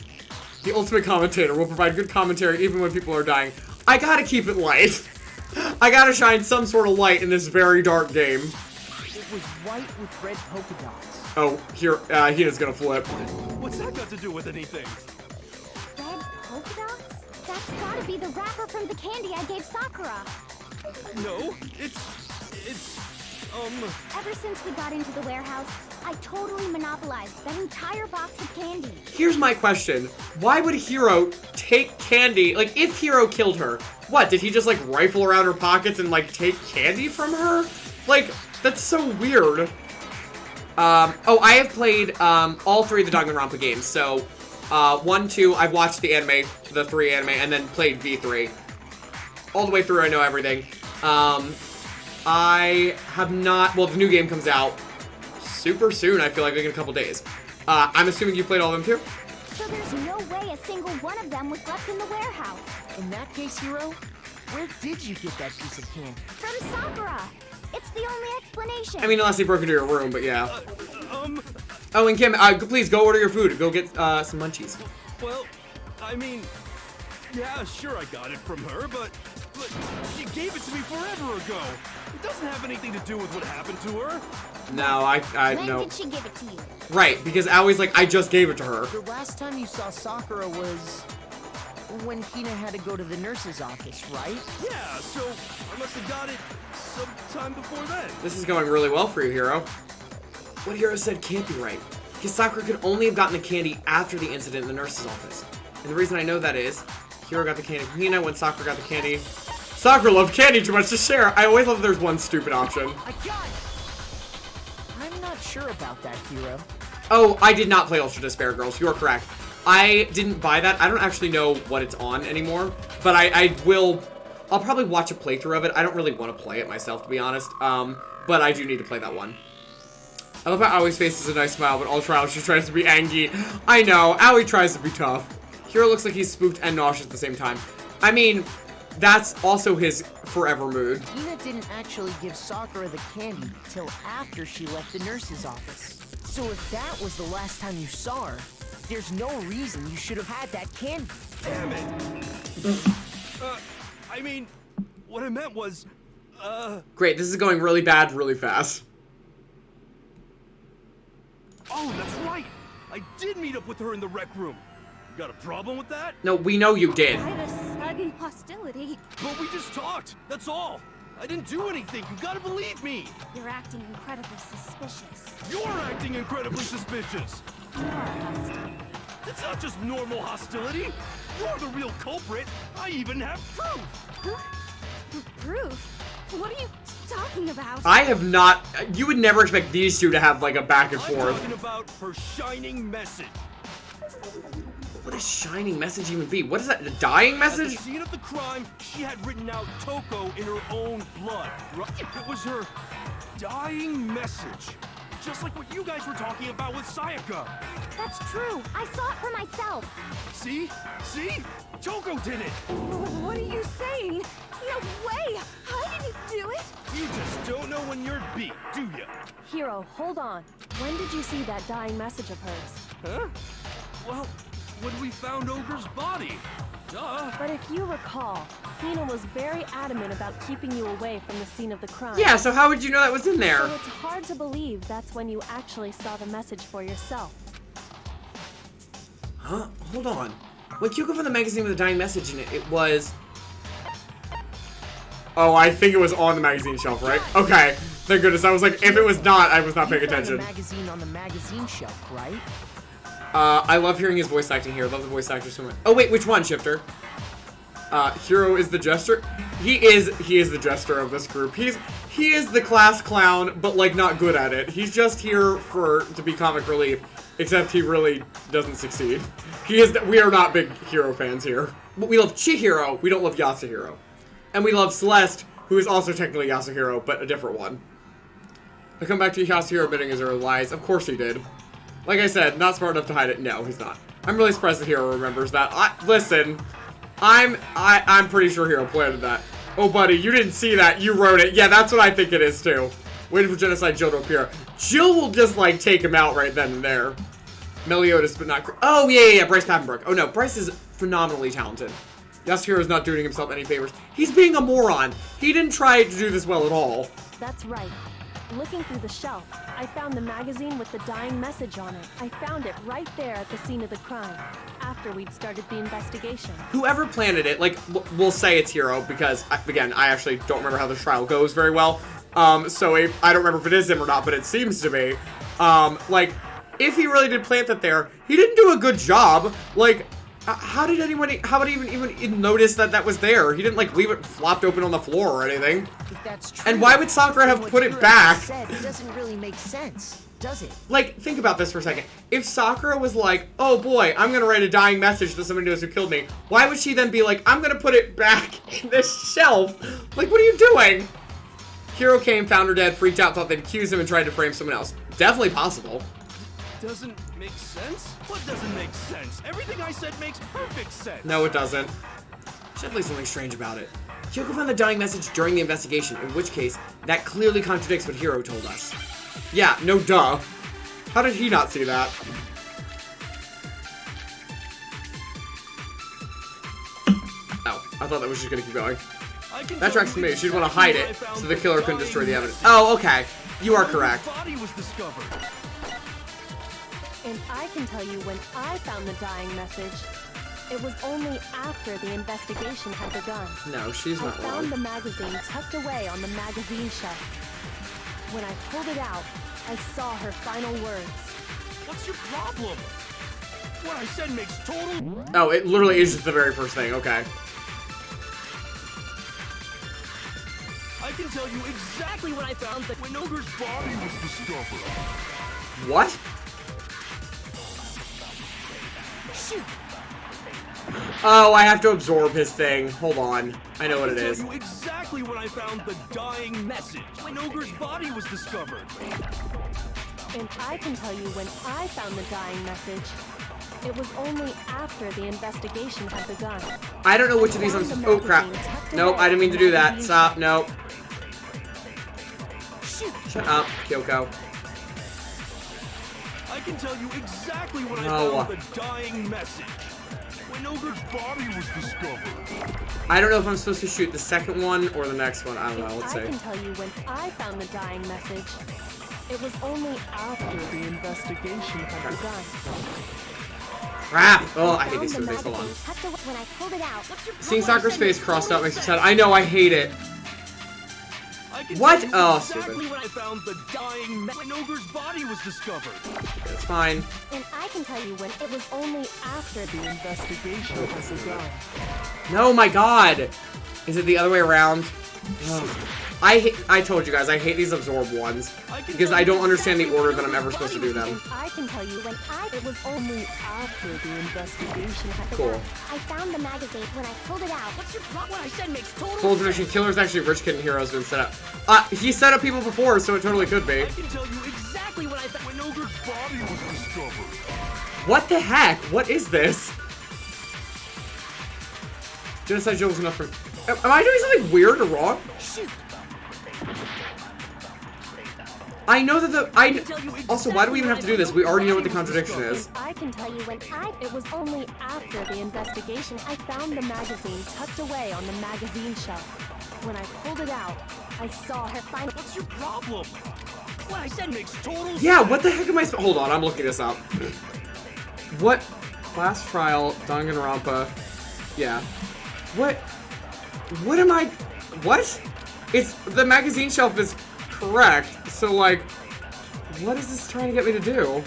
The ultimate commentator will provide good commentary even when people are dying. I gotta keep it light. I gotta shine some sort of light in this very dark game. It was white with red polka dots. Oh, here, Hina's gonna flip. What's that got to do with anything? Red polka dots? That's gotta be the wrapper from the candy I gave Sakura. No, it's Ever since we got into the warehouse, I totally monopolized that entire box of candy. Here's my question. Why would Hero take candy? Like, if Hero killed her, what? Did he just, like, rifle around her pockets and, like, take candy from her? Like, that's so weird. Oh, I have played, all three of the Danganronpa games. So, 1, 2, I've watched the anime, the 3 anime, and then played V3. All the way through, I know everything. I have not... Well, the new game comes out super soon, I feel like in a couple days. I'm assuming you played all of them too? So there's no way a single one of them was left in the warehouse. In that case, Hero, where did you get that piece of candy? From Sakura. It's the only explanation. I mean, unless they broke into your room, but yeah. Oh, and Kim, please go order your food. Go get some munchies. well, I mean, yeah, sure I got it from her, but she gave it to me forever ago. It doesn't have anything to do with what happened to her. No, When no. did she give it to you? Right, because Awie's like, I just gave it to her. The last time you saw Sakura was when Hina had to go to the nurse's office, right? Yeah, so I must have got it sometime before then. This is going really well for you, Hero. What Hero said can't be right, because Sakura could only have gotten the candy after the incident in the nurse's office. And the reason I know that is, Hero got the candy from Hina when Sakura got the candy. Sakura loved candy too much to share. I always love that there's one stupid option. I got it! I'm not sure about that, Hero. Oh, I did not play Ultra Despair Girls. You are correct. I didn't buy that. I don't actually know what it's on anymore, but I will. I'll probably watch a playthrough of it. I don't really want to play it myself, to be honest. But I do need to play that one. I love how Awie's face is a nice smile, but all trials she tries to be angry. I know, Aoi tries to be tough. Hero looks like he's spooked and nauseous at the same time. I mean, that's also his forever mood. Hina didn't actually give Sakura the candy till after she left the nurse's office. So if that was the last time you saw her, there's no reason you should have had that candy. Damn it! I mean, what I meant was, Great, this is going really bad, really fast. Oh, that's right! I did meet up with her in the rec room. You got a problem with that? No, we know you did. Why the sudden hostility? But we just talked, that's all. I didn't do anything, you gotta believe me. You're acting incredibly suspicious. You're acting incredibly suspicious. You're hostile. It's not just normal hostility. You're the real culprit. I even have proof. Huh? Proof? What are you talking about? I have not. You would never expect these two to have like a back and I'm forth. talking about her shining message. What does shining message even be? What is that? A dying At message? the scene of the crime, she had written out Toko in her own blood. Right? It was her dying message. Just like what you guys were talking about with Sayaka. That's true. I saw it for myself. See? See? Toko did it! What are you saying? No way! I didn't do it! You just don't know when you're beat, do ya? Hero, hold on. When did you see that dying message of hers? Huh? Well, when we found Ogre's body. Duh. But if you recall, Hina was very adamant about keeping you away from the scene of the crime. Yeah, so how would you know that was in there? So it's hard to believe that's when you actually saw the message for yourself. Huh? Hold on. When Kyoko found the magazine with a dying message in it, it was... Oh, I think it was on the magazine shelf, right? Okay. Thank goodness. I was like, if it was not, I was not paying attention. The magazine on the magazine shelf, right? I love hearing his voice acting here. I love the voice actor so much. Oh, wait, which one, Shifter? Hero is the jester? He is the jester of this group. He is the class clown, but, like, not good at it. He's just here to be comic relief, except he really doesn't succeed. We are not big Hero fans here. But we love Chihiro, we don't love Yasuhiro. And we love Celeste, who is also technically Yasuhiro, but a different one. I come back to Yasuhiro admitting his early lies. Of course he did. Like I said, not smart enough to hide it. No, he's not. I'm really surprised that Hero remembers that. Listen, I'm pretty sure Hero planted that. Oh, buddy, you didn't see that. You wrote it. Yeah, that's what I think it is, too. Waiting for Genocide Jill to appear. Jill will just, like, take him out right then and there. Meliodas, but not... Oh, yeah, Bryce Papenbrook. Oh, no, Bryce is phenomenally talented. Yasuhiro is not doing himself any favors. He's being a moron. He didn't try to do this well at all. That's right. Looking through the shelf, I found the magazine with the dying message on it. I found it right there at the scene of the crime, after we'd started the investigation. Whoever planted it, like, we'll say it's Hero, because, again, I actually don't remember how the trial goes very well. So I don't remember if it is him or not, but it seems to be. Like, if he really did plant that there, he didn't do a good job. Like, how did even notice that that was there? He didn't, like, leave it flopped open on the floor or anything. If that's true, and why would Sakura have put it Hiro back? said, it doesn't really make sense, does it? Like, think about this for a second. If Sakura was like, oh boy, I'm gonna write a dying message to somebody who killed me, why would she then be like, I'm gonna put it back in this shelf? Like, what are you doing? Hero came, found her dead, freaked out, thought they'd accuse him and tried to frame someone else. Definitely possible. Doesn't make sense? What doesn't make sense? Everything I said makes perfect sense. No, it doesn't. There's definitely something strange about it. Kyoko found the dying message during the investigation, in which case, that clearly contradicts what Hero told us. Yeah, no duh. How did he not see that? Oh, I thought that was just gonna keep going. That tracks to me. She'd want to hide it, so the killer couldn't destroy the evidence. Oh, okay. You are correct. Body was discovered. And I can tell you when I found the dying message, it was only after the investigation had begun. No, she's not I wrong. found the magazine tucked away on the magazine shelf. When I pulled it out, I saw her final words. What's your problem? What I said makes total... Oh, it literally is just the very first thing. Okay. I can tell you exactly when I found that when Ogre's body was discovered. What? Shoot! Oh, I have to absorb his thing. Hold on. I know what it I is. can tell you exactly when I found the dying message. When Ogre's body was discovered. And I can tell you when I found the dying message, it was only after the investigation had begun. I don't know which of these I'm... Oh, crap. Nope, I didn't mean to do that. Stop. Nope. Shut up, Kyoko. I can tell you exactly when I No. found the dying message. When Ogre's body was discovered. I don't know if I'm supposed to shoot the second one or the next one. I don't know. Let's I can see. tell you when I found the dying message, it was only after the investigation had begun. Crap. Oh, I hate these two things. Hold on. When I pulled it out, Seeing Sakura's face crossed out makes me sad. I know, I hate it. I can What? tell you Oh, exactly stupid. when I found the dying when Ogre's body was discovered. It's fine. And I can tell you when it was only after the investigation had begun. No, my God. Is it the other way around? Ugh. I told you guys, I hate these absorb ones. Because I don't understand the order that I'm ever supposed to do them. And I can tell you when it was only after the investigation had Cool. begun. I found the magazine when I pulled it out. What's your problem? What I said makes total Full tradition, killer's actually Rich Kid and Hero's been set up. He set up people before, so it totally could be. I can tell you exactly when I found when Ogre's body was discovered. What the heck? What is this? Genocide Jill was enough for... Am I doing something weird or wrong? Shoot! I know that also, why do we even have to do this? We already know what the contradiction is. I can tell you it was only after the investigation I found the magazine tucked away on the magazine shelf. When I pulled it out, I saw her find. What's your problem? What I said makes total sense. Yeah, what the heck am I hold on, I'm looking this up. What? Class trial, Danganronpa. Yeah. What am I... What? It's... The magazine shelf is correct, so like... What is this trying to get me to do?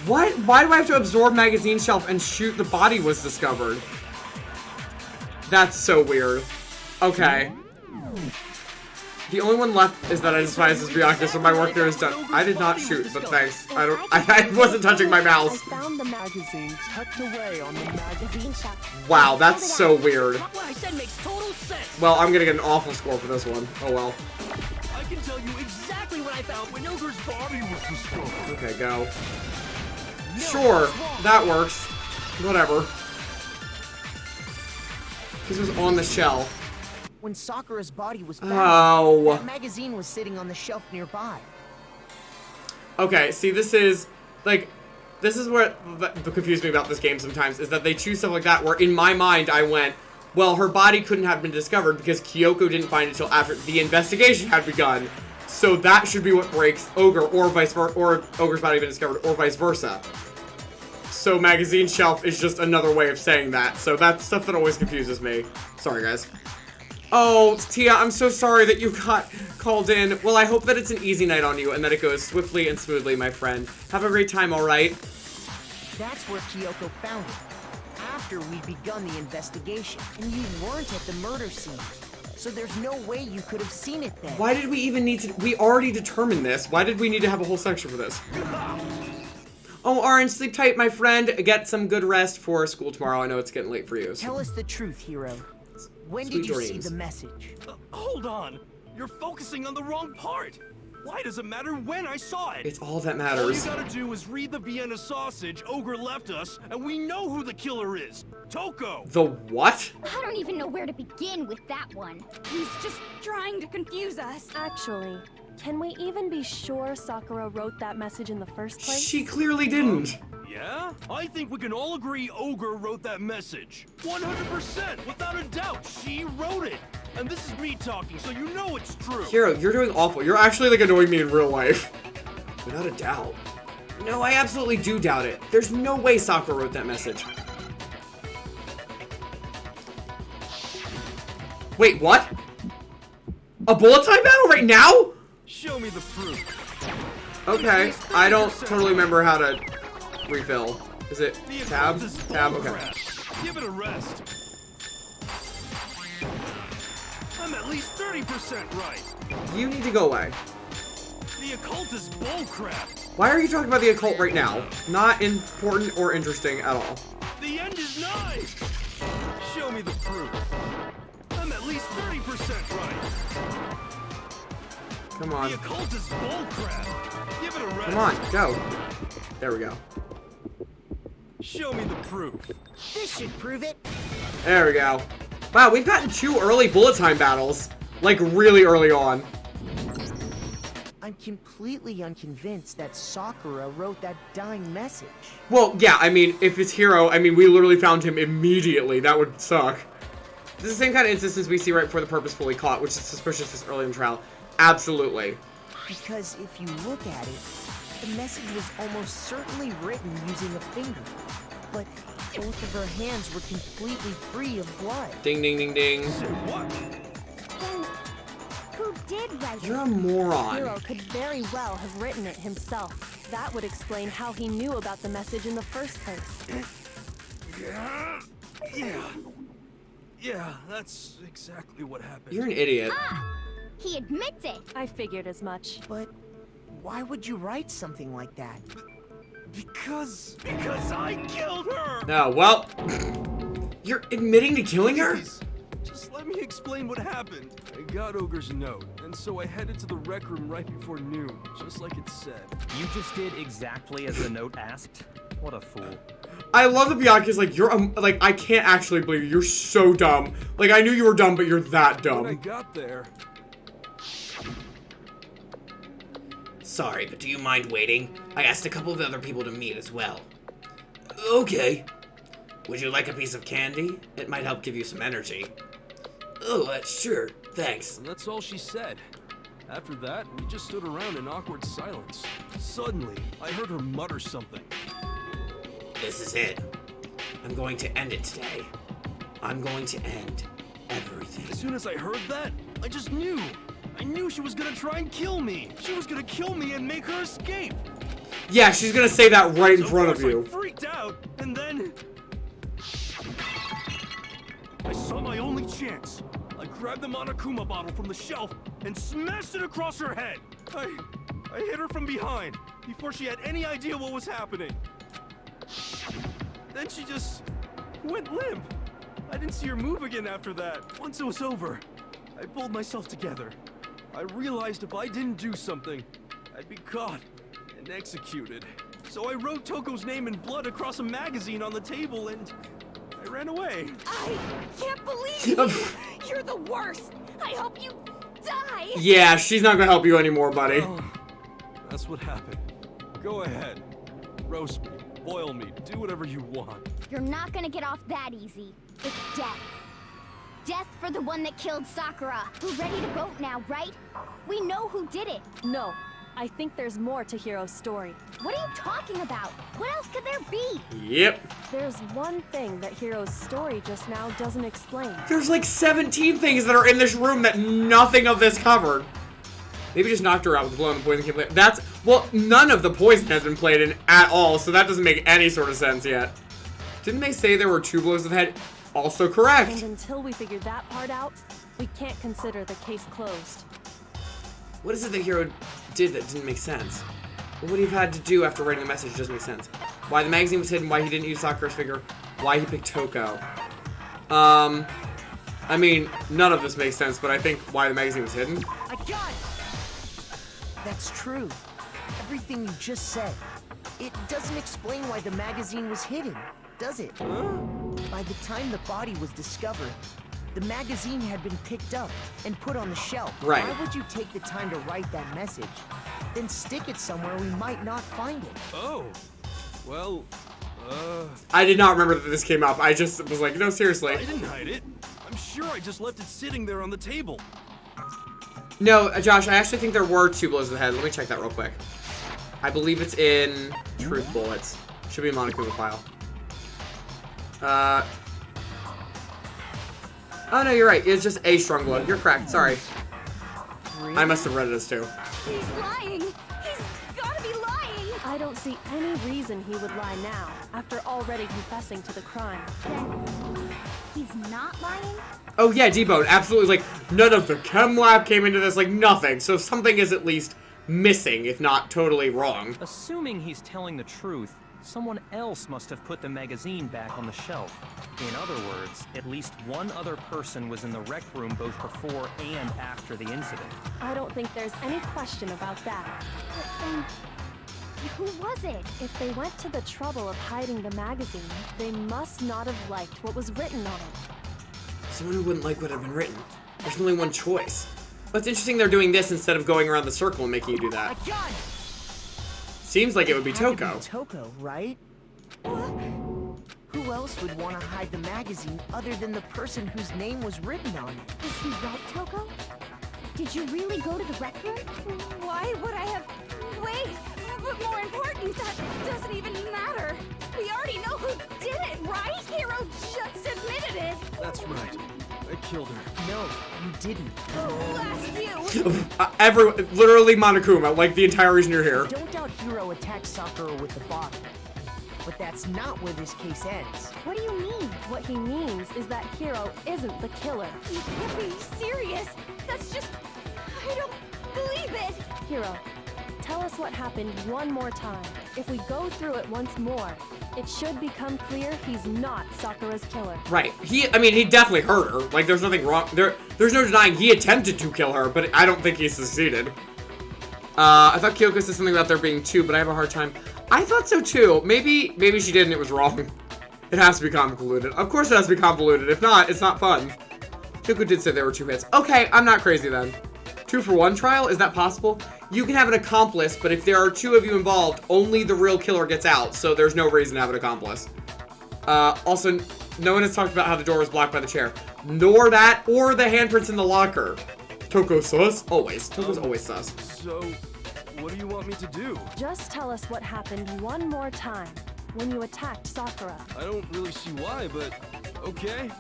What? Why do I have to absorb magazine shelf and shoot the body was discovered? That's so weird. Okay. The only one left is that I despise as Bianca, so my work there is done. I did not shoot, but thanks. I wasn't touching my mouse. I found the magazine tucked away on the magazine shelf. Wow, that's so weird. What I said makes total sense. Well, I'm gonna get an awful score for this one. Oh well. I can tell you exactly what I found when Ogre's body was discovered. Okay, go. Sure, that works. Whatever. This was on the shelf. When Sakura's body was found, Oh. that magazine was sitting on the shelf nearby. Okay, see, this is what confused me about this game sometimes, is that they choose stuff like that, where in my mind I went, well, her body couldn't have been discovered because Kyoko didn't find it until after the investigation had begun. So that should be what breaks Ogre, or vice versa, or Ogre's body been discovered, or vice versa. So magazine shelf is just another way of saying that. So that's stuff that always confuses me. Sorry, guys. Oh, Tia, I'm so sorry that you got called in. Well, I hope that it's an easy night on you and that it goes swiftly and smoothly, my friend. Have a great time, all right? That's where Kyoko found it. After we'd begun the investigation, and you weren't at the murder scene. So there's no way you could have seen it then. Why did we even need to... We already determined this. Why did we need to have a whole section for this? Oh, Orange, sleep tight, my friend. Get some good rest for school tomorrow. I know it's getting late for you. So. Tell us the truth, Hero. When Sweet did you dreams. see the message? Hold on. You're focusing on the wrong part. Why does it matter when I saw it? It's all that All you matters. gotta do is read the Vienna sausage Ogre left us, and we know who the killer is. Toko! The what? I don't even know where to begin with that one. He's just trying to confuse us. Actually, can we even be sure Sakura wrote that message in the first place? She clearly didn't. Yeah? I think we can all agree Ogre wrote that message. 100%, without a doubt, she wrote it. And this is me talking, so you know it's true. Hero, you're doing awful. You're actually like annoying me in real life. Without a doubt. No, I absolutely do doubt it. There's no way Sakura wrote that message. Wait, what? A bullet time battle right now? Show me the proof. Okay, I don't totally remember how to refill. Is it The tab? occult is Tab, bull okay. crap. Give it a rest. I'm at least 30% right. You need to go away. The occult is bullcrap. Why are you talking about the occult right now? Not important or interesting at all. The end is nigh. Show me the proof. I'm at least 30% right. Come on. The occult is bullcrap. Give it a rest. Come on, go. There we go. Show me the proof. This should prove it. There we go. Wow, we've gotten 2 early bullet time battles. Like, really early on. I'm completely unconvinced that Sakura wrote that dying message. Well, yeah, I mean, if it's Hero, I mean, we literally found him immediately. That would suck. This is the same kind of instances we see right before the purposefully caught, which is suspicious this early in the trial. Absolutely. Because if you look at it, the message was almost certainly written using a finger. But both of her hands were completely free of blood. Ding, ding, ding, ding. Say what? Then, who did write You're it? a moron. Hero could very well have written it himself. That would explain how he knew about the message in the first place. Yeah, that's exactly what happened. You're an idiot. He admits it. I figured as much. But why would you write something like that? Because I killed her! No, well... You're admitting to killing her? Please, just let me explain what happened. I got Ogre's note, and so I headed to the rec room right before noon, just like it said. You just did exactly as the note asked? What a fool. I love that Bianca's like, like, I can't actually believe you. You're so dumb. Like, I knew you were dumb, but you're that When I dumb. got there, Sorry, but do you mind waiting? I asked a couple of other people to meet as well. Okay. Would you like a piece of candy? It might help give you some energy. Oh, sure. Thanks. And that's all she said. After that, we just stood around in awkward silence. Suddenly, I heard her mutter something. This is it. I'm going to end it today. I'm going to end everything. As soon as I heard that, I just knew. I knew she was gonna try and kill me. She was gonna kill me and make her escape. Yeah, she's gonna say that right in front of you. I freaked out, and then I saw my only chance. I grabbed the Monokuma bottle from the shelf and smashed it across her head. I hit her from behind before she had any idea what was happening. Then she just went limp. I didn't see her move again after that. Once it was over, I pulled myself together. I realized if I didn't do something, I'd be caught and executed. So I wrote Toko's name in blood across a magazine on the table and I ran away. I can't believe you! You're the worst! I hope you die! Yeah, she's not gonna help you anymore, buddy. Oh, that's what happened. Go ahead. Roast me, boil me, do whatever you want. You're not gonna get off that easy. It's death. Death for the one that killed Sakura. We're ready to vote now, right? We know who did it. No, I think there's more to Hiro's story. What are you talking about? What else could there be? Yep. There's one thing that Hiro's story just now doesn't explain. There's like 17 things that are in this room that nothing of this covered. Maybe just knocked her out with the blow and the poison came later. That's, well, none of the poison has been played in at all, so that doesn't make any sort of sense yet. Didn't they say there were 2 blows to the head? Also correct. And until we figure that part out, we can't consider the case closed. What is it that Hiro did that didn't make sense? What would he have had to do after writing the message doesn't make sense? Why the magazine was hidden, why he didn't use Sakura's figure, why he picked Toko. I mean, none of this makes sense, but I think why the magazine was hidden. I got it! That's true. Everything you just said. It doesn't explain why the magazine was hidden, does it? By the time the body was discovered, the magazine had been picked up and put on the shelf. Right. Why would you take the time to write that message? Then stick it somewhere we might not find it. Oh, well, I did not remember that this came up. I just was like, no, seriously. I didn't hide it. I'm sure I just left it sitting there on the table. No, Josh, I actually think there were 2 blows to the head. Let me check that real quick. I believe it's in Truth Bullets. Should be a Monokuma file. Oh no, you're right. It's just a strong blow. You're correct. Sorry. I must have read it as 2. He's lying! He's gotta be lying! I don't see any reason he would lie now, after already confessing to the crime. Then he's not lying? Oh yeah, Debone. Absolutely. Like, none of the chem lab came into this. Like, nothing. So something is at least missing, if not totally wrong. Assuming he's telling the truth, someone else must have put the magazine back on the shelf. In other words, at least one other person was in the rec room both before and after the incident. I don't think there's any question about that. But then, who was it? If they went to the trouble of hiding the magazine, they must not have liked what was written on it. Someone who wouldn't like what had been written. There's only one choice. But it's interesting they're doing this instead of going around the circle and making you do that. I got it! Seems like it would be Had to Toko. Toko, right? Who else would want to hide the magazine other than the person whose name was written on it? Is he right, Toko? Did you really go to the rec room? Why would I have... Wait! But more important, that doesn't even matter! We already know who did it, right? Hero just admitted it! That's right. I killed her. No, you didn't. Who asked you? Literally Monokuma, like the entire reason you're here. Don't doubt Hero attacked Sakura with the bottle. But that's not where this case ends. What do you mean? What he means is that Hiro isn't the killer. You can't be serious! That's just... I don't believe it! Hiro, tell us what happened one more time. If we go through it once more, it should become clear he's not Sakura's killer. Right. He definitely hurt her. Like, there's nothing wrong. There's no denying he attempted to kill her, but I don't think he succeeded. I thought Kyoko said something about there being 2, but I have a hard time. I thought so too. Maybe she did and it was wrong. It has to be convoluted. Of course it has to be convoluted. If not, it's not fun. Kyoko did say there were 2 hits. Okay, I'm not crazy then. 2-for-1 trial? Is that possible? You can have an accomplice, but if there are 2 of you involved, only the real killer gets out, so there's no reason to have an accomplice. Also, no one has talked about how the door was blocked by the chair. Nor that, or the handprints in the locker. Toko sus? Always. Toko's always sus. So, what do you want me to do? Just tell us what happened one more time when you attacked Sakura. I don't really see why, but okay.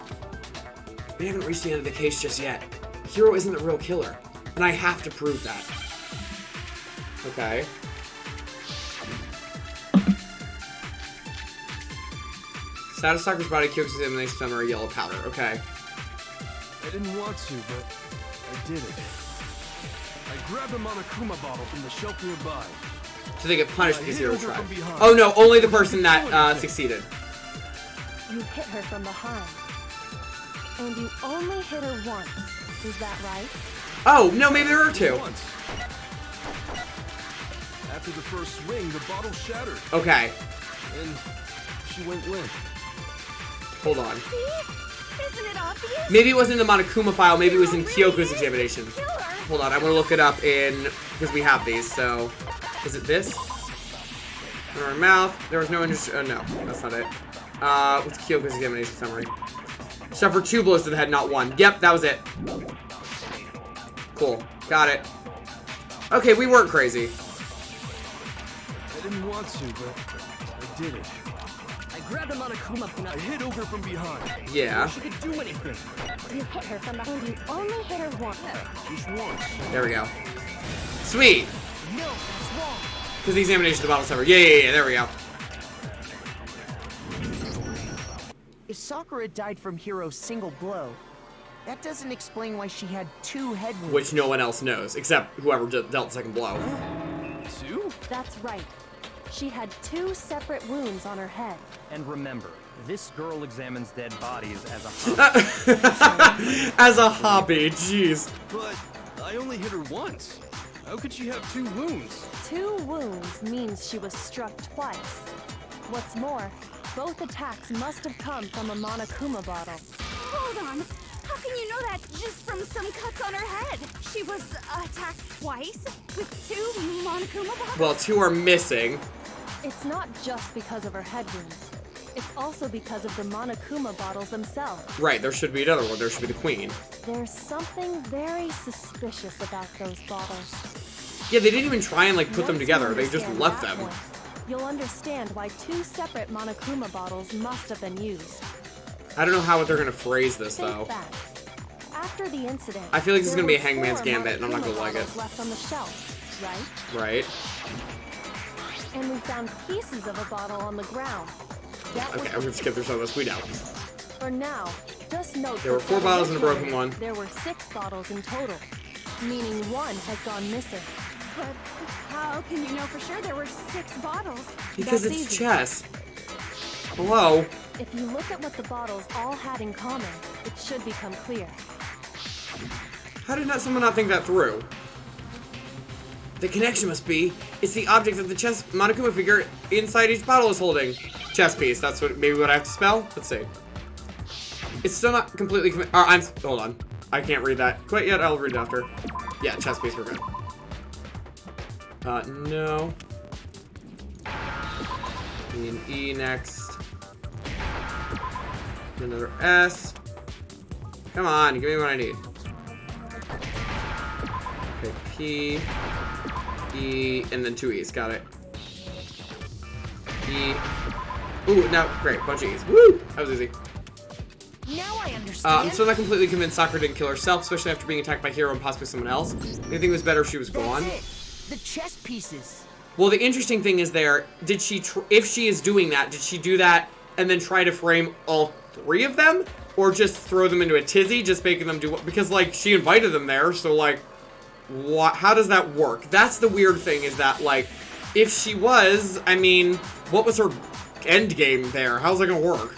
We haven't reached the end of the case just yet. Hero isn't the real killer, and I have to prove that. Okay. Status Sakura's body, Kyoko's examination summary, yellow powder. Okay. I didn't want to, but I did it. I grabbed a Monokuma bottle from the shelf nearby. So they get punished because Hero tried. Oh no, only the person that succeeded. You hit her from behind. And you only hit her once. Is that right? Oh, no, maybe there are 2. Once. After the first swing, the bottle shattered. Okay. And she went limp. Hold on. See? Isn't it obvious? Maybe it wasn't in the Monokuma file, maybe it was in Kyoko's examination. Hold on, I want to look it up in, because we have these, so. Is it this? In her mouth. There was no interest. No, that's not it. What's Kyoko's examination summary? Suffered 2 blows to the head, not 1. Yep, that was it. Cool. Got it. Okay, we weren't crazy. I didn't want to, but I did it. I grabbed a Monokuma and I hit over from behind. Yeah. She could do anything. You hit her from behind. You only hit her once. Just once. There we go. Sweet. No, that's wrong. Because the examination of the bottle summary. Yeah, there we go. If Sakura died from Hero's single blow, that doesn't explain why she had 2 head wounds. Which no one else knows, except whoever dealt the second blow. 2? That's right. She had 2 separate wounds on her head. And remember, this girl examines dead bodies as a hobby. As a hobby, jeez. But I only hit her once. How could she have 2 wounds? 2 wounds means she was struck twice. What's more, both attacks must have come from a Monokuma bottle. Hold on. How can you know that just from some cuts on her head? She was attacked twice with 2 Monokuma bottles? Well, 2 are missing. It's not just because of her head wounds. It's also because of the Monokuma bottles themselves. Right, there should be another one. There should be the queen. There's something very suspicious about those bottles. Yeah, they didn't even try and, like, put them Once you together. They just understand left that them. point, you'll understand why 2 separate Monokuma bottles must have been used. I don't know how they're going to phrase this, Think though. back. After the incident, I feel like this is there gonna be a were Hangman's 4 Gambit, and I'm not gonna Monokuma like it. bottles left on the shelf, right? Right. And we found pieces of a bottle on the ground. That Okay, was I'm going to skip through some of this. We know. For now, just note There were that 4 for the bottles and a broken victory, one. There were 6 bottles in total, meaning 1 has gone missing. But how can you know for sure there were 6 bottles? Because That's it's easy. chess. Hello? If you look at what the bottles all had in common, it should become clear. How did someone not think that through? The connection must be, it's the object that the chess Monokuma figure inside each bottle is holding. Chess piece, that's maybe what I have to spell? Let's see. It's still not completely hold on. I can't read that quite yet, I'll read it after. Yeah, chess piece, we're good. No. We need an E next. Another S. Come on, give me what I need. Okay, P, E, and then 2 E's. Got it. E. Ooh, now, great. Bunch of E's. Woo! That was easy. Now I understand. I'm still not completely convinced Sakura didn't kill herself, especially after being attacked by Hero and possibly someone else. I think it was better if she was gone. That's it. The chess pieces. Well, the interesting thing is there, did she, if she is doing that, did she do that and then try to frame all 3 of them? Or just throw them into a tizzy, just making them do what? Because, like, she invited them there, so, like, what? How does that work? That's the weird thing, is that, like, if she was, I mean, what was her end game there? How's that gonna work?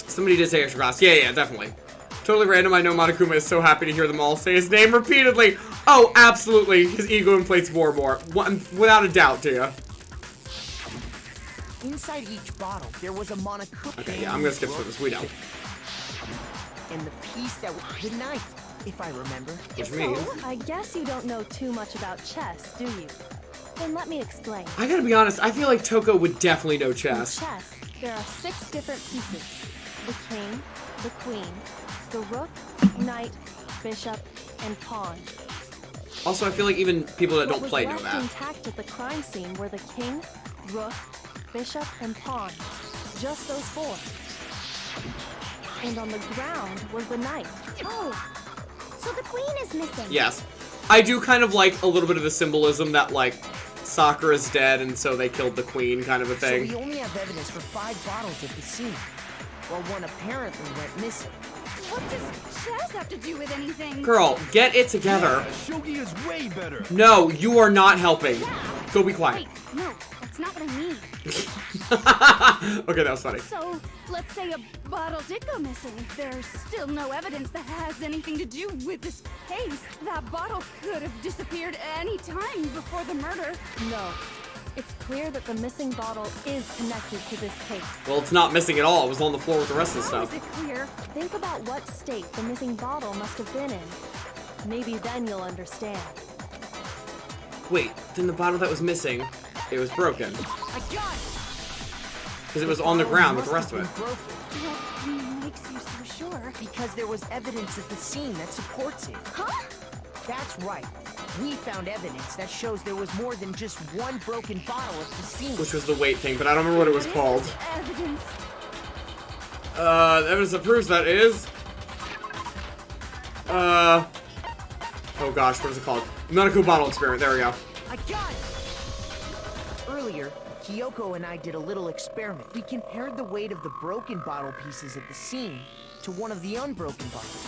Somebody did say extra class. Yeah, definitely. Totally random. I know Monokuma is so happy to hear them all say his name repeatedly. Oh, absolutely. His ego inflates more and more. Without a doubt, to you. Inside each bottle, there was a Monokuma. Okay, yeah, I'm gonna skip through this. We know. And the piece that was the knife. if I remember. Which means... I guess you don't know too much about chess, do you? Then let me explain. I gotta be honest, I feel like Toko would definitely know In chess. chess, there are 6 different pieces. The king, the queen, the rook, knight, bishop, and pawn. Also, I feel like even people that don't What play was know left that. intact at the crime scene were the king, rook, bishop, and pawn. Just those 4. And on the ground was the knight. Oh, so the queen is missing. Yes. I do kind of like a little bit of the symbolism that, like, Sakura's dead and so they killed the queen kind of a So thing. we only have evidence for 5 bottles at the scene, while one apparently went missing. What does chess have to do with anything? Girl, get it together. Shogi is way better. No, you are not helping. Go be quiet. Wait, no, that's not what I mean. Okay, that was funny. So, let's say a bottle did go missing. There's still no evidence that has anything to do with this case. That bottle could have disappeared any time before the murder. No. It's clear that the missing bottle is connected to this case. Well, it's not missing at all. It was on the floor with the rest of the How is stuff. it clear? Think about what state the missing bottle must have been in. Maybe then you'll understand. Wait, then the bottle that was missing, it was broken. I got it! Because it was on the ground with the rest of it. What makes you so sure? Because there was evidence at the scene that supports it. Huh? That's right. We found evidence that shows there was more than just one broken bottle at the scene. Which was the weight thing, but I don't remember what it was called. Evidence. The evidence that proves that is... Oh gosh, what is it called? Medical bottle experiment, there we go. I got it! Earlier, Kyoko and I did a little experiment. We compared the weight of the broken bottle pieces at the scene to one of the unbroken bottles.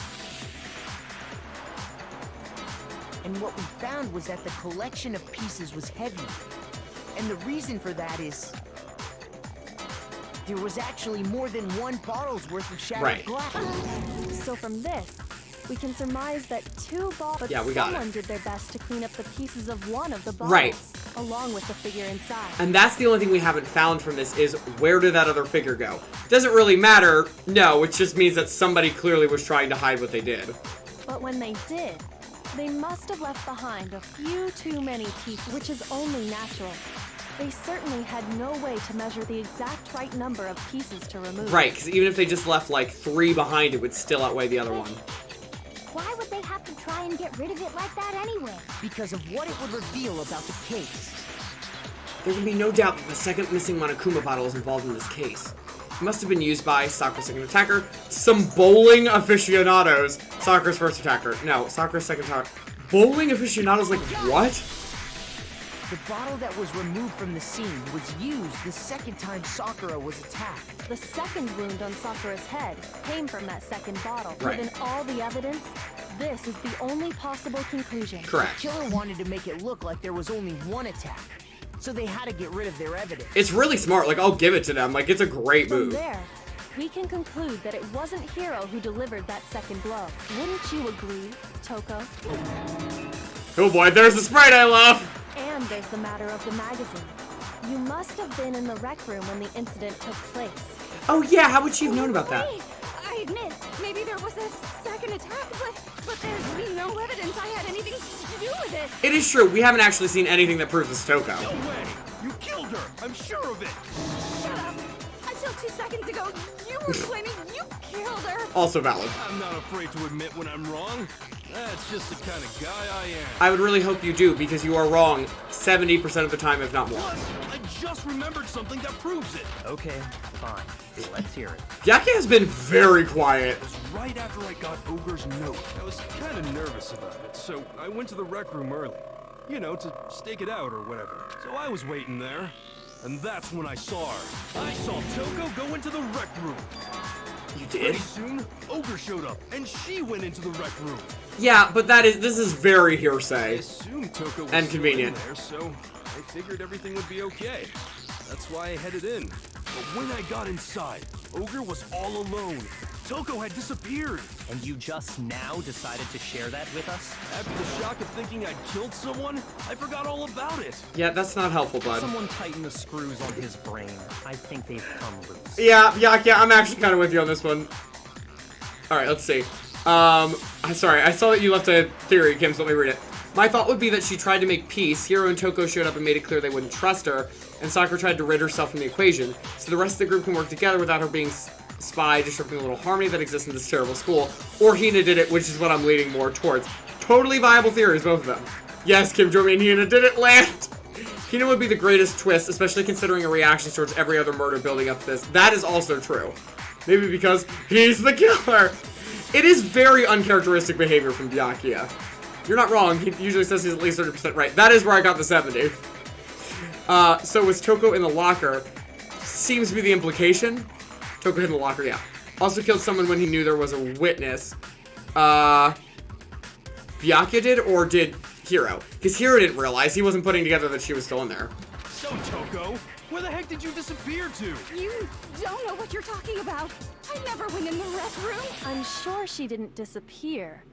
And what we found was that the collection of pieces was heavy. And the reason for that is... there was actually more than one bottle's worth of shattered Right. glass. So from this, we can surmise that 2 bottles. Yeah, we got it. Someone did their best to clean up the pieces of one of the bottles, Right. along with the figure inside. And that's the only thing we haven't found from this is where did that other figure go? Doesn't really matter, no, it just means that somebody clearly was trying to hide what they did. But when they did, they must have left behind a few too many pieces, which is only natural. They certainly had no way to measure the exact right number of pieces to remove. Right, because even if they just left like 3 behind, it would still outweigh the other one. Why would they have to try and get rid of it like that anyway? Because of what it would reveal about the case. There can be no doubt that the second missing Monokuma bottle is involved in this case. It must have been used by Sakura's second attacker, some bowling aficionados. Sakura's first attacker. No, Sakura's second attacker. Bowling aficionados, like, what? The bottle that was removed from the scene was used the second time Sakura was attacked. The second wound on Sakura's head came from that second bottle. Right. Given all the evidence, this is the only possible conclusion. Correct. The killer wanted to make it look like there was only one attack, so they had to get rid of their evidence. It's really smart. Like, I'll give it to them. Like, it's a great From move. there, we can conclude that it wasn't Hero who delivered that second blow. Wouldn't you agree, Toko? Oh boy, there's the sprite I love! And there's the matter of the magazine. You must have been in the rec room when the incident took place. Oh yeah, how would she have known about that? Wait, I admit, maybe there was a second attack, but there's no evidence I had anything to do with it. It is true, we haven't actually seen anything that proves it's Toko. No way! You killed her! I'm sure of it! Shut up. Until 2 seconds ago, you were claiming you killed her. Also valid. I'm not afraid to admit when I'm wrong. That's just the kind of guy I am. I would really hope you do, because you are wrong 70% of the time, if not more. Plus, I just remembered something that proves it. Okay, fine. Let's hear it. Yaki has been very quiet. It was right after I got Ogre's note. I was kind of nervous about it, so I went to the rec room early. You know, to stake it out or whatever. So I was waiting there, and that's when I saw her. I saw Toko go into the rec room. You did? Pretty soon, Ogre showed up, and she went into the rec room. Yeah, but this is very I hearsay. assumed Toko was And still convenient. in there, so I figured everything would be okay. That's why I headed in. But when I got inside, Ogre was all alone. Toko had disappeared. And you just now decided to share that with us? After the shock of thinking I'd killed someone, I forgot all about it. Yeah, that's not helpful, bud. Someone tighten the screws on his brain. I think they've come loose. Yeah, I'm actually kind of with you on this one. Alright, let's see. Sorry, I saw that you left a theory, Kim, so let me read it. My thought would be that she tried to make peace. Hiro and Toko showed up and made it clear they wouldn't trust her, and Sakura tried to rid herself from the equation, so the rest of the group can work together without her being spy, disrupting the little harmony that exists in this terrible school. Or Hina did it, which is what I'm leaning more towards. Totally viable theories, both of them. Yes, Kim, Jomi, and Hina did it land! Hina would be the greatest twist, especially considering her reactions towards every other murder building up to this. That is also true. Maybe because he's the killer. It is very uncharacteristic behavior from Byakuya. You're not wrong. He usually says he's at least 30% right. That is where I got the 70. So was Toko in the locker? Seems to be the implication. Toko hid in the locker, yeah. Also killed someone when he knew there was a witness. Byakuya did, or did Hiro? Because Hiro didn't realize. He wasn't putting together that she was still in there. So, Toko, where the heck did you disappear to? You don't know what you're talking about. I never went in the rec room. I'm sure she didn't disappear.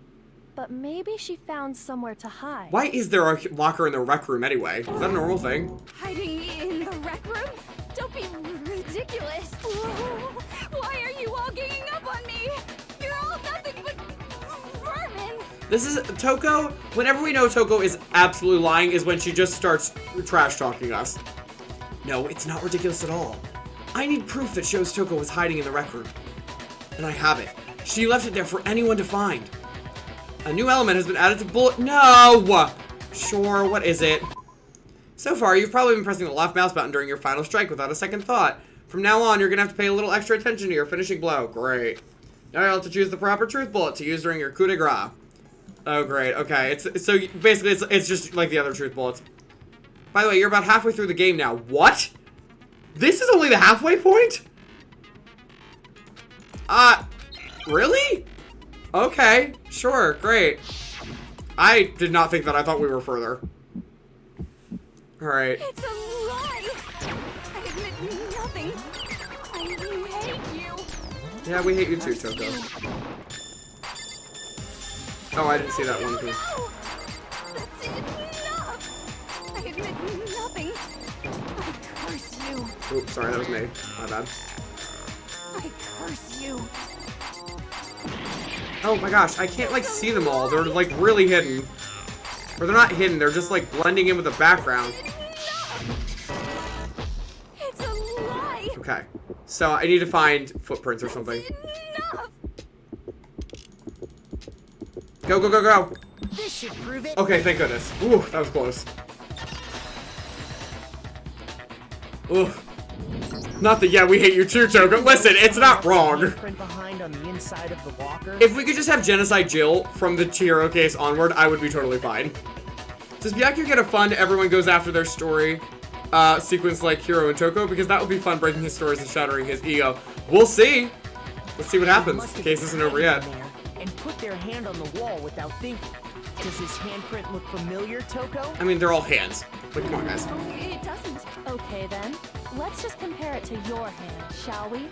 But maybe she found somewhere to hide. Why is there a locker in the rec room anyway? Is that a normal thing? Hiding in the rec room? Don't be ridiculous. Why are you all ganging up on me? You're all nothing but vermin. This is Toko. Whenever we know Toko is absolutely lying is when she just starts trash talking us. No, it's not ridiculous at all. I need proof that shows Toko was hiding in the rec room. And I have it. She left it there for anyone to find. A new element has been added to bullet. No! Sure, what is it? So far, you've probably been pressing the left mouse button during your final strike without a second thought. From now on, you're gonna have to pay a little extra attention to your finishing blow. Great. Now you'll have to choose the proper truth bullet to use during your coup de grace. Oh, great. Okay, so basically it's just like the other truth bullets. By the way, you're about halfway through the game now. What? This is only the halfway point? Really? Okay, sure, great. I did not think that. I thought we were further. Alright. It's a lie. I admit nothing. I hate you. Yeah, we hate you too, Toko. Oh, I didn't see that one too. No! That's enough. I admit nothing. I curse you. Oops, sorry, that was me. My bad. I curse you. Oh my gosh, I can't like see them all. They're like really hidden. Or they're not hidden, they're just like blending in with the background. It's a lie. Okay. So I need to find footprints or something. Enough. Go, go, go, go. This should prove it. Okay, thank goodness. Ooh, that was close. Ooh. Not that, yeah, we hate you too, Toko. Listen, it's not wrong. Behind on the inside of the locker. If we could just have Genocide Jill from the Chihiro case onward, I would be totally fine. Does Byakuya get a fun everyone goes after their story sequence like Hiro and Toko? Because that would be fun, breaking his stories and shattering his ego. We'll see. Let's see what happens. The case isn't over yet. And put their hand on the wall without thinking. Does his handprint look familiar, Toko? I mean, they're all hands. Like, come on, guys. It doesn't. Okay then, let's just compare it to your hand, shall we?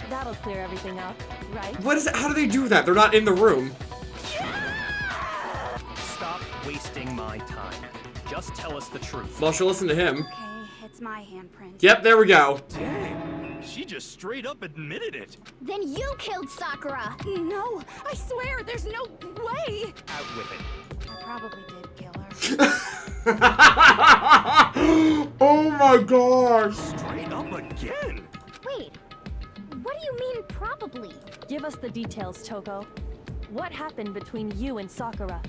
That'll clear everything up, right? What is it? How do they do that? They're not in the room. Stop wasting my time. Just tell us the truth. Well, she'll listen to him. Okay, it's my handprint. Yep, there we go. Dang, she just straight up admitted it. Then you killed Sakura. No, I swear, there's no way. Out with it. I probably did kill her. Oh my gosh. Straight up again. Wait, what do you mean probably? Give us the details, Toko. What happened between you and Sakura?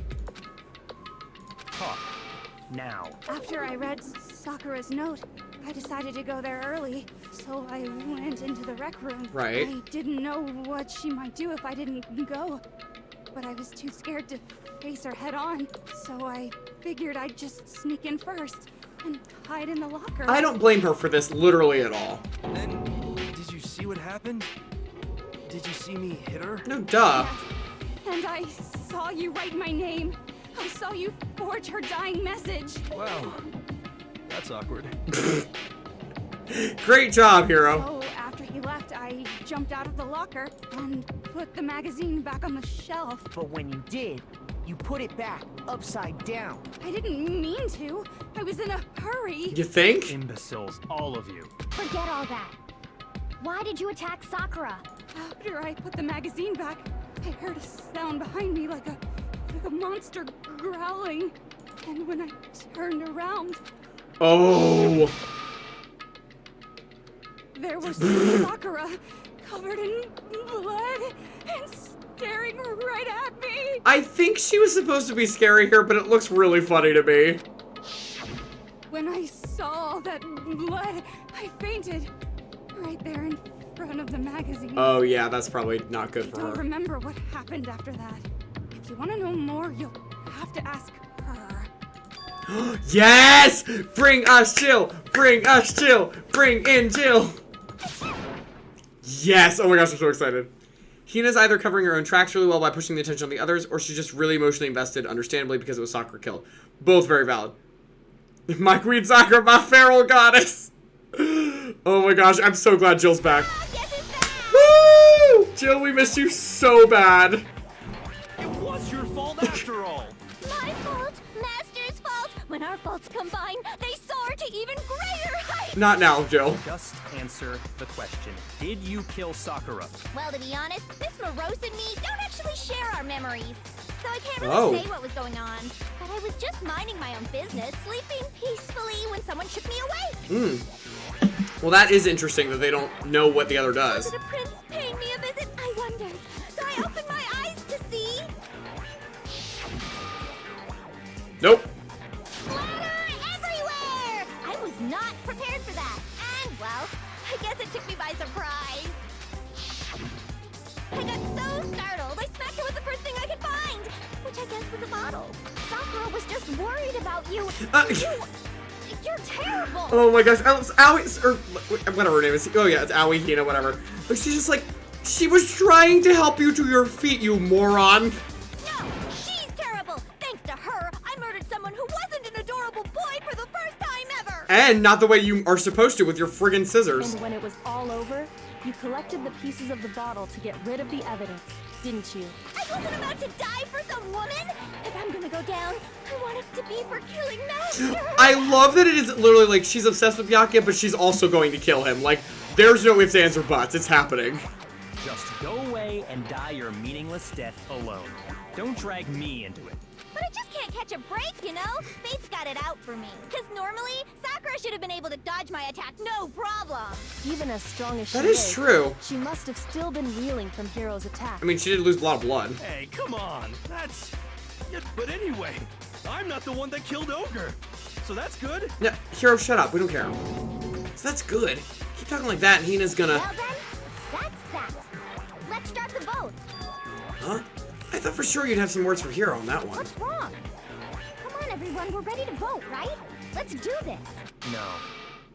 Talk. Now. After I read Sakura's note, I decided to go there early, so I went into the rec room. Right. I didn't know what she might do if I didn't go, but I was too scared to face her head on, so I figured I'd just sneak in first and hide in the locker. I don't blame her for this literally at all. And did you see what happened? Did you see me hit her? No, duh. And I saw you write my name. I saw you forge her dying message. Wow, that's awkward. Great job, Hiro. So after he left, I jumped out of the locker and put the magazine back on the shelf. But when you did, you put it back upside down. I didn't mean to. I was in a hurry. You think? Imbeciles, all of you. Forget all that. Why did you attack Sakura? After I put the magazine back, I heard a sound behind me like a monster growling. And when I turned around, Oh. there was Sakura, covered in blood and staring right at me. I think she was supposed to be scary here, but it looks really funny to me. When I saw that blood, I fainted right there in front of the magazine. Oh yeah, that's probably not good I for don't her. remember what happened after that. If you want to know more, you'll have to ask her. Yes! Bring us Jill! Bring us Jill! Bring in Jill! Yes! Oh my gosh, I'm so excited. Hina's either covering her own tracks really well by pushing the attention on the others, or she's just really emotionally invested, understandably, because it was Sakura killed. Both very valid. My queen Sakura, my feral goddess! Oh my gosh, I'm so glad Jill's back. Woo! Jill, we missed you so bad. It was your fault after all. My fault, Master's fault. When our faults combine, they soar to even greater heights. Not now, Jill. Just answer the question. Did you kill Sakura? Well, to be honest, Miss Morose and me don't actually share our memories. So I can't really say what was going on. But I was just minding my own business, sleeping peacefully when someone shook me awake. Well, that is interesting that they don't know what the other does. Was it a prince paying me a visit? I wondered. So I opened my eyes to see... Nope. Splatter everywhere! I was not prepared for that. And, well, I guess it took me by surprise. I got so startled, I smacked her with the first thing I could find, which I guess was a bottle. Sakura was just worried about you. You're terrible. Oh my gosh, Aoi, or whatever her name is. Oh yeah, it's Aoi, Hina, whatever. But she's just like, she was trying to help you to your feet, you moron. No, she's terrible. Thanks to her, I murdered someone who wasn't an adorable boy for the first time ever. And not the way you are supposed to with your friggin' scissors. And when it was all over, you collected the pieces of the bottle to get rid of the evidence, didn't you? I wasn't about to die for some woman. If I'm gonna go down, I want it to be for killing Master. I love that it is literally like she's obsessed with Byakuya, but she's also going to kill him. Like, there's no ifs, ands, or buts. It's happening. Just go away and die your meaningless death alone. Don't drag me into it. But I just can't catch a break, you know? Fate's got it out for me. Because normally, Sakura should have been able to dodge my attack, no problem. Even as strong as she That is true. she must have still been reeling from Hero's attack. I mean, she did lose a lot of blood. Hey, come on. That's... Yeah, but anyway, I'm not the one that killed Ogre. So that's good. No, Hero, shut up. We don't care. So that's good. Keep talking like that, and Hina's gonna... Well then, that's that. Let's start the vote. Huh? I thought for sure you'd have some words for Hero on that one. What's wrong? Come on, everyone, we're ready to vote, right? Let's do this. No,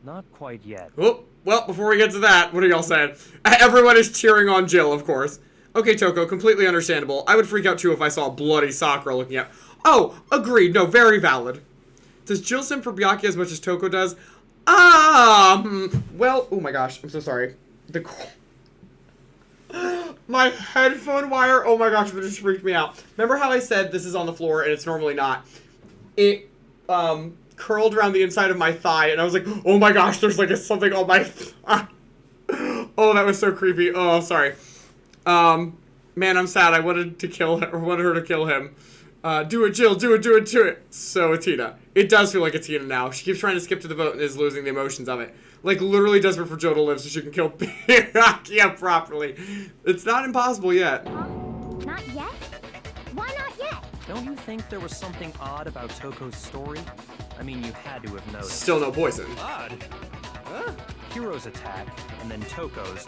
not quite yet. Oh, well, before we get to that, what are y'all saying? Everyone is cheering on Jill, of course. Okay, Toko, completely understandable. I would freak out too if I saw a bloody Sakura looking at... Oh, agreed. No, very valid. Does Jill sim for Byakuya as much as Toko does? Well, oh my gosh, I'm so sorry. My headphone wire, oh my gosh, that just freaked me out. Remember how I said this is on the floor and it's normally not? It, curled around the inside of my thigh and I was like, oh my gosh, there's like something on my thigh. Oh, that was so creepy. Oh, sorry. Man, I'm sad. I wanted to kill her, or wanted her to kill him. Do it, Jill, do it. So, Tina. It does feel like a Tina now. She keeps trying to skip to the vote and is losing the emotions of it. Like, literally desperate for Joe to live so she can kill Byakuya properly. It's not impossible yet. Not yet? Why not yet? Don't you think there was something odd about Toko's story? I mean, you had to have noticed. Still no poison. Odd. Huh? Hero's attack, and then Toko's,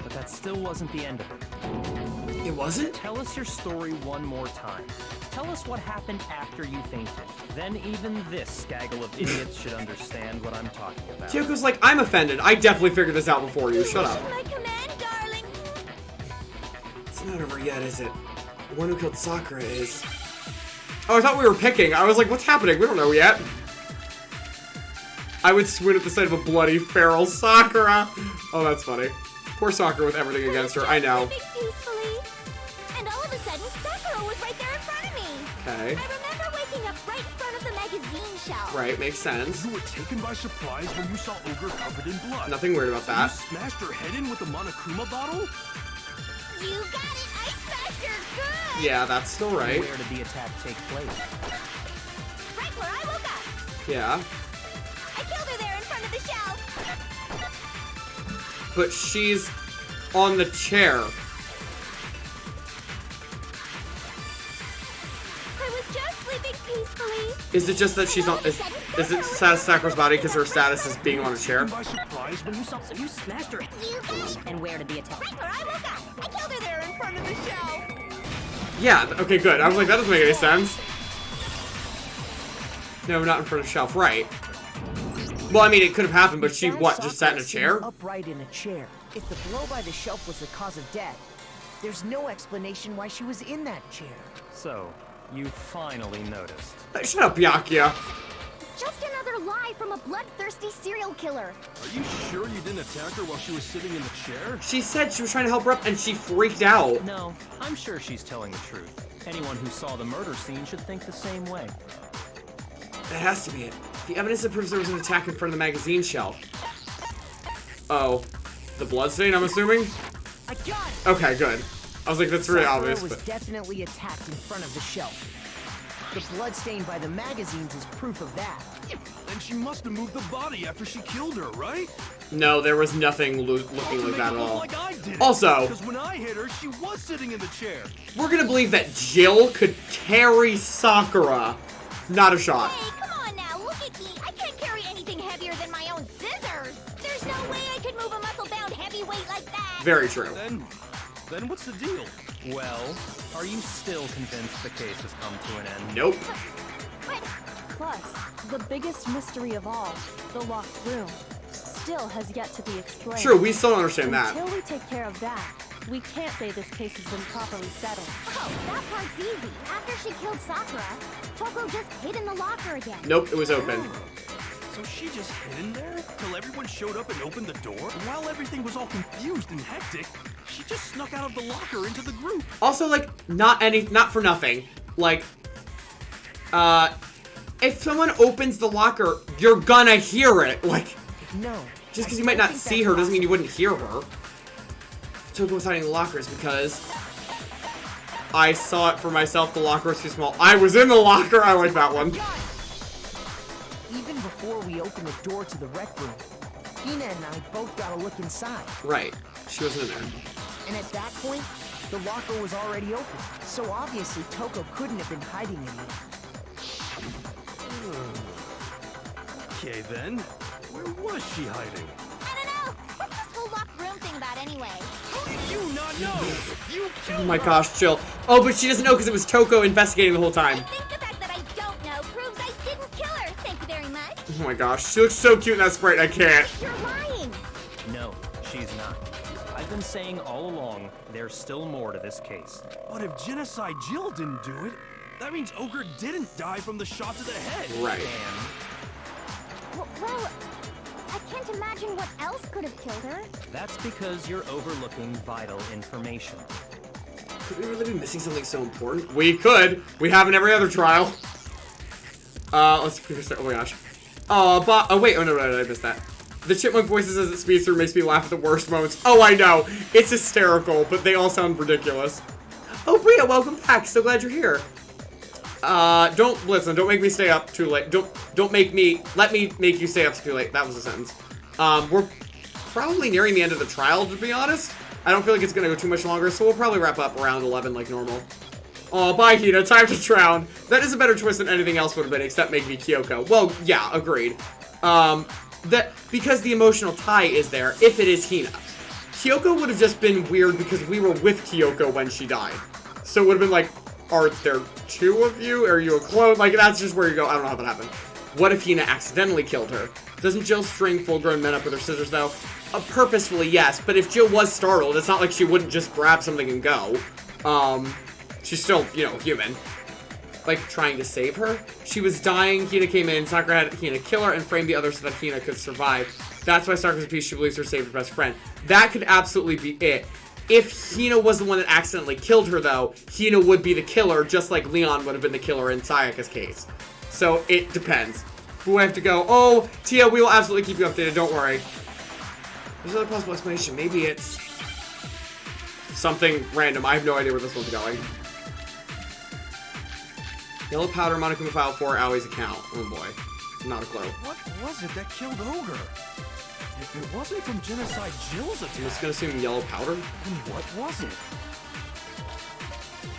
but that still wasn't the end of it. It wasn't? Tell us your story one more time. Tell us what happened after you fainted. Then even this gaggle of idiots should understand what I'm talking about. Kyoko's like, I'm offended. I definitely figured this out before you. Shut up. My command, darling. It's not over yet, is it? The one who killed Sakura is... Oh, I thought we were picking. I was like, what's happening? We don't know yet. I would swoon at the sight of a bloody feral Sakura. Oh, that's funny. Poor Sakura with everything against her. I know. Peacefully. And all of a sudden, Sakura was right there in front of me. Okay. I remember waking up right in front of the magazine shelf. Right, makes sense. You were taken by surprise when you saw Ogre covered in blood. Nothing weird about You that. smashed her head in with the Monokuma bottle? You got it! I smashed her Yeah, that's still right. Where did the attack take place? Right where I woke up. Yeah. I killed her there in front of the shelf. But she's on the chair. I was just sleeping peacefully. Is it just that she's on? Is it Sakura's body because her status is being on a chair? By surprise when you saw. So you smashed her. And where did the attack? Right where I woke up. I killed her there in front of the shelf. Yeah. Okay. Good. I was like, that doesn't make any sense. No, not in front of the shelf. Right. Well, I mean, it could have happened, but she what? Just sat in a chair? Upright in a chair. If the blow by the shelf was the cause of death, there's no explanation why she was in that chair. So, you finally noticed. Shut up, Byakuya. Just another lie from a bloodthirsty serial killer. Are you sure you didn't attack her while she was sitting in the chair? She said she was trying to help her up, and she freaked out. No, I'm sure she's telling the truth. Anyone who saw the murder scene should think the same way. That has to be it. The evidence that proves there was an attack in front of the magazine shelf. Oh. The bloodstain, I'm assuming? I got it. Okay, good. I was like, that's really Sakura obvious, was but... definitely attacked in front of the shelf. The blood stain by the magazines is proof of that. And she must have moved the body after she killed her, right? No, there was nothing looking like that at all. Like I did. Also, because when I hit her, she was sitting in the chair. we're gonna believe that Jill could carry Sakura. Not a shot. Hey, come on now, look at me. I can't carry anything heavier than my own scissors. There's no way I could move a muscle-bound heavyweight like that. Very true. Then what's the deal? Well, are you still convinced the case has come to an end? Nope. Plus, the biggest mystery of all, the locked room, still has yet to be explained. True, we still don't understand that. Until we take care of that, we can't say this case has been properly settled. Oh, that part's easy. After she killed Sakura, Toko just hid in the locker again. Nope, it was open. So she just hid in there till everyone showed up and opened the door? And while everything was all confused and hectic, she just snuck out of the locker into the group. Also, like, not for nothing. Like, if someone opens the locker, you're gonna hear it. Like, No. just because you might not see her doesn't mean you wouldn't hear her. Toko was hiding in the lockers because I saw it for myself. The locker was too small. I was in the locker. I like that one. Even before we opened the door to the rec room, Hina and I both got a look inside. Right. She wasn't in there. And at that point, the locker was already open. So obviously Toko couldn't have been hiding in there. Okay then, where was she hiding? I don't know. What's this whole locked room thing about anyway? How did you not know? You killed Oh my her. gosh, Jill. Oh, but she doesn't know because it was Toko investigating the whole time. I think the fact that I don't know proves I didn't kill her. Thank you very much. Oh my gosh, she looks so cute in that sprite. I can't. You're lying. No, she's not. I've been saying all along, there's still more to this case. But if Genocide Jill didn't do it, that means Ogre didn't die from the shot to the head. Right. And Well, I can't imagine what else could have killed her. that's because you're overlooking vital information. Could we really be missing something so important? We could. We have in every other trial. Let's start. Oh my gosh. Oh wait. Oh no, I missed that. The chipmunk voices as it speeds through makes me laugh at the worst moments. Oh, I know. It's hysterical, but they all sound ridiculous. Oh, Bria, welcome back. So glad you're here. Don't Don't make me stay up too late. Let me make you stay up too late. That was a sentence. We're probably nearing the end of the trial, to be honest. I don't feel like it's gonna go too much longer, so we'll probably wrap up around 11 like normal. Oh, bye, Hina. Time to drown. That is a better twist than anything else would have been, except make me Kyoko. Well, yeah, agreed. Because the emotional tie is there, if it is Hina. Kyoko would have just been weird because we were with Kyoko when she died. So it would have been like, are there two of you? Are you a clone? Like, that's just where you go. I don't know how that happened. What if Hina accidentally killed her? Doesn't Jill string full-grown men up with her scissors, though? Purposefully, yes. But if Jill was startled, it's not like she wouldn't just grab something and go. She's still, you know, human. Like, trying to save her? She was dying, Hina came in, Sakura had Hina kill her, and frame the other so that Hina could survive. That's why Sakura's a piece, she believes her saved her best friend. That could absolutely be it. If Hina was the one that accidentally killed her, though, Hina would be the killer, just like Leon would have been the killer in Sayaka's case. So, it depends. Who I have to go? Oh, Tia, we will absolutely keep you updated, don't worry. There's another possible explanation. Maybe it's something random. I have no idea where this one's going. Yellow powder, Monokuma file 4, Aoi's account. Oh boy. Not a clue. What was it that killed Ogre? If it wasn't from Genocide Jill's attack, I'm just gonna assume yellow powder. then what was it?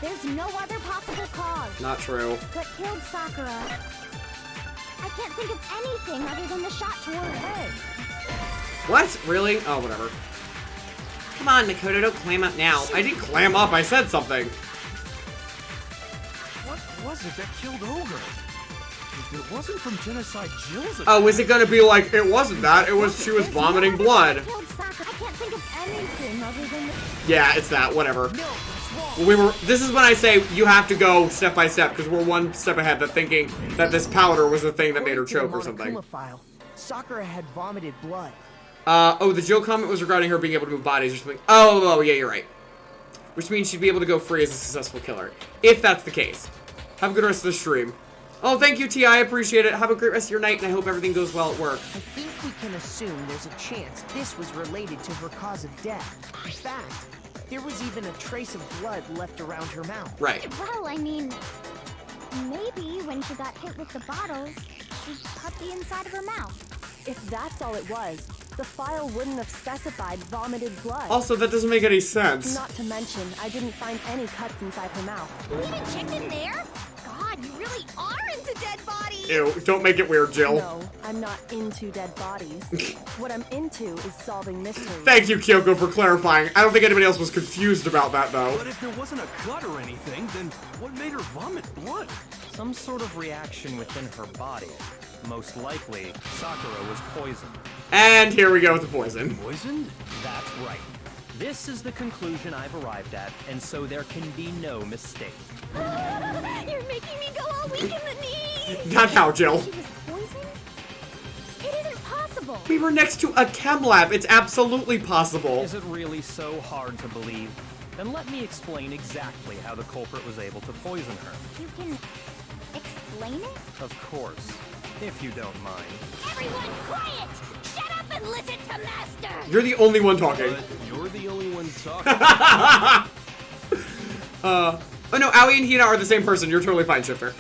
There's no other possible cause. Not true. What killed Sakura? I can't think of anything other than the shot to her head. What? Really? Oh, whatever. Come on, Makoto, don't clam up now. I didn't clam up. I said something. What was it that killed Ogre? If it wasn't from Genocide Jill's attack, Oh, is it gonna be like, it wasn't that, it was she was vomiting blood. What killed Sakura? I can't think of anything other than the... Yeah, it's that, whatever. No, that's wrong. This is when I say you have to go step by step, because we're one step ahead of thinking that this powder was the thing that made her According choke or to the something. Monokuma file, Sakura had vomited blood. Oh, the Joe comment was regarding her being able to move bodies or something. Oh, yeah, you're right. Which means she'd be able to go free as a successful killer. If that's the case. Have a good rest of the stream. Oh, thank you, T. I appreciate it. Have a great rest of your night, and I hope everything goes well at work. I think we can assume there's a chance this was related to her cause of death. In fact, there was even a trace of blood left around her mouth. Right. Well, I mean, maybe when she got hit with the bottles, she cut the inside of her mouth. If that's all it was, the file wouldn't have specified vomited blood. Also, that doesn't make any sense. Not to mention, I didn't find any cuts inside her mouth. You even checked in there? God, you really are into dead bodies! Ew, don't make it weird, Jill. No, I'm not into dead bodies. What I'm into is solving mysteries. Thank you, Kyoko, for clarifying. I don't think anybody else was confused about that, though. but if there wasn't a cut or anything, then what made her vomit blood? Some sort of reaction within her body. Most likely, Sakura was poisoned. And here we go with the poison. Poisoned? That's right. This is the conclusion I've arrived at, and so there can be no mistake. You're making me go all weak in the knees! Not how, Jill. She was poisoned? It isn't possible! We were next to a chem lab. It's absolutely possible. Is it really so hard to believe? Then let me explain exactly how the culprit was able to poison her. You can explain it? Of course, if you don't mind. Everyone quiet! Shut up and listen to Master! You're the only one talking. But you're the only one talking. Oh no, Aoi and Hina are the same person. You're totally fine, Shifter.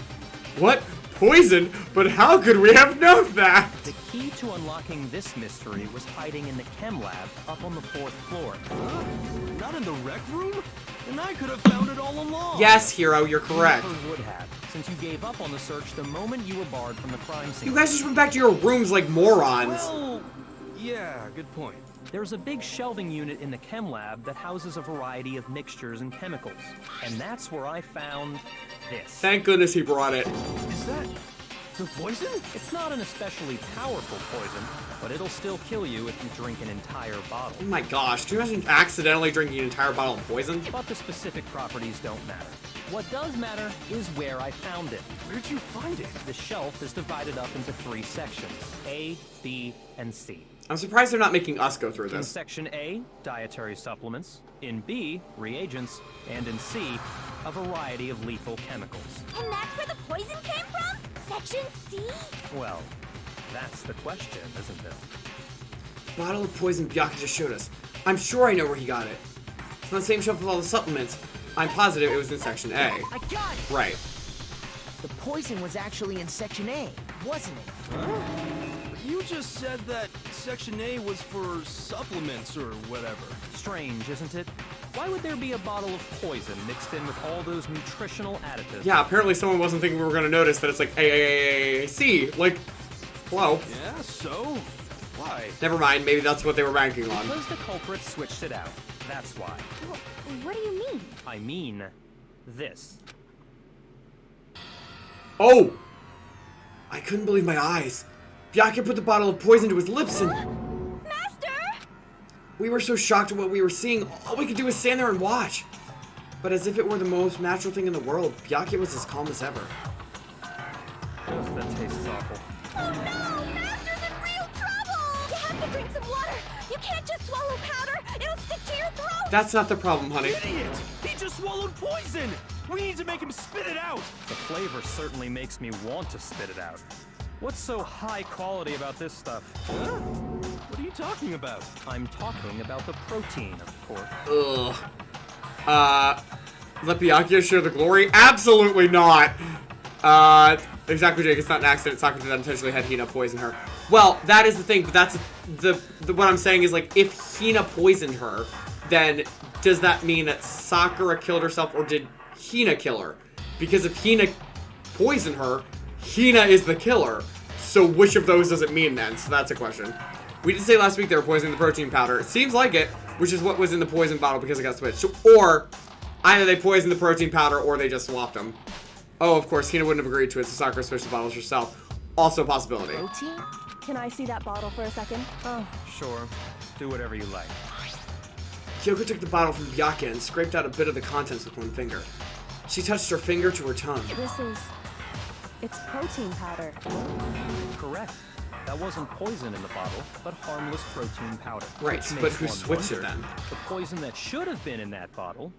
What? Poison? But how could we have known that? The key to unlocking this mystery was hiding in the chem lab up on the 4th floor. Not in the rec room? And I could have found it all along. Yes, Hero, you're correct. Never would have, since you gave up on the search the moment you were barred from the crime scene. You guys just went back to your rooms like morons. Well, yeah, good point. There's a big shelving unit in the chem lab that houses a variety of mixtures and chemicals. And that's where I found this. Thank goodness he brought it. Is that the poison? It's not an especially powerful poison, but it'll still kill you if you drink an entire bottle. Oh my gosh, can you imagine accidentally drinking an entire bottle of poison? But the specific properties don't matter. What does matter is where I found it. Where'd you find it? The shelf is divided up into 3 sections, A, B, and C. I'm surprised they're not making us go through In this. section A, dietary supplements. In B, reagents. And in C, a variety of lethal chemicals. And that's where the poison came from? Section C? Well, that's the question, isn't it? Bottle of poison Byakuya just showed us. I'm sure I know where he got it. It's on the same shelf with all the supplements. I'm positive it was in section A. I got it! Right. The poison was actually in Section A, wasn't it? You just said that Section A was for supplements or whatever. Strange, isn't it? Why would there be a bottle of poison mixed in with all those nutritional additives? Yeah, apparently someone wasn't thinking we were going to notice that it's like A-C. Like, hello. Yeah, so? Why? Never mind, maybe that's what they were banking on. Because the culprit switched it out. That's why. What do you mean? I mean, this. Oh! I couldn't believe my eyes. Byakuya put the bottle of poison to his lips and... Master! We were so shocked at what we were seeing, all we could do was stand there and watch. But as if it were the most natural thing in the world, Byakuya was as calm as ever. That tastes awful. Oh no! Master's in real trouble! You have to drink some water! You can't just swallow powder! It'll stick to your throat! That's not the problem, honey. Idiot! He just swallowed poison! We need to make him spit it out! The flavor certainly makes me want to spit it out. What's so high quality about this stuff? Huh? What are you talking about? I'm talking about the protein, of course. Ugh. Let Byakuya share the glory? Absolutely not! Exactly, Jake. It's not an accident. Sakura did not intentionally had Hina poison her. Well, that is the thing, but that's the what I'm saying is, like, if Hina poisoned her, then does that mean that Sakura killed herself, or did Hina kill her? Because if Hina poisoned her, Hina is the killer. So which of those does it mean then? So that's a question. We did say last week they were poisoning the protein powder. It seems like it, which is what was in the poison bottle because it got switched. Or either they poisoned the protein powder or they just swapped them. Oh, of course, Hina wouldn't have agreed to it, so Sakura switched the bottles herself. Also a possibility. Protein? Can I see that bottle for a second? Oh, sure. Do whatever you like. Kyoko took the bottle from Byakuya and scraped out a bit of the contents with one finger. She touched her finger to her tongue. It's protein powder. Correct. That wasn't poison in the bottle, but harmless protein powder. Right, Which but makes who one switched it wonder, then? The poison that should have been in that bottle,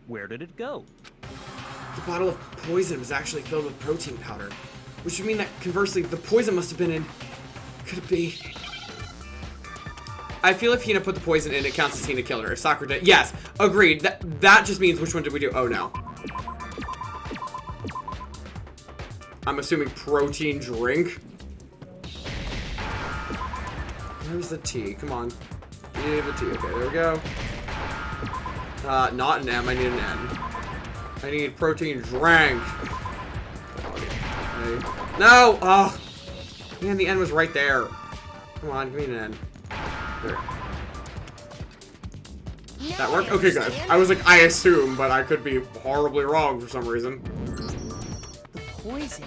where did it go? The bottle of poison was actually filled with protein powder, which would mean that, conversely, the poison must have been in... Could it be... I feel if Hina put the poison in, it counts as Hina killed her. If Sakura did... Yes, agreed. That just means which one did we do? Oh, no. I'm assuming protein drink. Where's the T? Come on. We need the T. Okay, there we go. Not an M. I need an N. I need protein drink. Okay. No! Oh! Man, the N was right there. Come on, give me an N. There. That worked? Okay, good. I was like, I assume, but I could be horribly wrong for some reason. The poison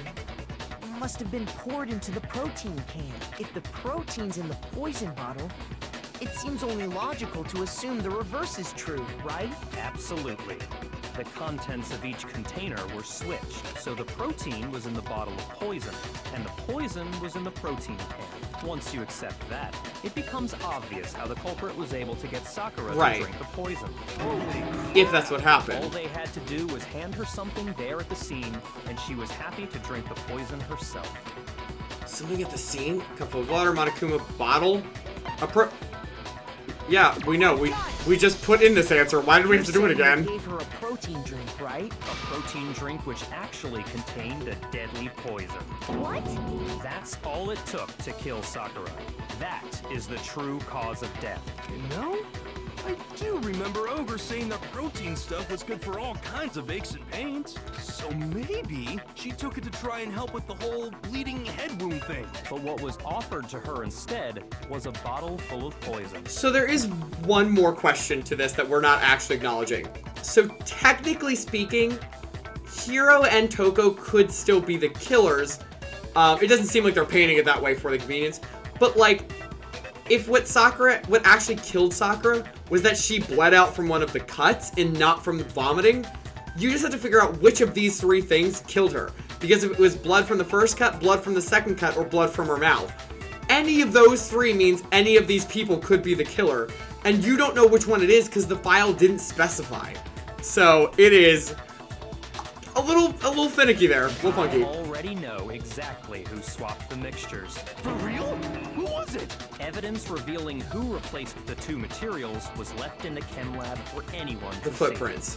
must have been poured into the protein can. If the protein's in the poison bottle, it seems only logical to assume the reverse is true, right? Absolutely. The contents of each container were switched, so the protein was in the bottle of poison, and the poison was in the protein can. Once you accept that, it becomes obvious how the culprit was able to get Sakura to drink the poison. If that's what happened. All they had to do was hand her something there at the scene, and she was happy to drink the poison herself. Something at the scene? A cup of water, Monokuma bottle? Yeah, we know. We just put in this answer. Why did we have to do it again? Gave her a protein drink, right? A protein drink which actually contained a deadly poison. What? That's all it took to kill Sakura. That is the true cause of death. You know, I do remember Ogre saying that protein stuff was good for all kinds of aches and pains. So maybe she took it to try and help with the whole bleeding head wound thing. But what was offered to her instead was a bottle full of poison. So there is one more question to this that we're not actually acknowledging. So technically speaking, Hiro and Toko could still be the killers. It doesn't seem like they're painting it that way for the convenience. But like, if what actually killed Sakura was that she bled out from one of the cuts and not from vomiting, you just have to figure out which of these three things killed her. Because if it was blood from the first cut, blood from the second cut, or blood from her mouth, any of those three means any of these people could be the killer. And you don't know which one it is because the file didn't specify. So it is a little finicky there, a little funky. I already know exactly who swapped the mixtures. For real? Who was it? Evidence revealing who replaced the two materials was left in the chem lab for anyone to The footprints.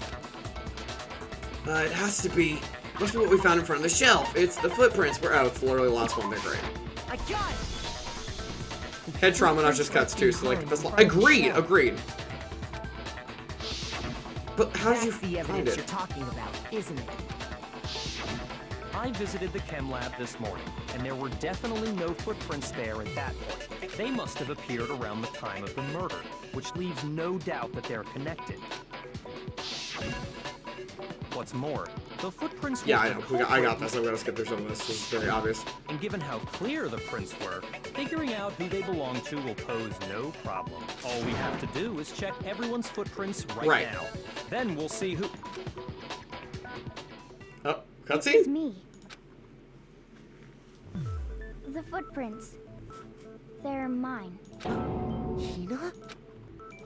It has to be. Must be what we found in front of the shelf. It's the footprints. It's literally the last one. They're great. I got it. Head trauma, not just cuts too. So like, that's agreed. But how did you That's the find evidence it? you're talking about, isn't it? I visited the chem lab this morning, and there were definitely no footprints there at that point. They must have appeared around the time of the murder, which leaves no doubt that they're connected. What's more, the footprints Yeah, were I the know. I got culprit, this. I'm gonna skip through some of this. This is very obvious. And given how clear the prints were, figuring out who they belong to will pose no problem. All we have to do is check everyone's footprints right now. Then we'll see who... Oh, It's cutscene? me. The footprints. They're mine. Hina?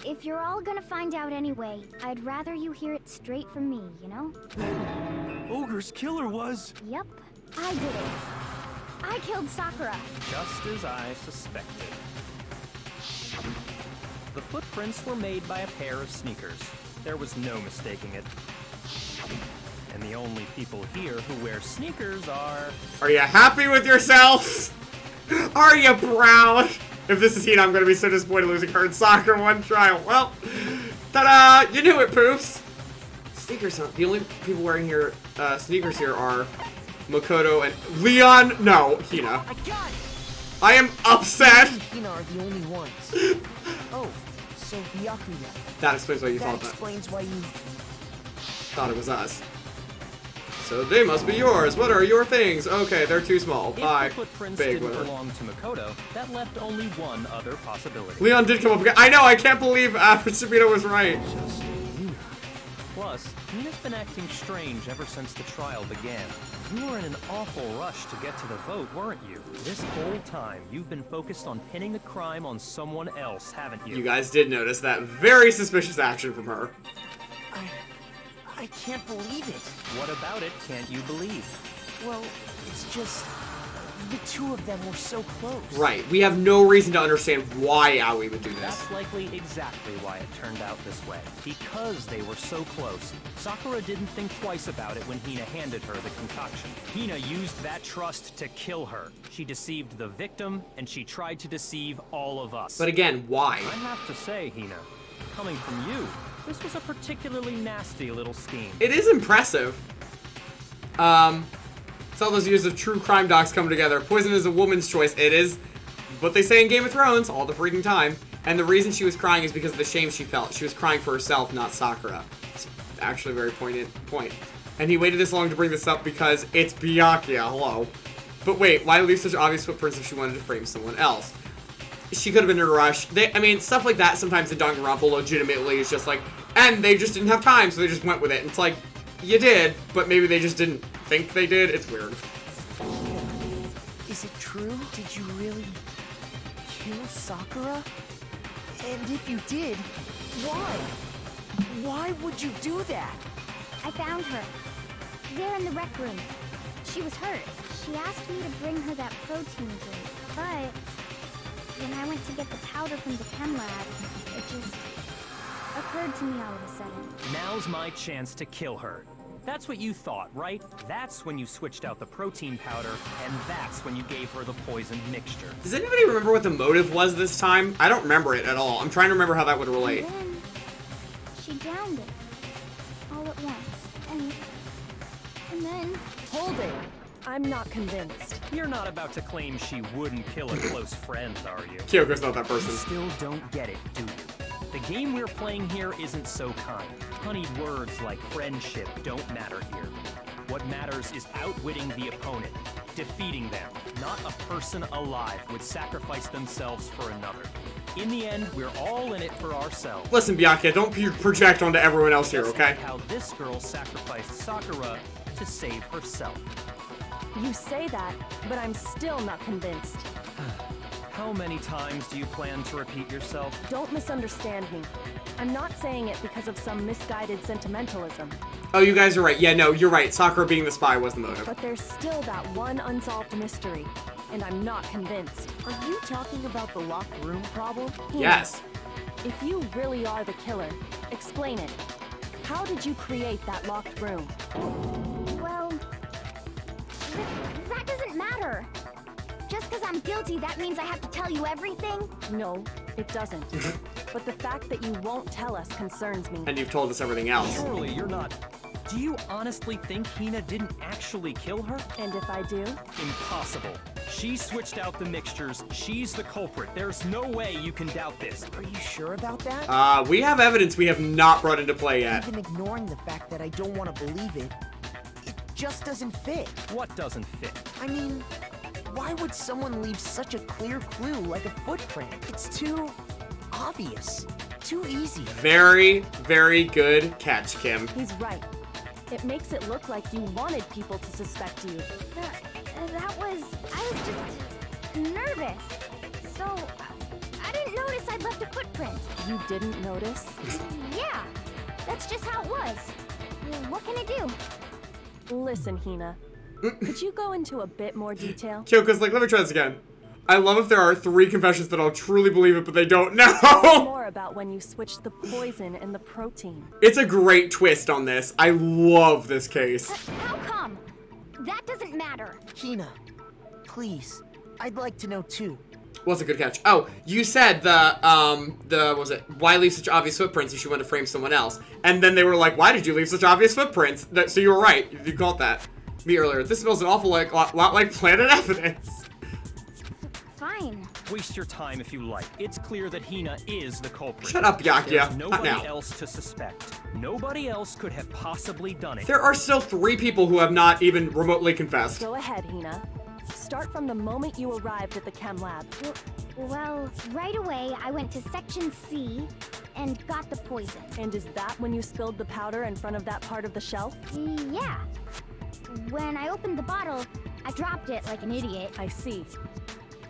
If you're all gonna find out anyway, I'd rather you hear it straight from me, you know? Ogre's killer was... Yep, I did it. I killed Sakura. Just as I suspected. The footprints were made by a pair of sneakers. There was no mistaking it. And the only people here who wear sneakers are... Are you happy with yourselves? Are you proud? If this is Hina, I'm gonna be so disappointed losing her in soccer one trial. Well, ta-da! You knew it, Poofs! Sneakers, huh? The only people wearing here, sneakers here are Makoto and Leon. No, Hina. I got it! I am upset! Hina are the only ones. Oh, so Byakuya. That explains why you That thought that. explains why you... Thought it was us. So they must be yours. What are your things? Okay, they're too small. If Bye. the footprints Big, didn't whatever. belong to Makoto, that left only one other possibility. Leon did come up again. I know, I can't believe Sabino was right. Plus, Hina's been acting strange ever since the trial began. You were in an awful rush to get to the vote, weren't you? This whole time, you've been focused on pinning the crime on someone else, haven't you? You guys did notice that very suspicious action from her. I can't believe it. What about it can't you believe? Well, it's just... the two of them were so close. Right, we have no reason to understand why Aoi would do this. That's likely exactly why it turned out this way. Because they were so close, Sakura didn't think twice about it when Hina handed her the concoction. Hina used that trust to kill her. She deceived the victim, and she tried to deceive all of us. But again, why? I have to say, Hina, coming from you, this was a particularly nasty little scheme. It is impressive. It's all those years of true crime docs come together. Poison is a woman's choice. It is what they say in Game of Thrones all the freaking time. And the reason she was crying is because of the shame she felt. She was crying for herself, not Sakura. It's actually a very poignant point. And he waited this long to bring this up because it's Byakuya. Hello. But wait, why leave such obvious footprints if she wanted to frame someone else? She could have been in a rush. I mean, stuff like that sometimes in Danganronpa legitimately is just like, and they just didn't have time, so they just went with it. And it's like, you did, but maybe they just didn't think they did. It's weird. Is it true? Did you really kill Sakura? And if you did, why? Why would you do that? I found her. There in the rec room. She was hurt. She asked me to bring her that protein drink, but when I went to get the powder from the chem lab, it just occurred to me all of a sudden. Now's my chance to kill her. That's what you thought, right? That's when you switched out the protein powder, and that's when you gave her the poison mixture. Does anybody remember what the motive was this time? I don't remember it at all. I'm trying to remember how that would relate. And then she drowned it all at once, and then Hold it. I'm not convinced. You're not about to claim she wouldn't kill a close friend, are you? Kyoko's not that person. You still don't get it, do you? The game we're playing here isn't so kind. Honeyed words like friendship don't matter here. What matters is outwitting the opponent, defeating them. Not a person alive would sacrifice themselves for another. In the end, we're all in it for ourselves. Listen, Byakuya, don't project onto everyone else here, Just okay? like how this girl sacrificed Sakura to save herself. You say that, but I'm still not convinced. How many times do you plan to repeat yourself? Don't misunderstand me. I'm not saying it because of some misguided sentimentalism. Oh, you guys are right. Yeah, no, you're right. Sakura being the spy was the motive. But there's still that one unsolved mystery, and I'm not convinced. Are you talking about the locked room problem? Yes. If you really are the killer, explain it. How did you create that locked room? well, that doesn't matter. Just because I'm guilty, that means I have to tell you everything? No, it doesn't. But the fact that you won't tell us concerns me. And you've told us everything else. Surely you're not... Do you honestly think Hina didn't actually kill her? And if I do? Impossible. She switched out the mixtures. She's the culprit. There's no way you can doubt this. Are you sure about that? We have evidence we have not brought into play yet. Even ignoring the fact that I don't want to believe it, it just doesn't fit. What doesn't fit? I mean, why would someone leave such a clear clue like a footprint? It's too obvious, too easy. Very, very good catch, Kim. He's right. It makes it look like you wanted people to suspect you. I was just nervous. So, I didn't notice I'd left a footprint. You didn't notice? Yeah, that's just how it was. What can I do? Listen, Hina. Could you go into a bit more detail? Kyoko's like, let me try this again. I love if there are 3 confessions that I'll truly believe it, but they don't know. More about when you switched the poison and the protein. It's a great twist on this. I love this case. How come? That doesn't matter. Hina, please. I'd like to know too. What's a good catch? Oh, you said was it, why leave such obvious footprints if she wanted to frame someone else? And then they were like, why did you leave such obvious footprints? So you were right. You caught that. Me earlier. This smells an awful lot like planted evidence. Fine. Waste your time if you like. It's clear that Hina is the culprit. Shut up, Yakya. There's Not nobody now. else to suspect. Nobody else could have possibly done it. There are still 3 people who have not even remotely confessed. Go ahead, Hina. Start from the moment you arrived at the chem lab. Well, right away I went to section C and got the poison. And is that when you spilled the powder in front of that part of the shelf? Yeah. When I opened the bottle, I dropped it like an idiot. I see.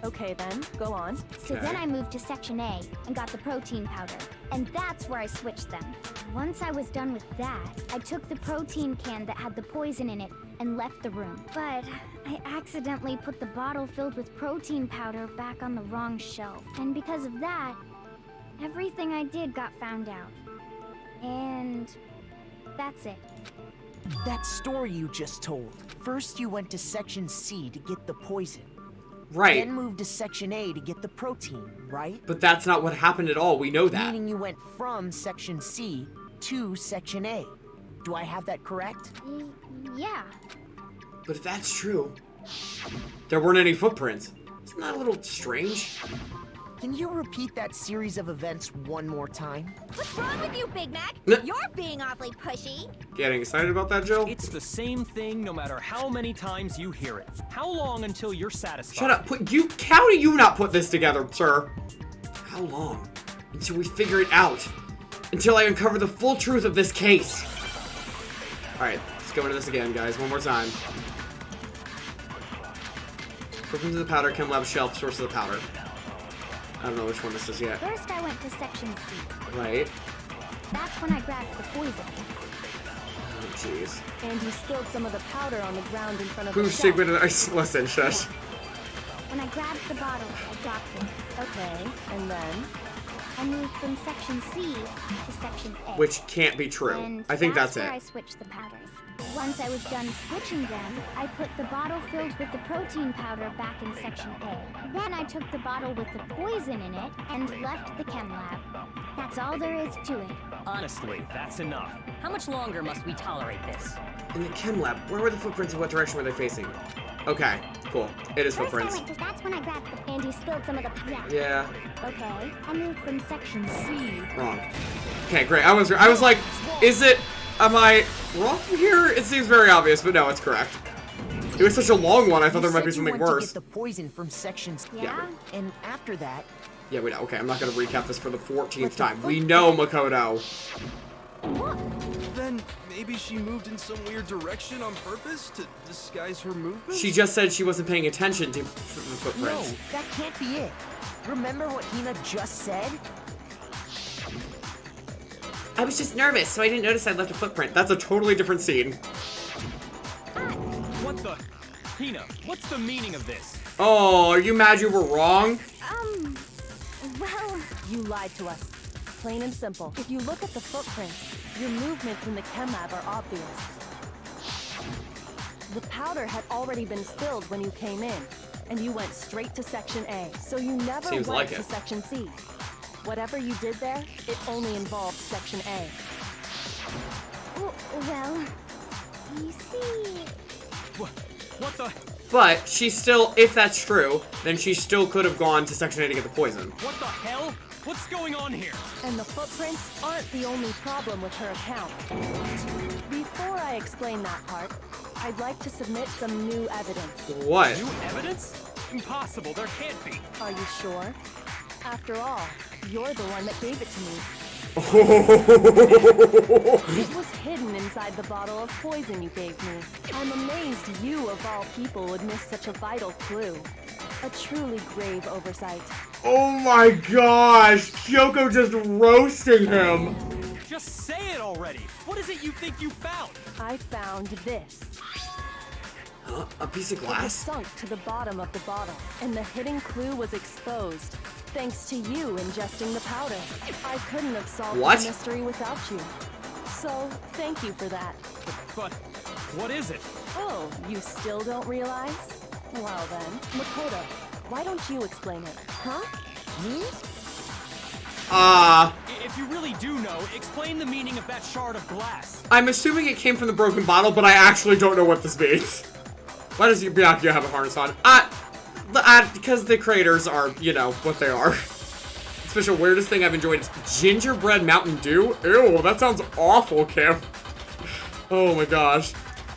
Okay then, go on. So then I moved to section A and got the protein powder. And that's where I switched them. Once I was done with that, I took the protein can that had the poison in it and left the room. But I accidentally put the bottle filled with protein powder back on the wrong shelf. And because of that, everything I did got found out. And that's it. That story you just told. First you went to section C to get the poison. Right. Then moved to section A to get the protein, right? But that's not what happened at all. We know that. Meaning you went from section C to section A. Do I have that correct? Yeah. But if that's true, there weren't any footprints. Isn't that a little strange? Can you repeat that series of events one more time? What's wrong with you, Big Mac? N- You're being awfully pushy. Getting excited about that, Jill? It's the same thing no matter how many times you hear it. How long until you're satisfied? Shut up. How do you not put this together, sir? How long? Until we figure it out. Until I uncover the full truth of this case. Alright, let's go into this again, guys. One more time. Flip into the powder, chem lab shelf, source of the powder. I don't know which one this is yet. First I went to section C. Right. That's when I grabbed the poison. Oh, jeez. And you spilled some of the powder on the ground in front of Who's the shelf. secret? Listen, shush. When I grabbed the bottle, I dropped it. Okay, and then? I moved from section C to section A. Which can't be true. And I think that's where it. I switched the powders. Once I was done switching them, I put the bottle filled with the protein powder back in section A. Then I took the bottle with the poison in it and left the chem lab. That's all there is to it. Honestly, that's enough. How much longer must we tolerate this? In the chem lab, where were the footprints and what direction were they facing? Okay, cool. It is First footprints. I went to, that's when I grabbed the and you spilled some of the Yeah, Okay. I moved from section C. wrong. Okay, great. I was like, am I wrong here? It seems very obvious, but no, it's correct. It was such a long one, I thought there might be something You went worse. to get the poison from section C. Yeah? And after that, Yeah, we know. Okay, I'm not gonna recap this for the 14th time. We know, Makoto. Then maybe she moved in some weird direction on purpose to disguise her movements? She just said she wasn't paying attention to the no, footprints. that can't be it. Remember what Hina just said? I was just nervous, so I didn't notice I left a footprint. That's a totally different scene. What the? Hina, what's the meaning of this? Oh, are you mad you were wrong? Well, You lied to us. Plain and simple. If you look at the footprints, your movements in the chem lab are obvious. The powder had already been spilled when you came in, and you went straight to section A. So you never Seems went like to it. section C. Whatever you did there, it only involved section A. well, you see... What the? But she still, if that's true, then she still could have gone to Section 8 to get the poison. What the hell? What's going on here? And the footprints aren't the only problem with her account. Before I explain that part, I'd like to submit some new evidence. What? New evidence? Impossible, there can't be. Are you sure? After all, you're the one that gave it to me. It was hidden inside the bottle of poison you gave me. I'm amazed you, of all people, would miss such a vital clue. A truly grave oversight. Oh my gosh! Kyoko just roasting him! Just say it already. What is it you think you found? I found this. Huh? A piece of It was glass? sunk to the bottom of the bottle, and the hidden clue was exposed, thanks to you ingesting the powder. I couldn't have solved What? the mystery without you. So, thank you for that. But what is it? Oh, you still don't realize? Well then, Makoto, why don't you explain it? Huh? Me? If you really do know, explain the meaning of that shard of glass. I'm assuming it came from the broken bottle, but I actually don't know what this means. Why does Byakuya have a harness on? Because the creators are, you know, what they are. Special weirdest thing I've enjoyed is gingerbread Mountain Dew. Ew, that sounds awful, Kim. Oh my gosh.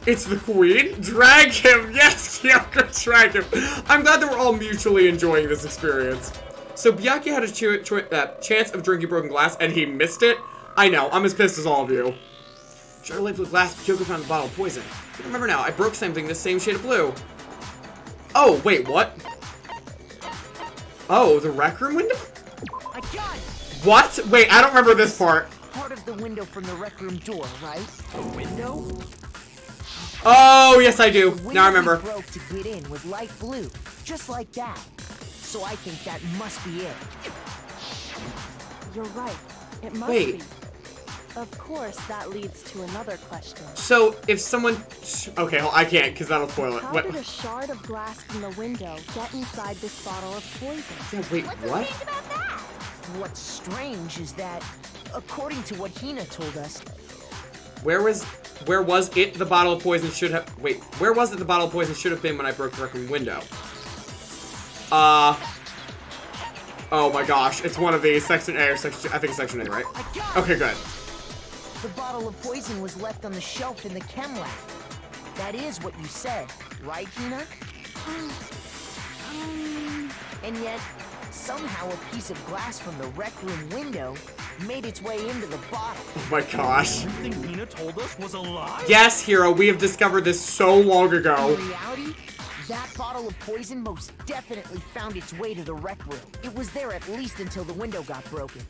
It's the queen? Drag him! Yes, Kyoko, drag him! I'm glad that we're all mutually enjoying this experience. So Byakuya had a chance of drinking broken glass, and he missed it? I know, I'm as pissed as all of you. Sure, liquid with glass, Kyoko found the bottle of poison. I remember now, I broke something the same shade of blue. Oh, wait, what? Oh, the rec room window? I got it! What? Wait, I don't remember this part. Part of the window from the rec room door, right? The window? Oh, yes, I do. The window Now I remember. we broke to get in was light blue, just like that. So I think that must be it. You're right. It must Wait. be. Of course, that leads to another question. So, if someone... Okay, I can't, because that'll spoil it. How What? did a shard of glass from the window get inside this bottle of poison? Yeah, wait, what? What's strange is that, according to what Hina told us, Where was it the bottle of poison should have... Wait, where was it the bottle of poison should have been when I broke the rec room window? Oh my gosh, it's one of these, section A or section... I think it's section A, right? Okay, good. the bottle of poison was left on the shelf in the chem lab. That is what you said, right, Hina? And yet, somehow a piece of glass from the rec room window made its way into the bottle. Oh my gosh. Everything Hina told us was a lie? Yes, Hero, we have discovered this so long ago. In reality, that bottle of poison most definitely found its way to the rec room. It was there at least until the window got broken.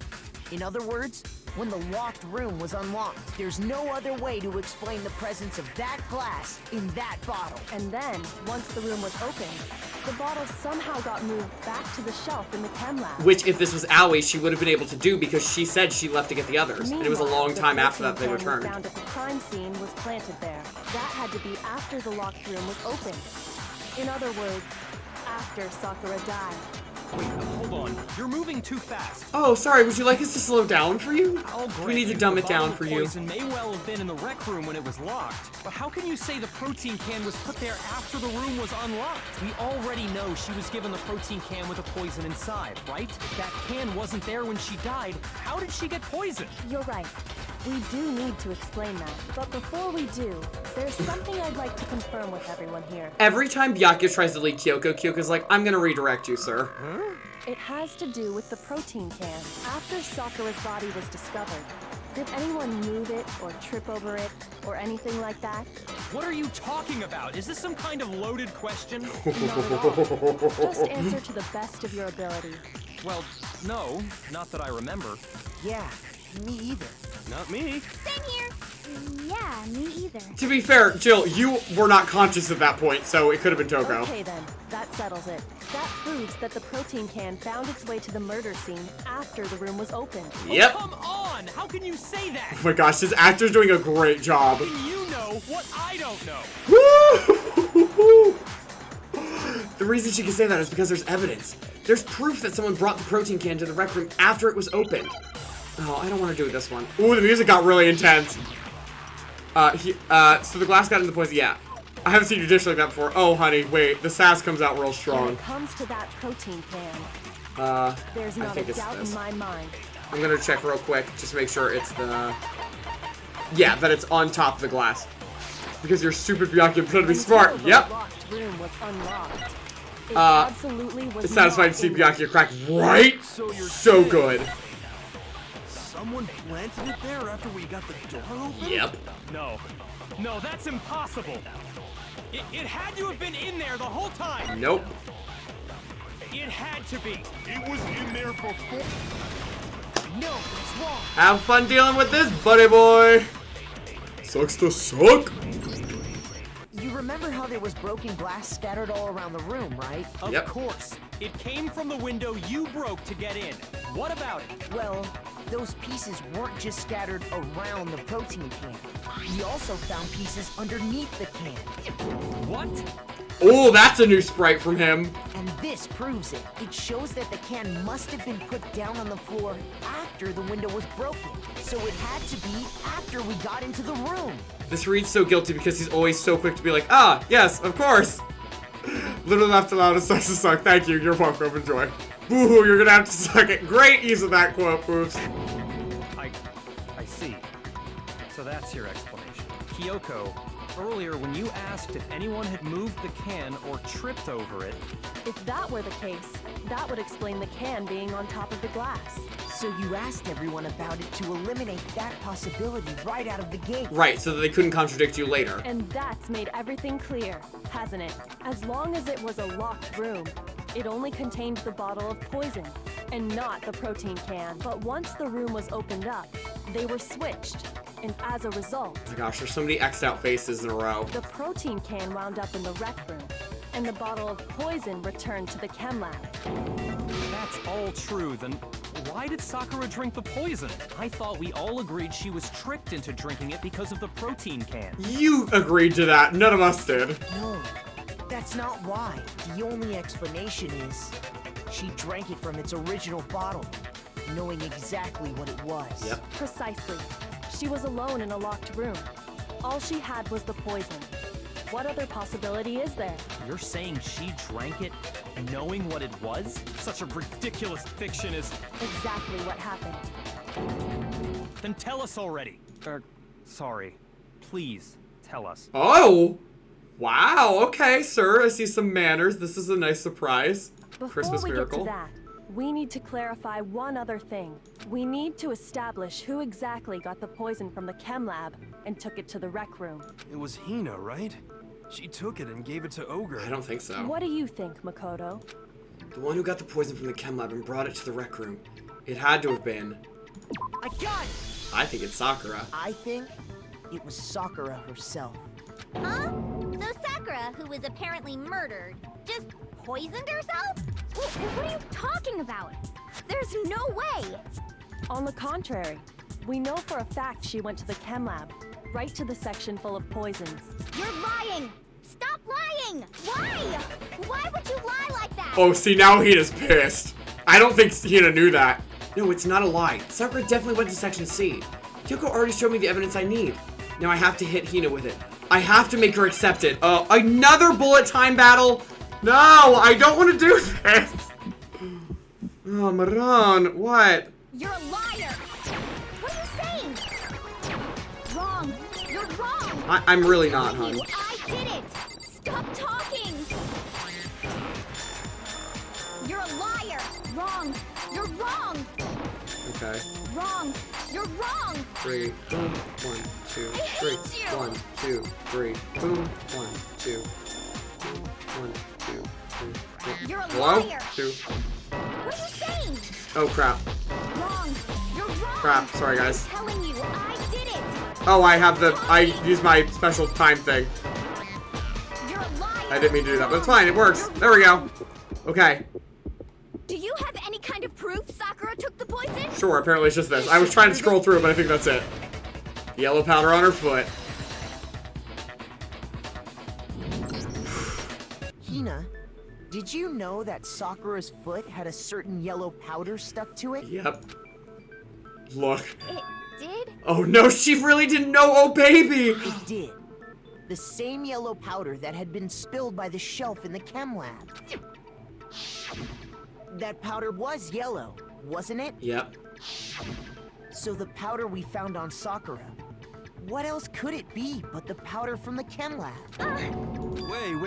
In other words, when the locked room was unlocked, there's no other way to explain the presence of that glass in that bottle. And then, once the room was opened, the bottle somehow got moved back to the shelf in the chem lab. Which, if this was Aoi, she would have been able to do because she said she left to get the others. And it was a long time after that they The protein returned. can found at the crime scene was planted there. That had to be after the locked room was opened. In other words, after Sakura died. Wait, hold on. You're moving too fast. Oh, sorry, would you like us to slow down for you? I'll We grant need to you dumb the it down bottle for of you. poison may well have been in the rec room when it was locked. But how can you say the protein can was put there after the room was unlocked? We already know she was given the protein can with the poison inside, right? If that can wasn't there when she died, how did she get poisoned? You're right. We do need to explain that. But before we do, there's something I'd like to confirm with everyone here. Every time Byakuya tries to lead Kyoko, Kyoko's like, I'm gonna redirect you, sir. It has to do with the protein can. After Sakura's body was discovered, did anyone move it or trip over it or anything like that? What are you talking about? Is this some kind of loaded question? Not at all. Just answer to the best of your ability. Well, no, not that I remember. Yeah, me either. Not me. Same here. Yeah, me either. To be fair, Jill, you were not conscious at that point, so it could have been Toko. Okay then, that settles it. That proves that the protein can found its way to the murder scene after the room was opened. Yep. Oh, come on! How can you say that? Oh my gosh, this actor's doing a great job. How can you know what I don't know? Woo! The reason she can say that is because there's evidence. There's proof that someone brought the protein can to the rec room after it was opened. Oh, I don't want to do this one. Ooh, the music got really intense. So the glass got into the poison. Yeah. I haven't seen you dish like that before. Oh, honey, wait. The sass comes out real When strong. it comes to that protein can, there's I not a think it's doubt this. in my mind. I'm gonna check real quick, just to make sure it's the... Yeah, that it's on top of the glass. Because you're stupid, Byakuya, pretend to be smart. Until the Yep. locked room was unlocked. It Uh, absolutely was It's satisfying not to see in- Byakuya crack, right? So you're So saying good. someone planted it there after we got the door open? Yep. No, that's impossible. It had to have been in there the whole time. Nope. It had to be. It was in there before. No, it's wrong. Have fun dealing with this, buddy boy. Sucks to suck. You remember how there was broken glass scattered all around the room, right? Of Yep. course. It came from the window you broke to get in. What about it? Well, those pieces weren't just scattered around the protein can. We also found pieces underneath the can. What? Oh, that's a new sprite from him. And this proves it. It shows that the can must have been put down on the floor after the window was broken. So it had to be after we got into the room. This reads so guilty because he's always so quick to be like, ah, yes, of course. Little left allowed to suck. Thank you. You're welcome. Enjoy. Boo-hoo, you're gonna have to suck it. Great use of that quote, Boobs. I see. So that's your explanation. Kyoko, earlier when you asked if anyone had moved the can or tripped over it, If that were the case, that would explain the can being on top of the glass. So you asked everyone about it to eliminate that possibility right out of the gate. Right, so that they couldn't contradict you later. And that's made everything clear, hasn't it? As long as it was a locked room, it only contained the bottle of poison, and not the protein can. But once the room was opened up, they were switched, and as a result, Oh my gosh, there's so many X'd out faces in a row. the protein can wound up in the rec room, and the bottle of poison returned to the chem lab. if that's all true, then why did Sakura drink the poison? I thought we all agreed she was tricked into drinking it because of the protein can. You agreed to that. None of us did. No, that's not why. The only explanation is she drank it from its original bottle, knowing exactly what it was. Yep. Precisely. She was alone in a locked room. All she had was the poison. What other possibility is there? You're saying she drank it knowing what it was? Such a ridiculous fiction is... Exactly what happened. Then tell us already. Sorry. Please, tell us. Oh! Wow, okay, sir. I see some manners. This is a nice surprise. Before Christmas we miracle. get to that, we need to clarify one other thing. We need to establish who exactly got the poison from the chem lab and took it to the rec room. It was Hina, right? She took it and gave it to Ogre. I don't think so. What do you think, Makoto? The one who got the poison from the chem lab and brought it to the rec room. It had to have been. I got it! I think it's Sakura. I think it was Sakura herself. Huh? So Sakura, who was apparently murdered, just poisoned herself? What are you talking about? There's no way! On the contrary, we know for a fact she went to the chem lab, right to the section full of poisons. You're lying! Stop lying! Why? Why would you lie like that? Oh, see, now Hina's pissed. I don't think Hina knew that. No, it's not a lie. Sakura definitely went to Section C. Kyoko already showed me the evidence I need. Now I have to hit Hina with it. I have to make her accept it. Another bullet time battle? No, I don't want to do this. Oh, Maran, what? You're a liar! What are you saying? Wrong! You're wrong! I'm really not, hon. You, I did it! Stop talking! You're a liar! Wrong! You're wrong! Okay. Wrong! You're wrong! 3, boom, 1, 2, 3. hate you. 1, 2, 3, boom, 1, 2. 1, 2, 3, 4. You're a Hello? liar! 2. What are you saying? Oh, crap. Wrong! You're wrong! Crap, sorry, guys. I'm telling you, I did it! Oh, I use my special time thing. You're a liar! I didn't mean to do that, but it's fine, it works. There we go. Okay. Do you have any kind of proof Sakura took the poison? Sure, apparently it's just this. I was trying to scroll through it, but I think that's it. Yellow powder on her foot. Hina, did you know that Sakura's foot had a certain yellow powder stuck to it? Yep. Look. It did? Oh no, she really didn't know, oh baby! It did. The same yellow powder that had been spilled by the shelf in the chem lab. That powder was yellow, wasn't it? Yep. So the powder we found on Sakura, what else could it be but the powder from the chem lab?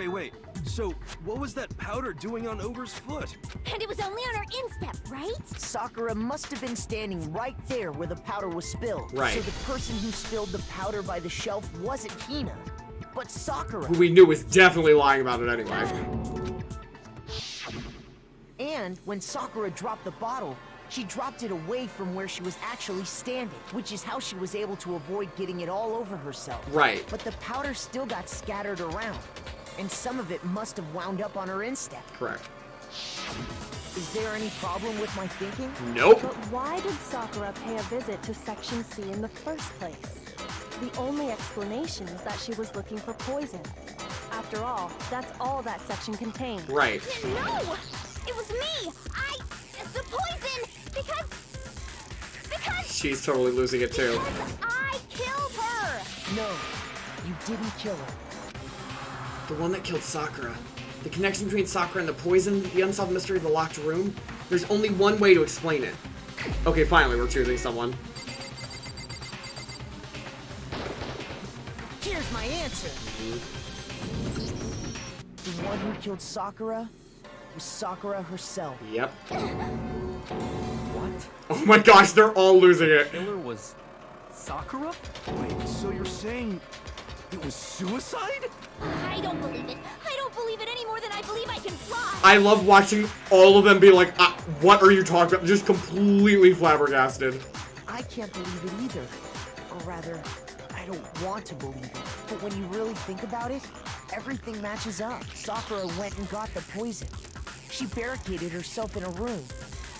Wait. So, what was that powder doing on Ogre's foot? And it was only on her instep, right? Sakura must have been standing right there where the powder was spilled. Right. So the person who spilled the powder by the shelf wasn't Hina, but Sakura. Who we knew was definitely lying about it anyway. And when Sakura dropped the bottle, she dropped it away from where she was actually standing, which is how she was able to avoid getting it all over herself. Right. But the powder still got scattered around. and some of it must have wound up on her instep. Correct. Is there any problem with my thinking? Nope. But why did Sakura pay a visit to Section C in the first place? The only explanation is that she was looking for poison. After all, that's all that section contained. Right. No! It was me! The poison! Because She's totally losing it too. I killed her! No, you didn't kill her. The one that killed Sakura. The connection between Sakura and the poison, the unsolved mystery of the locked room. There's only one way to explain it. Okay, finally, we're choosing someone. Here's my answer. The one who killed Sakura was Sakura herself. Yep. What? Oh my gosh, they're all losing it. Killer was Sakura? Wait, so you're saying it was suicide? I don't believe it. I don't believe it any more than I believe I can fly. I love watching all of them be like, what are you talking about? Just completely flabbergasted. I can't believe it either. Or rather, I don't want to believe it. But when you really think about it, everything matches up. Sakura went and got the poison. She barricaded herself in a room,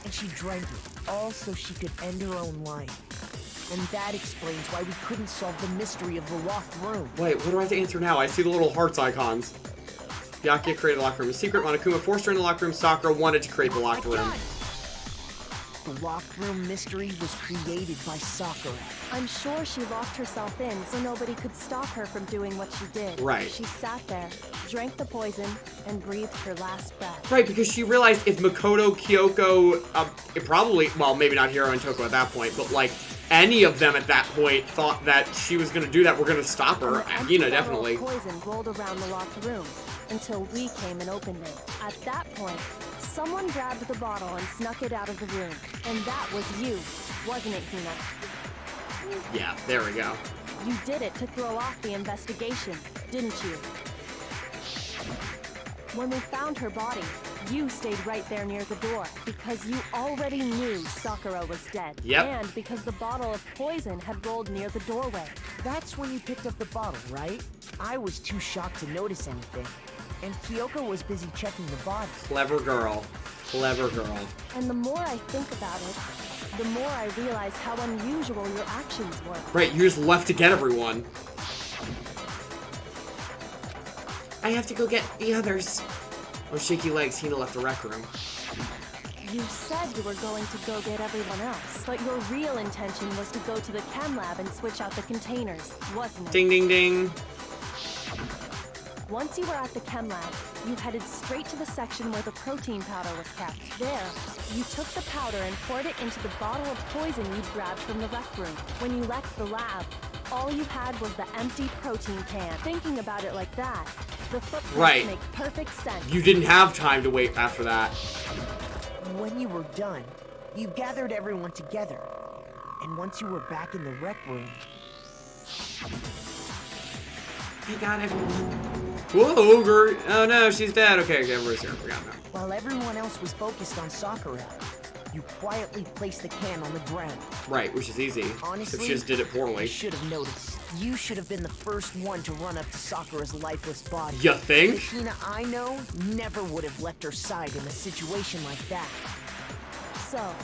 and she drank it, all so she could end her own life. And that explains why we couldn't solve the mystery of the locked room. Wait, what do I have to answer now? I see the little hearts icons. Byakuya created the locked room. A secret, Monokuma forced her in the locked room. Sakura wanted to create the locked room. The locked room mystery was created by Sakura. I'm sure she locked herself in so nobody could stop her from doing what she did. Right. She sat there, drank the poison, and breathed her last breath. Right, because she realized if Makoto, Kyoko, it probably, well, maybe not Hiro and Toko at that point, but like any of them at that point thought that she was going to do that, we're going to stop her. Hina, definitely. Poison rolled around the locked room until we came and opened it. At that point, someone grabbed the bottle and snuck it out of the room. And that was you, wasn't it, Hina? Yeah, there we go. You did it to throw off the investigation, didn't you? When we found her body, you stayed right there near the door because you already knew Sakura was dead. Yep. And because the bottle of poison had rolled near the doorway. That's when you picked up the bottle, right? I was too shocked to notice anything. And Kyoko was busy checking the body. Clever girl. Clever girl. And the more I think about it, the more I realize how unusual your actions were. Right, you just left to get everyone. I have to go get the others. With shaky legs, Hina left the rec room. You said you were going to go get everyone else, but your real intention was to go to the chem lab and switch out the containers, wasn't it? Ding, ding, ding. Once you were at the chem lab, you headed straight to the section where the protein powder was kept. There, you took the powder and poured it into the bottle of poison you'd grabbed from the rec room. When you left the lab, all you had was the empty protein can. Thinking about it like that, the footprints Right. make perfect sense. You didn't have time to wait after that. When you were done, you gathered everyone together. And once you were back in the rec room... I got everyone. Whoa, ogre. Oh no, she's dead. Okay, everybody's here. We got her. While everyone else was focused on Sakura, you quietly placed the can on the ground. Right, which is easy. Honestly, Except she just did it I poorly. should have noticed. You should have been the first one to run up to Sakura's lifeless body. You think? The Hina I know never would have left her side in a situation like that. So,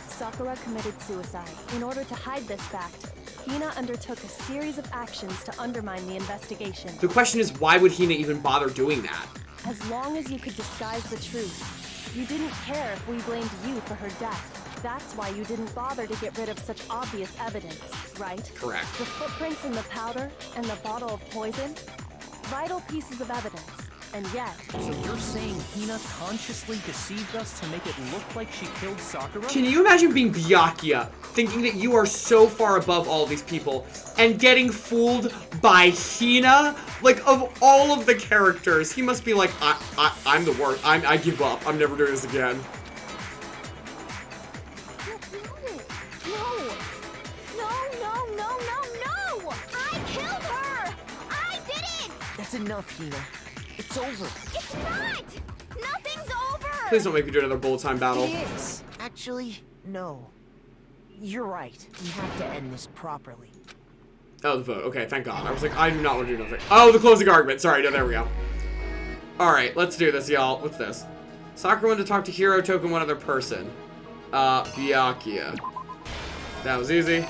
Sakura committed suicide. In order to hide this fact, Hina undertook a series of actions to undermine the investigation. The question is, why would Hina even bother doing that? As long as you could disguise the truth, you didn't care if we blamed you for her death. That's why you didn't bother to get rid of such obvious evidence, right? Correct. The footprints in the powder and the bottle of poison? Vital pieces of evidence. And yet... So you're saying Hina consciously deceived us to make it look like she killed Sakura? Can you imagine being Byakuya, thinking that you are so far above all these people, and getting fooled by Hina? Like, of all of the characters, he must be like, I'm the worst. I give up. I'm never doing this again. No! I killed her! I did it! That's enough, Hina. It's over. It's not! Nothing's over! Please don't make me do another bullet time battle. It is. Actually, no. You're right. We have to end this properly. Oh, the vote. Okay, thank God. I was like, I do not want to do nothing. Oh, the closing argument. Sorry, no, there we go. Alright, let's do this, y'all. What's this? Sakura wanted to talk to Hiro, Toko, and one other person. Byakuya. That was easy.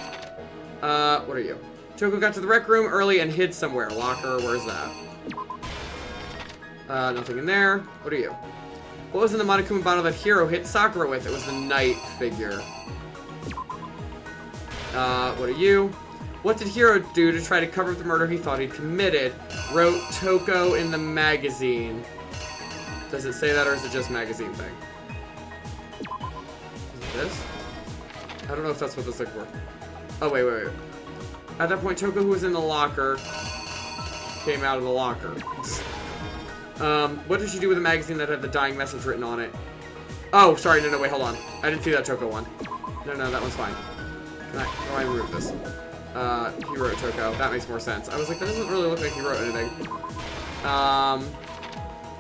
What are you? Toko got to the rec room early and hid somewhere. Locker, where's that? Nothing in there. What are you? What was in the Monokuma bottle that Hiro hit Sakura with? It was the knight figure. What are you? What did Hiro do to try to cover up the murder he thought he'd committed? Wrote Toko in the magazine. Does it say that, or is it just magazine thing? Is it this? I don't know if that's what this looked for. Oh, wait. At that point, Toko, who was in the locker, came out of the locker. What did she do with a magazine that had the dying message written on it? Oh, sorry, no, wait, hold on. I didn't see that Toko one. No, that one's fine. Can I remove this? He wrote Toko. That makes more sense. I was like, that doesn't really look like he wrote anything.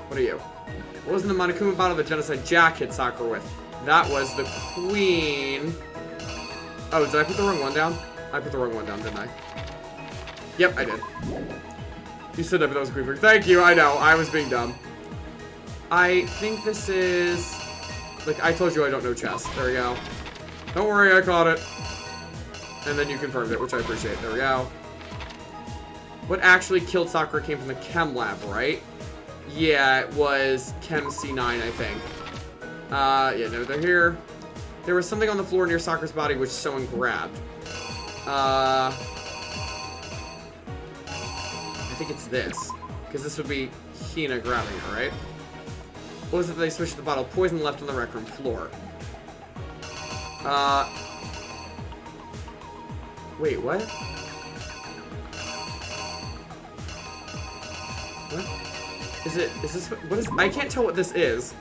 What are you? What was in the Monokuma bottle that Genocide Jack hit Sakura with? That was the Queen. Oh, did I put the wrong one down? I put the wrong one down, didn't I? Yep, I did. You said that, but that was Queen. Thank you, I know. I was being dumb. I think this is... Like, I told you I don't know chess. There we go. Don't worry, I caught it. And then you confirmed it, which I appreciate. There we go. What actually killed Sakura came from the chem lab, right? Yeah, it was Chem C9, I think. Yeah, no, they're here. There was something on the floor near Sakura's body which someone grabbed. I think it's this. Because this would be Hina grabbing her, right? What was it that they switched the bottle of poison left on the rec room floor? Wait, what? What? Is this, what is, I can't tell what this is.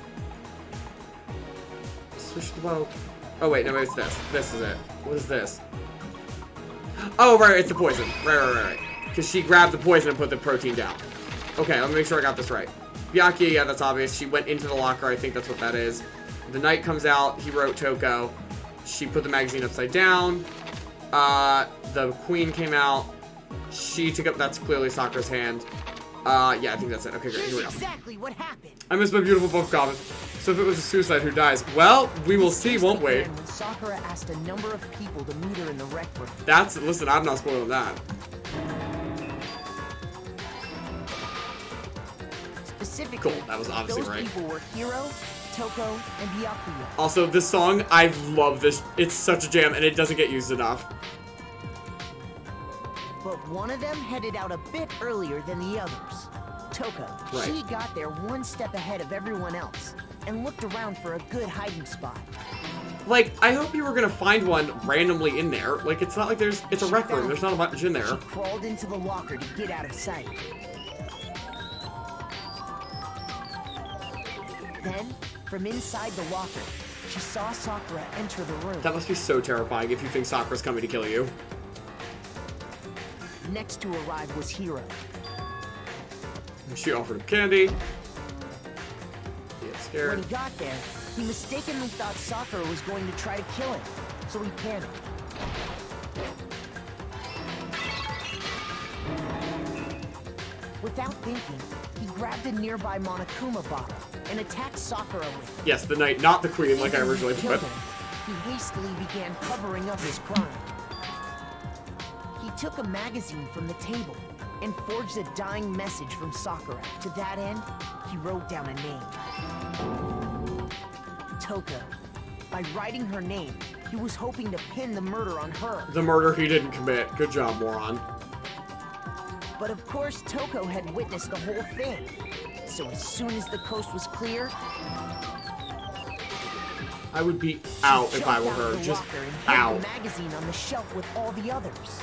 Switch the bottle. Oh wait, no, it's this. This is it. What is this? Oh, right, it's the poison. Right. Because she grabbed the poison and put the protein down. Okay, let me make sure I got this right. Byakuya, yeah, that's obvious. She went into the locker, I think that's what that is. The knight comes out, he wrote Toko. She put the magazine upside down. The queen came out. She took up, that's clearly Sakura's hand. Yeah, I think that's it. Okay, great, here we go. Exactly what happened. I missed my beautiful book comment. So if it was a suicide, who dies? Well, we will see, won't we? When Sakura asked a number of people to meet her in the rec room. Listen, I'm not spoiling that. Specifically, Cool, that was obviously those right. people were Hiro, Toko, and Byakuya. Also, this song, I love this. It's such a jam, and it doesn't get used enough. But one of them headed out a bit earlier than the others. Toko. Right. She got there one step ahead of everyone else and looked around for a good hiding spot. Like, I hope you were gonna find one randomly in there. Like, it's not like it's a rec room. There's not much in there. She crawled into the locker to get out of sight. Then, from inside the locker, she saw Sakura enter the room. That must be so terrifying if you think Sakura's coming to kill you. Next to arrive was Hiro. She offered him candy. He got scared. When he got there, he mistakenly thought Sakura was going to try to kill him, so he panicked. Without thinking, he grabbed a nearby Monokuma bottle and attacked Sakura with it. Yes, the knight, not the queen, like I originally put. He hastily began covering up his crime. He took a magazine from the table and forged a dying message from Sakura. To that end, he wrote down a name. Toko. By writing her name, he was hoping to pin the murder on her. The murder he didn't commit. Good job, moron. But of course, Toko had witnessed the whole thing. So as soon as the coast was clear, I would be out if I were her. Just out. The magazine on the shelf with all the others.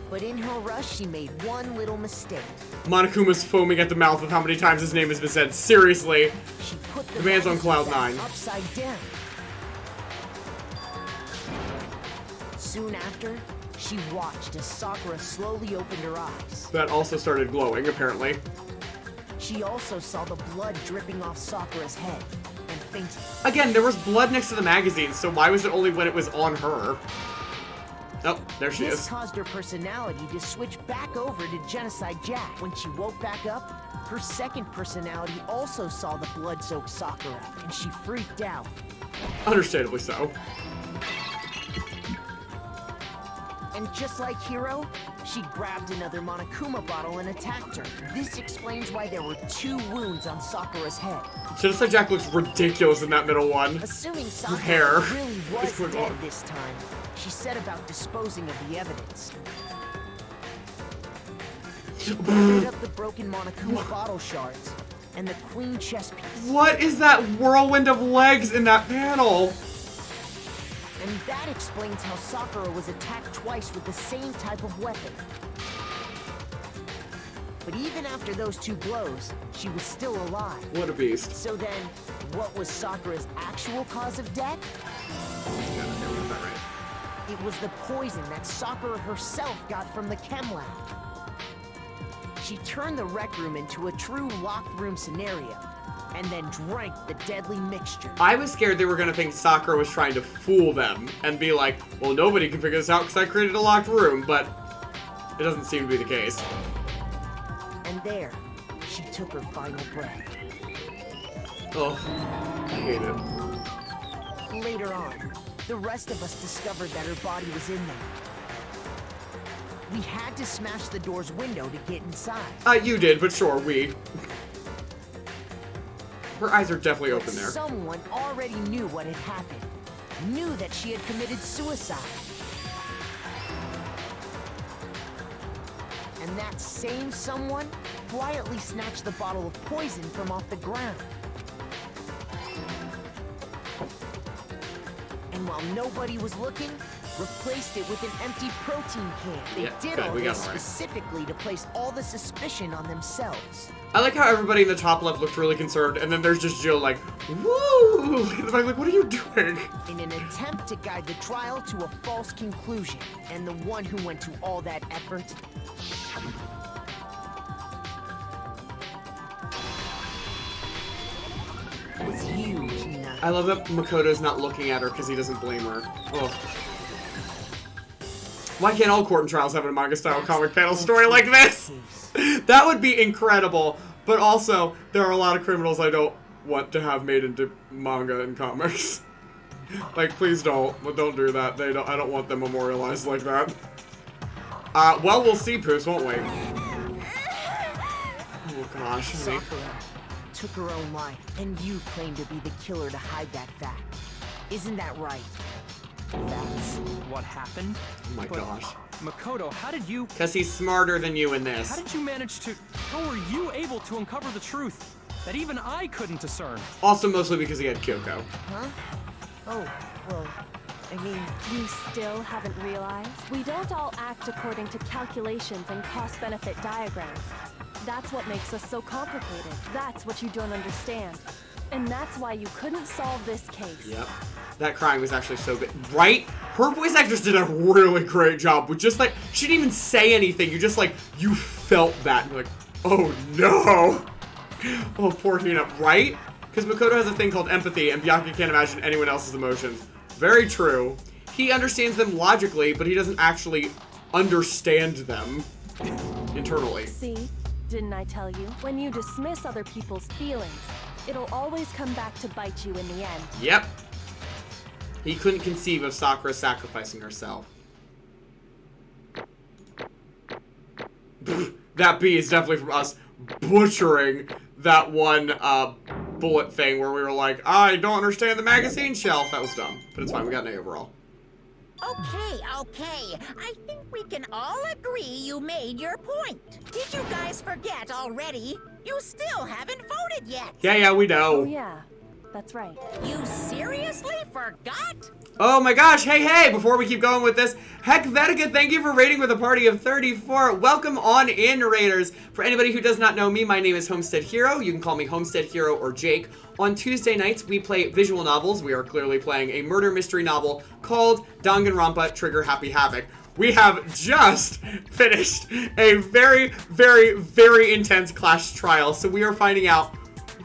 But in her rush, she made one little mistake. Monokuma's foaming at the mouth with how many times his name has been said. Seriously. She put the man's on cloud 9. Upside down. Soon after, she watched as Sakura slowly opened her eyes. That also started glowing, apparently. She also saw the blood dripping off Sakura's head and fainted. Again, there was blood next to the magazine, so why was it only when it was on her? Oh, there she This is. caused her personality to switch back over to Genocide Jack. When she woke back up, her second personality also saw the blood-soaked Sakura, and she freaked out. Understandably so. And just like Hiro, she grabbed another Monokuma bottle and attacked her. This explains why there were 2 wounds on Sakura's head. Genocide Jack looks ridiculous in that middle one. Assuming Her hair Sakura really was going dead on. this time, she set about disposing of the evidence. She gathered up the broken Monokuma bottle shards and the queen chess piece. What is that whirlwind of legs in that panel? And that explains how Sakura was attacked twice with the same type of weapon. But even after those 2 blows, she was still alive. What a beast. So then, what was Sakura's actual cause of death? It was the poison that Sakura herself got from the chem lab. She turned the rec room into a true locked room scenario, and then drank the deadly mixture. I was scared they were going to think Sakura was trying to fool them and be like, well, nobody can figure this out because I created a locked room, but it doesn't seem to be the case. And there, she took her final breath. Oh, I hate it. Later on, the rest of us discovered that her body was in there. We had to smash the door's window to get inside. You did, but sure, we. Her eyes are definitely open there. Someone already knew what had happened. Knew that she had committed suicide. And that same someone quietly snatched the bottle of poison from off the ground. And while nobody was looking, replaced it with an empty protein can. They did all this specifically to place all the suspicion on themselves. I like how everybody in the top left looked really concerned, and then there's just Jill like, woo! I'm like, what are you doing? In an attempt to guide the trial to a false conclusion, and the one who went to all that effort was you, Hina. I love that Makoto's not looking at her because he doesn't blame her. Oh. Why can't all court and trials have a manga-style comic panel story like this? That would be incredible, but also, there are a lot of criminals I don't want to have made into manga and comics. Like, please don't. Don't do that. I don't want them memorialized like that. Well, we'll see, Poos, won't we? Oh gosh, honey. Sakura took her own life, and you claim to be the killer to hide that fact. Isn't that right? That's what happened? Oh my gosh. Makoto, how did you... Because he's smarter than you in this. How did you manage to... How were you able to uncover the truth that even I couldn't discern? Also mostly because he had Kyoko. Huh? Oh, well, I mean... You still haven't realized? We don't all act according to calculations and cost-benefit diagrams. That's what makes us so complicated. That's what you don't understand. And that's why you couldn't solve this case. Yep. That crying was actually so good. Right? Her voice actress did a really great job with just like, she didn't even say anything. You just like, you felt that. And you're like, oh no. Oh, poor Hina. Right? Because Makoto has a thing called empathy and Byakuya can't imagine anyone else's emotions. Very true. He understands them logically, but he doesn't actually understand them internally. See? Didn't I tell you? When you dismiss other people's feelings, it'll always come back to bite you in the end. Yep. He couldn't conceive of Sakura sacrificing herself. That B is definitely from us butchering that one bullet thing where we were like, I don't understand the magazine shelf. That was dumb, but it's fine. We got an A overall. Okay. I think we can all agree you made your point. Did you guys forget already? You still haven't voted yet. Yeah, we know. Oh yeah, that's right. You seriously forgot? Oh my gosh, hey, before we keep going with this, Heckvetica, thank you for rating with a party of 34. Welcome on in, Raiders. For anybody who does not know me, my name is HomesteadHero. You can call me HomesteadHero or Jake. On Tuesday nights, we play visual novels. We are clearly playing a murder mystery novel called Danganronpa Trigger Happy Havoc. We have just finished a very, very, very intense class trial, so we are finding out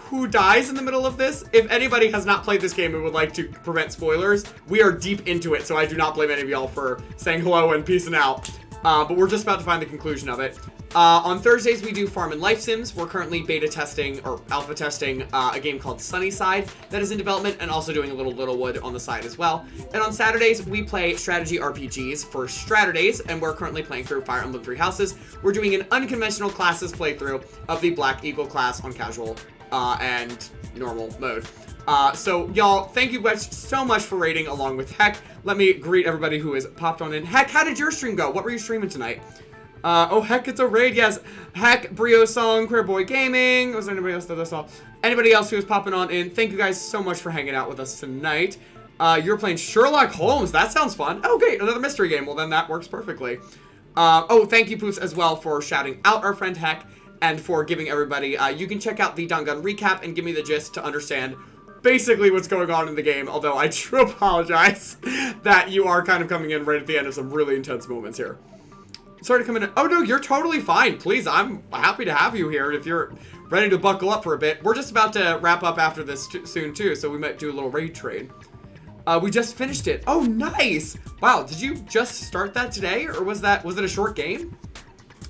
who dies in the middle of this. If anybody has not played this game and would like to prevent spoilers, we are deep into it, so I do not blame any of y'all for saying hello and peacing out. But we're just about to find the conclusion of it. On Thursdays, we do Farm and Life Sims. We're currently beta testing, or alpha testing, a game called Sunnyside that is in development, and also doing a little Littlewood on the side as well. And on Saturdays, we play strategy RPGs for Stratadays, and we're currently playing through Fire Emblem Three Houses. We're doing an unconventional classes playthrough of the Black Eagle class on casual and normal mode. So y'all, thank you guys so much for raiding along with Heck. Let me greet everybody who has popped on in. Heck, how did your stream go? What were you streaming tonight? Oh, Heck, it's a raid, yes. Heck, Brio Song, Queer Boy Gaming. Was there anybody else that I saw? Anybody else who is popping on in, thank you guys so much for hanging out with us tonight. You're playing Sherlock Holmes. That sounds fun. Oh, great, another mystery game. Well, then that works perfectly. Oh, thank you, Poofs, as well, for shouting out our friend Heck and for giving everybody, you can check out the Dangan recap and give me the gist to understand basically what's going on in the game, although I do apologize that you are kind of coming in right at the end of some really intense moments here. Sorry to come in. Oh, no, you're totally fine. Please, I'm happy to have you here if you're ready to buckle up for a bit. We're just about to wrap up after this soon, too, so we might do a little raid trade. We just finished it. Oh, nice. Wow, did you just start that today, or was it a short game?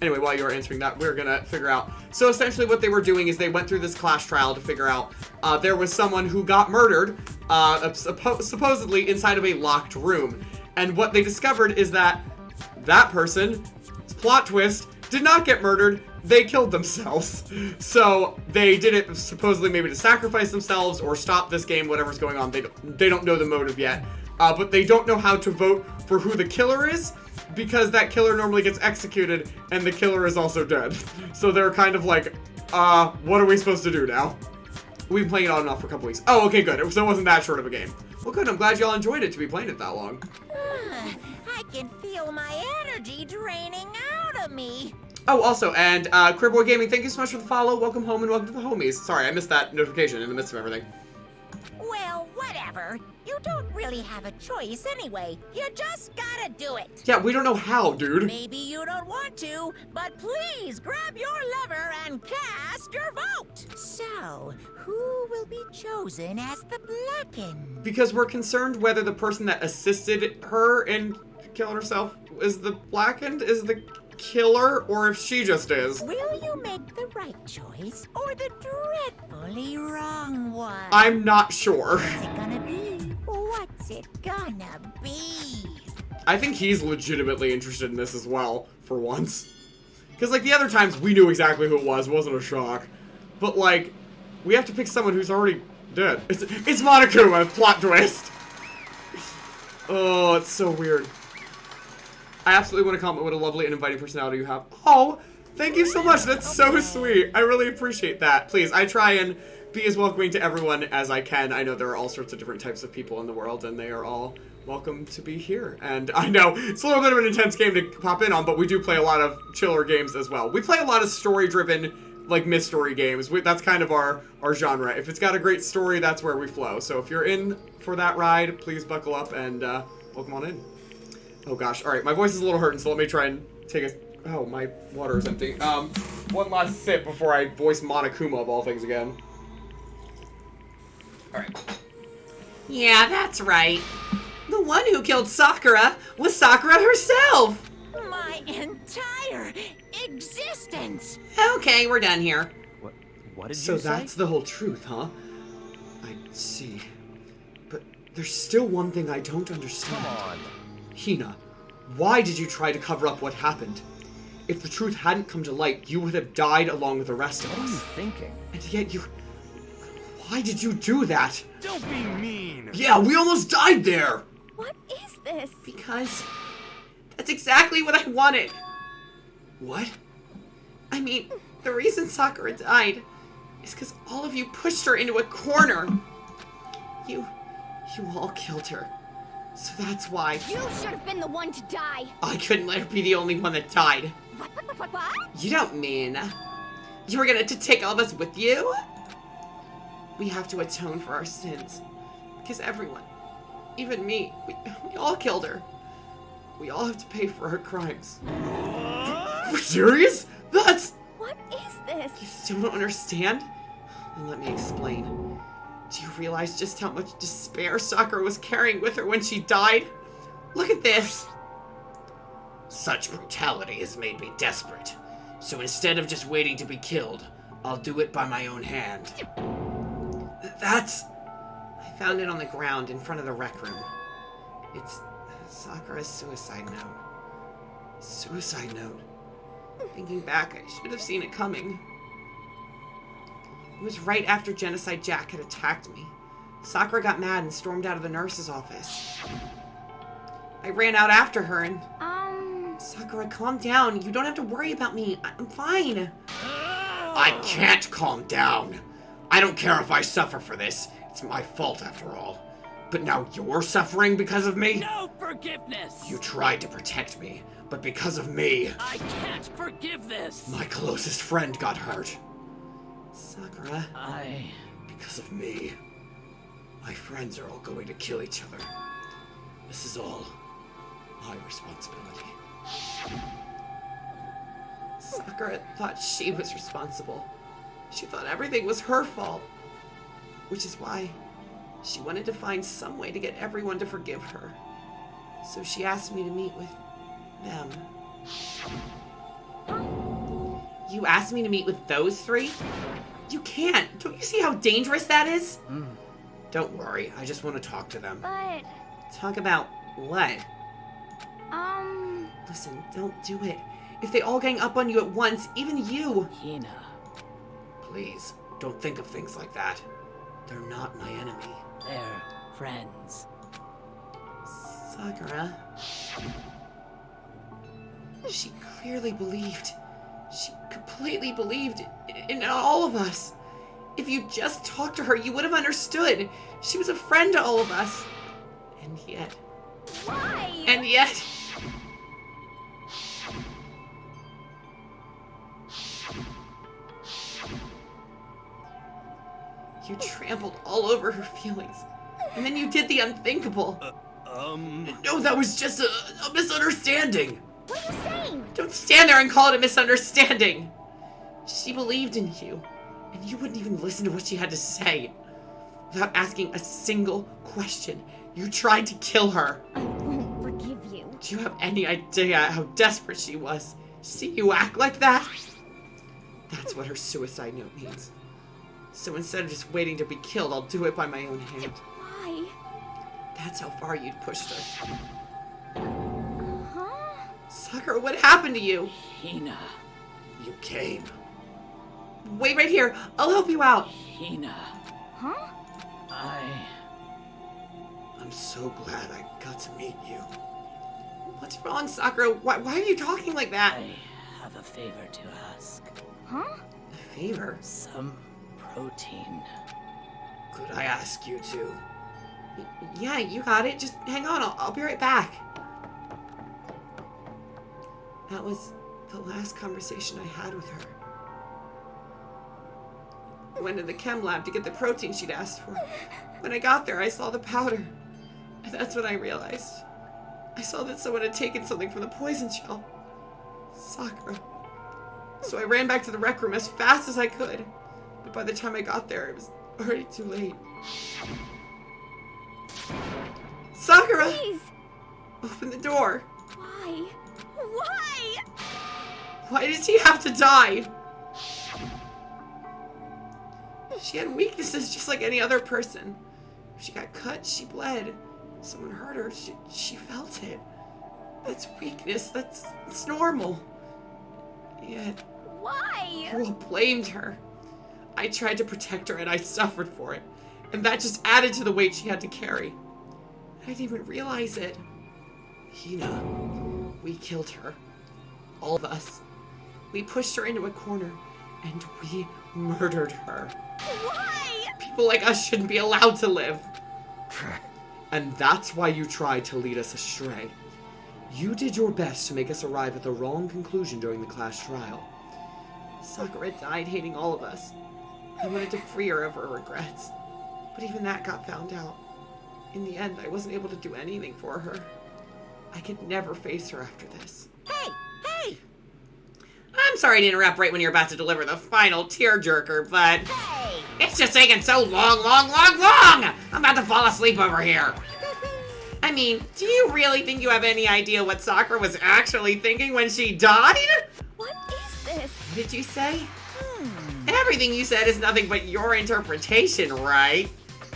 Anyway, while you were answering that, we're gonna figure out. So essentially what they were doing is they went through this class trial to figure out there was someone who got murdered, supposedly inside of a locked room. And what they discovered is that that person, plot twist, did not get murdered. They killed themselves. So they did it supposedly maybe to sacrifice themselves or stop this game, whatever's going on. They don't know the motive yet. But they don't know how to vote for who the killer is, because that killer normally gets executed and the killer is also dead. So they're kind of like, what are we supposed to do now? We've been playing it on and off for a couple weeks. Oh, okay, good. So it wasn't that short of a game. Well, good. I'm glad y'all enjoyed it to be playing it that long. I can feel my energy draining out of me. Oh, also, and Queer Boy Gaming, thank you so much for the follow. Welcome home and welcome to the homies. Sorry, I missed that notification in the midst of everything. Well, whatever. You don't really have a choice anyway. You just gotta do it. Yeah, we don't know how, dude. Maybe you don't want to, but please grab your lever and cast your vote. So, who will be chosen as the Blackened? Because we're concerned whether the person that assisted her in killing herself is the Blackened, is the killer, or if she just is. Will you make the right choice or the dreadfully wrong one? I'm not sure. What's it gonna be? What's it gonna be? I think he's legitimately interested in this as well, for once. Because, like, the other times we knew exactly who it wasn't a shock. But, like, we have to pick someone who's already dead. It's Monokuma, plot twist. Oh, it's so weird. I absolutely want to comment what a lovely and inviting personality you have. Oh, thank you so much. That's so sweet. I really appreciate that. Please, I try and be as welcoming to everyone as I can. I know there are all sorts of different types of people in the world, and they are all welcome to be here. And I know it's a little bit of an intense game to pop in on, but we do play a lot of chiller games as well. We play a lot of story-driven, like, mystery games. That's kind of our genre. If it's got a great story, that's where we flow. So if you're in for that ride, please buckle up and welcome on in. Oh gosh, alright, my voice is a little hurting, so let me try and take a... Oh, my water is empty. One last sip before I voice Monokuma of all things again. Alright. Yeah, that's right. The one who killed Sakura was Sakura herself! My entire existence! Okay, we're done here. What did you So say? that's the whole truth, huh? I see. But there's still one thing I don't understand. Come on. Hina, why did you try to cover up what happened? If the truth hadn't come to light, you would have died along with the rest of What are you us. thinking? And yet you... Why did you do that? Don't be mean. Yeah, we almost died there! What is this? Because that's exactly what I wanted. What? I mean, the reason Sakura died is because all of you pushed her into a corner. You all killed her. So that's why You should have been the one to die. I couldn't let her be the only one that died. What? You don't mean you were gonna take all of us with you? We have to atone for our sins. Because everyone, even me, we all killed her. We all have to pay for her crimes. You're serious? That's... What is this? You still don't understand? And let me explain. Do you realize just how much despair Sakura was carrying with her when she died? Look at this! Such brutality has made me desperate. So instead of just waiting to be killed, I'll do it by my own hand. That's... I found it on the ground in front of the rec room. It's Sakura's suicide note. Suicide note. Thinking back, I should have seen it coming. It was right after Genocide Jack had attacked me. Sakura got mad and stormed out of the nurse's office. I ran out after her and... Sakura, calm down. You don't have to worry about me. I'm fine. I can't calm down. I don't care if I suffer for this. It's my fault after all. But now you're suffering because of me? No forgiveness! You tried to protect me, but because of me... I can't forgive this! My closest friend got hurt. Sakura... Because of me. My friends are all going to kill each other. This is all my responsibility. Sakura thought she was responsible. She thought everything was her fault. Which is why she wanted to find some way to get everyone to forgive her. So she asked me to meet with them. You asked me to meet with those three? You can't. Don't you see how dangerous that is? Don't worry, I just want to talk to them. But... Talk about what? Listen, don't do it. If they all gang up on you at once, even you... Hina. Please, don't think of things like that. They're not my enemy. They're friends. Sakura... She clearly believed. She completely believed in all of us. If you just talked to her, you would have understood. She was a friend to all of us. And yet... Why? And yet... You trampled all over her feelings. And then you did the unthinkable. No, that was just a misunderstanding. What are you saying? Don't stand there and call it a misunderstanding. She believed in you. And you wouldn't even listen to what she had to say. Without asking a single question, you tried to kill her. I won't forgive you. Do you have any idea how desperate she was? See you act like that? That's what her suicide note means. So instead of just waiting to be killed, I'll do it by my own hand. Why? That's how far you'd pushed her. Huh? Sakura, what happened to you? Hina. You came. Wait right here. I'll help you out. Hina. Huh? I'm so glad I got to meet you. What's wrong, Sakura? Why are you talking like that? I have a favor to ask. Huh? A favor? Some protein. Could I ask you to? Yeah, you got it. Just hang on. I'll be right back. That was the last conversation I had with her. I went to the chem lab to get the protein she'd asked for. When I got there, I saw the powder. And that's when I realized. I saw that someone had taken something from the poison shell. Sakura. So I ran back to the rec room as fast as I could. But by the time I got there, it was already too late. Sakura! Please! Open the door. Why? Why? Why did she have to die? She had weaknesses just like any other person. If she got cut, she bled. If someone hurt her, she felt it. That's weakness. That's normal. Yet, Why? you all blamed her. I tried to protect her and I suffered for it. And that just added to the weight she had to carry. I didn't even realize it. Hina, we killed her. All of us. We pushed her into a corner and we murdered her. Why? People like us shouldn't be allowed to live. And that's why you tried to lead us astray. You did your best to make us arrive at the wrong conclusion during the class trial. Sakura died hating all of us. I wanted to free her of her regrets. But even that got found out. In the end, I wasn't able to do anything for her. I could never face her after this. Hey! Hey! I'm sorry to interrupt right when you're about to deliver the final tearjerker, but... Hey! It's just taking so long. I'm about to fall asleep over here. I mean, do you really think you have any idea what Sakura was actually thinking when she died? What is this? What did you say? Everything you said is nothing but your interpretation, right?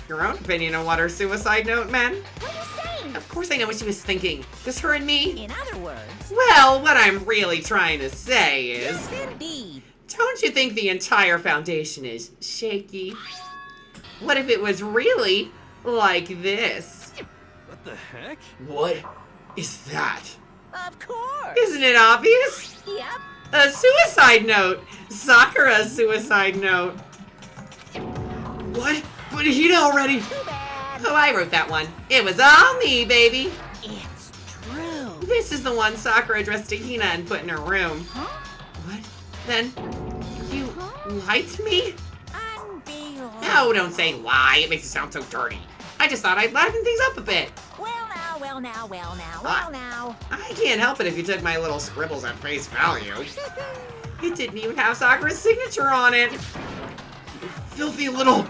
Your own opinion on what her suicide note meant? What are you saying? Of course I know what she was thinking. Just her and me? In other words, Well, what I'm really trying to say is... yes, indeed. Don't you think the entire foundation is shaky? What if it was really like this? What the heck? What is that? Of course. Isn't it obvious? Yep. A suicide note! Sakura's suicide note. What? But Hina already... Too bad. Oh, I wrote that one. It was all me, baby. It's true. This is the one Sakura addressed to Hina and put in her room. Huh? What? Then, you liked me? Unbelievable. No, don't say lie. It makes it sound so dirty. I just thought I'd liven things up a bit. Well now. I can't help it if you took my little scribbles at face value. It didn't even have Sakura's signature on it. Filthy little...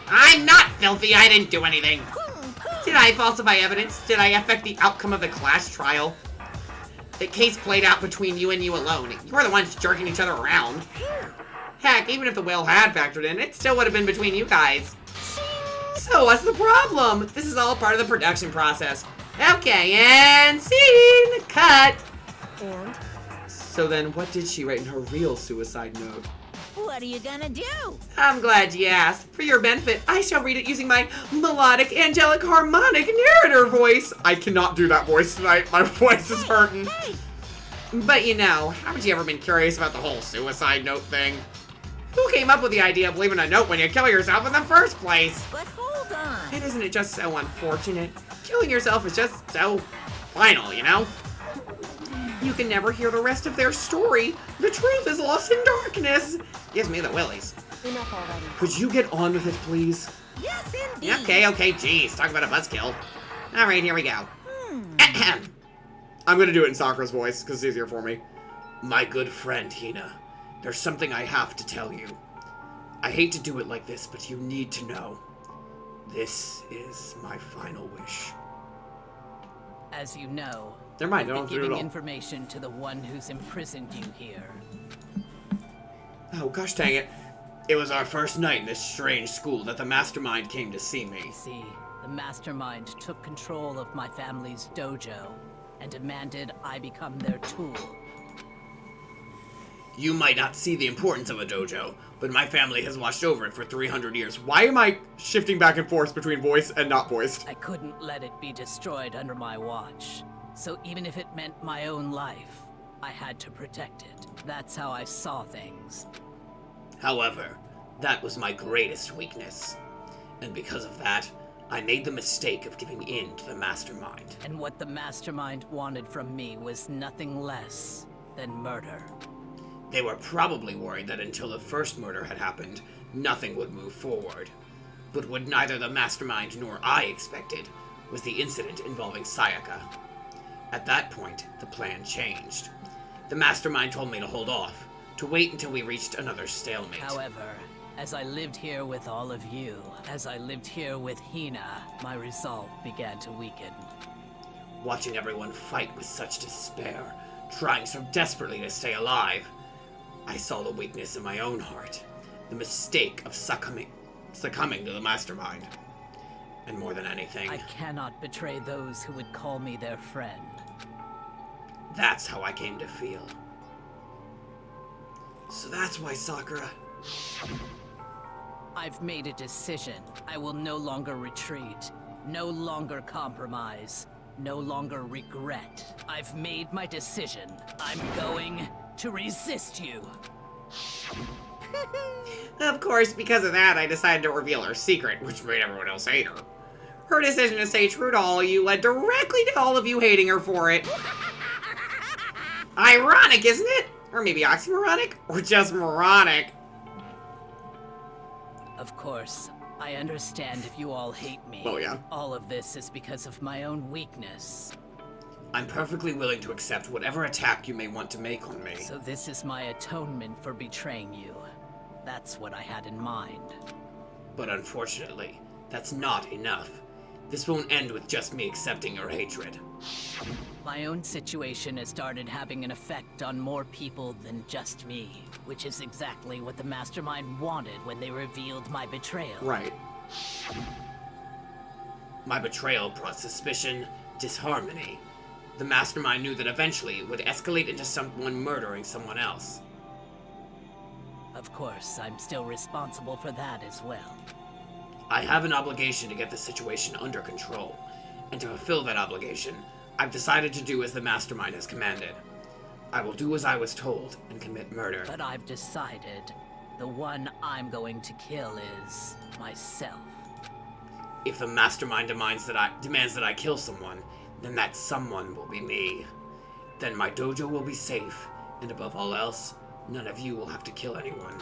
I'm not filthy. I didn't do anything. Did I falsify evidence? Did I affect the outcome of the class trial? The case played out between you and you alone. You were the ones jerking each other around. Heck, even if the will had factored in, it still would have been between you guys. So what's the problem? This is all part of the production process. Okay, and scene! Cut! And? So then, what did she write in her real suicide note? What are you gonna do? I'm glad you asked. For your benefit, I shall read it using my melodic, angelic, harmonic narrator voice. I cannot do that voice tonight. My voice is hurting. Hey, But you know, haven't you ever been curious about the whole suicide note thing? Who came up with the idea of leaving a note when you kill yourself in the first place? but hold on. And isn't it just so unfortunate? Killing yourself is just so final, you know? You can never hear the rest of their story. The truth is lost in darkness. Gives me the willies. Enough already. Could you get on with it, please? Yes, indeed. Okay, geez, talk about a buzzkill. All right, here we go. Ahem. I'm gonna do it in Sakura's voice, because it's easier for me. My good friend, Hina, there's something I have to tell you. I hate to do it like this, but you need to know. This is my final wish. As you know, Never mind, I I'll don't be have to do it giving at all. information to the one who's imprisoned you here. Oh, gosh dang it. It was our first night in this strange school that the mastermind came to see me. See, the mastermind took control of my family's dojo and demanded I become their tool. You might not see the importance of a dojo, but my family has watched over it for 300 years. Why am I shifting back and forth between voice and not voiced? I couldn't let it be destroyed under my watch. So even if it meant my own life, I had to protect it. That's how I saw things. However, that was my greatest weakness. And because of that, I made the mistake of giving in to the mastermind. And what the mastermind wanted from me was nothing less than murder. They were probably worried that until the first murder had happened, nothing would move forward. But what neither the mastermind nor I expected was the incident involving Sayaka. At that point, the plan changed. The mastermind told me to hold off, to wait until we reached another stalemate. However, as I lived here with all of you, as I lived here with Hina, my resolve began to weaken. Watching everyone fight with such despair, trying so desperately to stay alive, I saw the weakness in my own heart, the mistake of succumbing to the mastermind. And more than anything, I cannot betray those who would call me their friend. that's how I came to feel. So that's why Sakura... I've made a decision. I will no longer retreat, no longer compromise, no longer regret. I've made my decision. I'm going to resist you. Of course, because of that, I decided to reveal her secret, which made everyone else hate her. Her decision to stay true to all of you led directly to all of you hating her for it. Ironic, isn't it? Or maybe oxymoronic? Or just moronic? Of course, I understand if you all hate me. Oh, yeah. All of this is because of my own weakness. I'm perfectly willing to accept whatever attack you may want to make on me. So this is my atonement for betraying you. That's what I had in mind. But unfortunately, that's not enough. This won't end with just me accepting your hatred. My own situation has started having an effect on more people than just me, which is exactly what the Mastermind wanted when they revealed my betrayal. Right. My betrayal brought suspicion, disharmony. The Mastermind knew that eventually it would escalate into someone murdering someone else. Of course, I'm still responsible for that as well. I have an obligation to get the situation under control, and to fulfill that obligation, I've decided to do as the Mastermind has commanded. I will do as I was told and commit murder. But I've decided the one I'm going to kill is myself. If the Mastermind demands that I kill someone, then that someone will be me. Then my dojo will be safe, and above all else, none of you will have to kill anyone.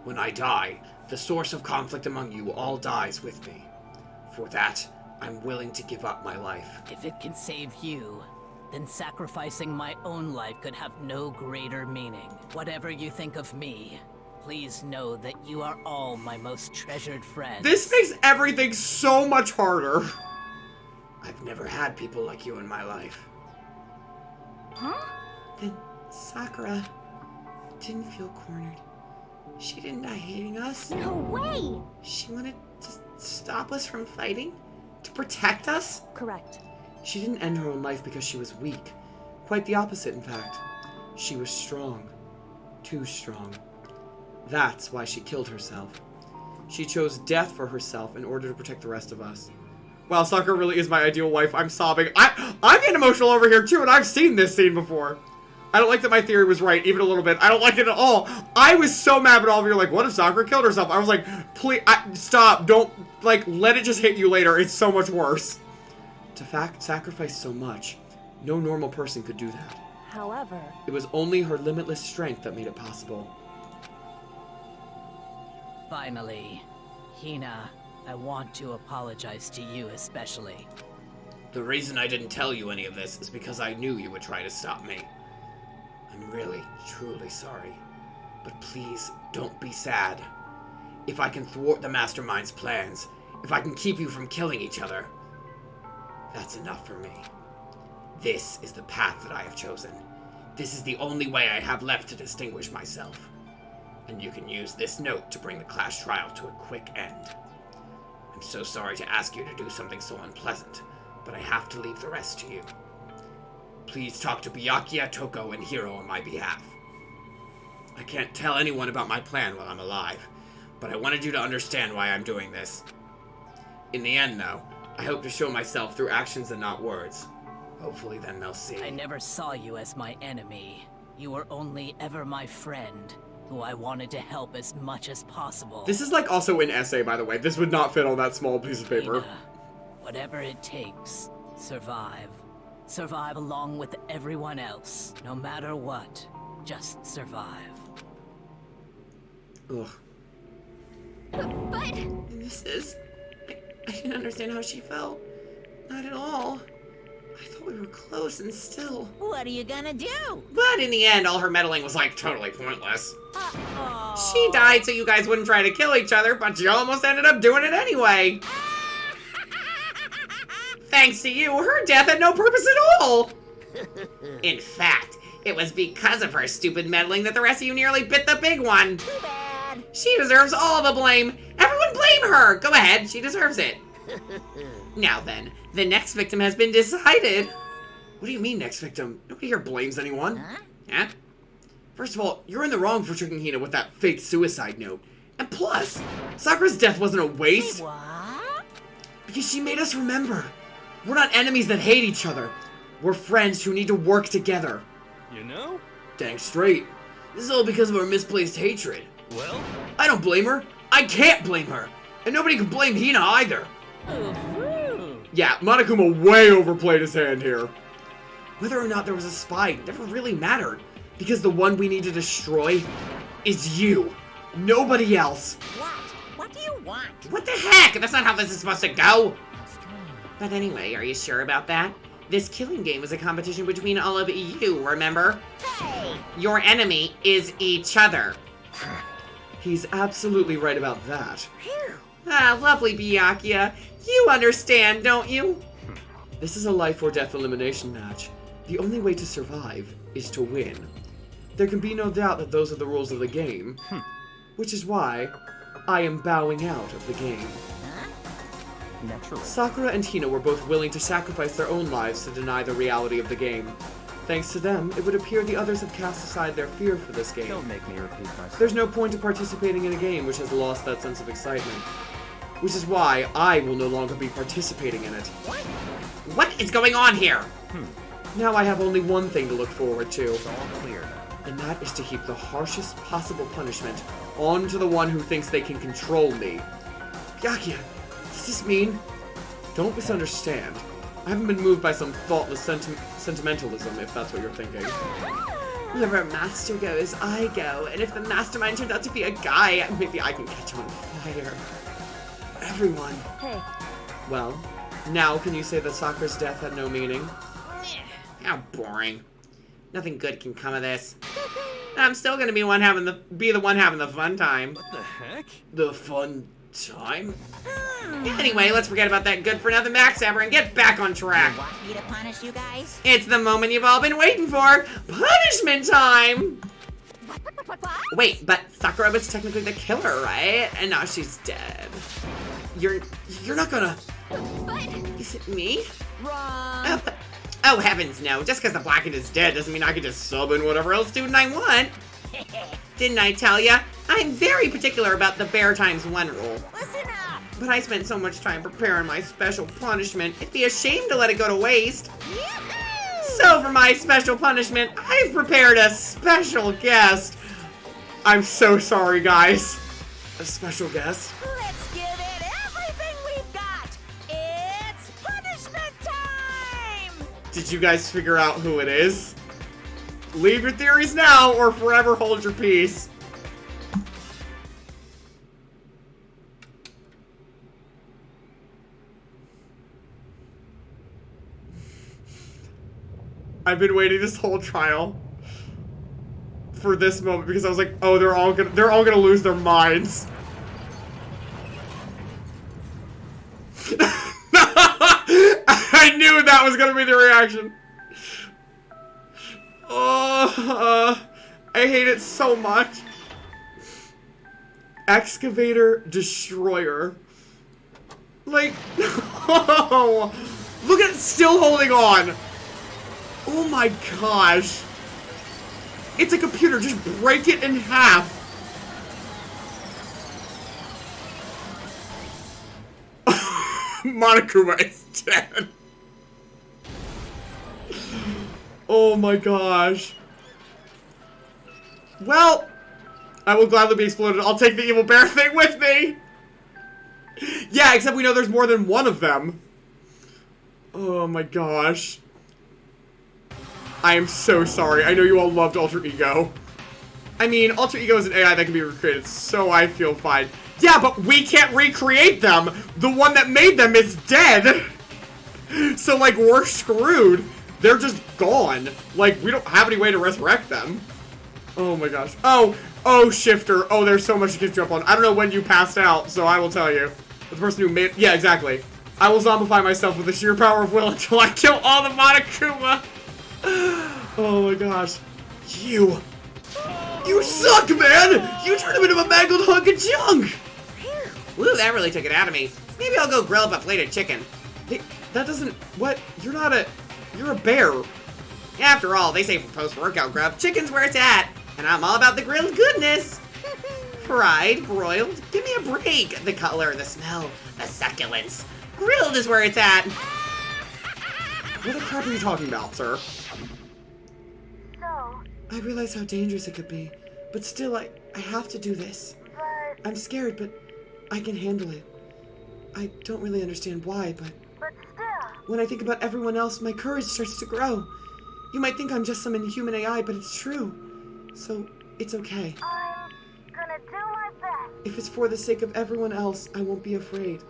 When I die, the source of conflict among you all dies with me. For that, I'm willing to give up my life. If it can save you, then sacrificing my own life could have no greater meaning. Whatever you think of me, please know that you are all my most treasured friends. This makes everything so much harder. I've never had people like you in my life. Huh? Then Sakura didn't feel cornered. She didn't die hating us. No way! She wanted to stop us from fighting? To protect us? Correct. She didn't end her own life because she was weak. Quite the opposite, in fact. She was strong. Too strong. That's why she killed herself. She chose death for herself in order to protect the rest of us. Wow, Sakura really is my ideal wife. I'm sobbing. I'm getting emotional over here too, and I've seen this scene before. I don't like that my theory was right, even a little bit. I don't like it at all. I was so mad when all of you were like, what if Sakura killed herself? I was like, please, stop. Don't, like, let it just hit you later. It's so much worse. To sacrifice so much, no normal person could do that. However, It was only her limitless strength that made it possible. Finally, Hina, I want to apologize to you especially. The reason I didn't tell you any of this is because I knew you would try to stop me. I'm really, truly sorry. But please, don't be sad. If I can thwart the Mastermind's plans, if I can keep you from killing each other, that's enough for me. This is the path that I have chosen. This is the only way I have left to distinguish myself. And you can use this note to bring the class trial to a quick end. I'm so sorry to ask you to do something so unpleasant, but I have to leave the rest to you. Please talk to Byakuya, Toko, and Hiro on my behalf. I can't tell anyone about my plan while I'm alive, but I wanted you to understand why I'm doing this. In the end, though, I hope to show myself through actions and not words. Hopefully then they'll see. I never saw you as my enemy. You were only ever my friend, who I wanted to help as much as possible. This is like also an essay, by the way. This would not fit on that small piece of paper. Hina, whatever it takes, survive. Survive along with everyone else, no matter what. Just survive. Ugh. But And this is... I didn't understand how she felt. Not at all. I thought we were close and still. What are you gonna do? But in the end, all her meddling was like totally pointless. Uh-oh. She died so you guys wouldn't try to kill each other, but you almost ended up doing it anyway. Thanks to you, her death had no purpose at all. In fact, it was because of her stupid meddling that the rest of you nearly bit the big one. Too bad. She deserves all the blame. Everyone blame her. Go ahead, she deserves it. Now then, the next victim has been decided. What do you mean, next victim? Nobody here blames anyone. Huh? Huh? First of all, you're in the wrong for tricking Hina with that fake suicide note. And plus, Sakura's death wasn't a waste. What? Because she made us remember. We're not enemies that hate each other. We're friends who need to work together. You know? Dang straight. This is all because of our misplaced hatred. Well, I don't blame her. I can't blame her. And nobody can blame Hina either. Ooh. Yeah, Monokuma way overplayed his hand here. Whether or not there was a spy never really mattered. Because the one we need to destroy is you. Nobody else. What? What do you want? What the heck? That's not how this is supposed to go. But anyway, are you sure about that? This killing game is a competition between all of you, remember? Hey! Your enemy is each other. He's absolutely right about that. Ah, lovely Byakuya. You understand, don't you? This is a life or death elimination match. The only way to survive is to win. There can be no doubt that those are the rules of the game, which is why I am bowing out of the game. Naturally. Sakura and Hina were both willing to sacrifice their own lives to deny the reality of the game. Thanks to them, it would appear the others have cast aside their fear for this game. Don't make me repeat myself. There's no point in participating in a game which has lost that sense of excitement. Which is why I will no longer be participating in it. What is going on here? Now I have only one thing to look forward to. It's all clear now. And that is to heap the harshest possible punishment onto the one who thinks they can control me. Byakuya, does this mean? Don't misunderstand. I haven't been moved by some thoughtless sentimentalism, if that's what you're thinking. Wherever a master goes, I go. And if the mastermind turns out to be a guy, maybe I can catch on fire. Everyone. Hey, Well, now can you say that Sakura's death had no meaning? How boring. Nothing good can come of this. I'm still gonna be the one having the fun time. What the heck? The fun time? Anyway, let's forget about that good for nothing backstabber and get back on track. Want me to punish you guys? It's the moment you've all been waiting for. Punishment time! Wait, but Sakura was technically the killer, right? And now she's dead. You're not gonna... Is it me? Wrong. Oh, heavens no. Just because the blackened is dead doesn't mean I can just sub in whatever else student I want. Didn't I tell ya? I'm very particular about the bear times one rule. Listen up. But I spent so much time preparing my special punishment, it'd be a shame to let it go to waste. So for my special punishment, I've prepared a special guest. I'm so sorry, guys. A special guest? Let's give it everything we've got. It's punishment time. Did you guys figure out who it is? Leave your theories now or forever hold your peace. I've been waiting this whole trial for this moment because I was like, oh, they're all gonna lose their minds. I knew that was gonna be the reaction. Oh, I hate it so much. Excavator Destroyer. Like, oh, look at it still holding on. Oh my gosh. It's a computer, just break it in half. Monokuma is dead. Oh my gosh. Well, I will gladly be exploded. I'll take the evil bear thing with me. Yeah, except we know there's more than one of them. Oh my gosh. I am so sorry. I know you all loved Alter Ego. I mean, Alter Ego is an AI that can be recreated, so I feel fine. Yeah, but we can't recreate them. The one that made them is dead. So, like, we're screwed. They're just gone. Like, we don't have any way to resurrect them. Oh my gosh. Oh, Shifter. Oh, there's so much to get you up on. I don't know when you passed out, so I will tell you. The person who made... Yeah, exactly. I will zombify myself with the sheer power of will until I kill all the Monokuma. Oh my gosh. You suck, man! You turned him into a mangled hunk of junk! Woo, that really took it out of me. Maybe I'll go grill up a plate of chicken. Hey, that doesn't... What? You're a bear. After all, they say for post-workout grub, chicken's where it's at. And I'm all about the grilled goodness. Fried, broiled, give me a break. The color, the smell, the succulence. Grilled is where it's at. What the crap are you talking about, sir? So, I realize how dangerous it could be, but still, I have to do this. but I'm scared, but I can handle it. I don't really understand why, but still, when I think about everyone else, my courage starts to grow. You might think I'm just some inhuman AI, but it's true. So, it's okay. I'm gonna do my best. If it's for the sake of everyone else, I won't be afraid.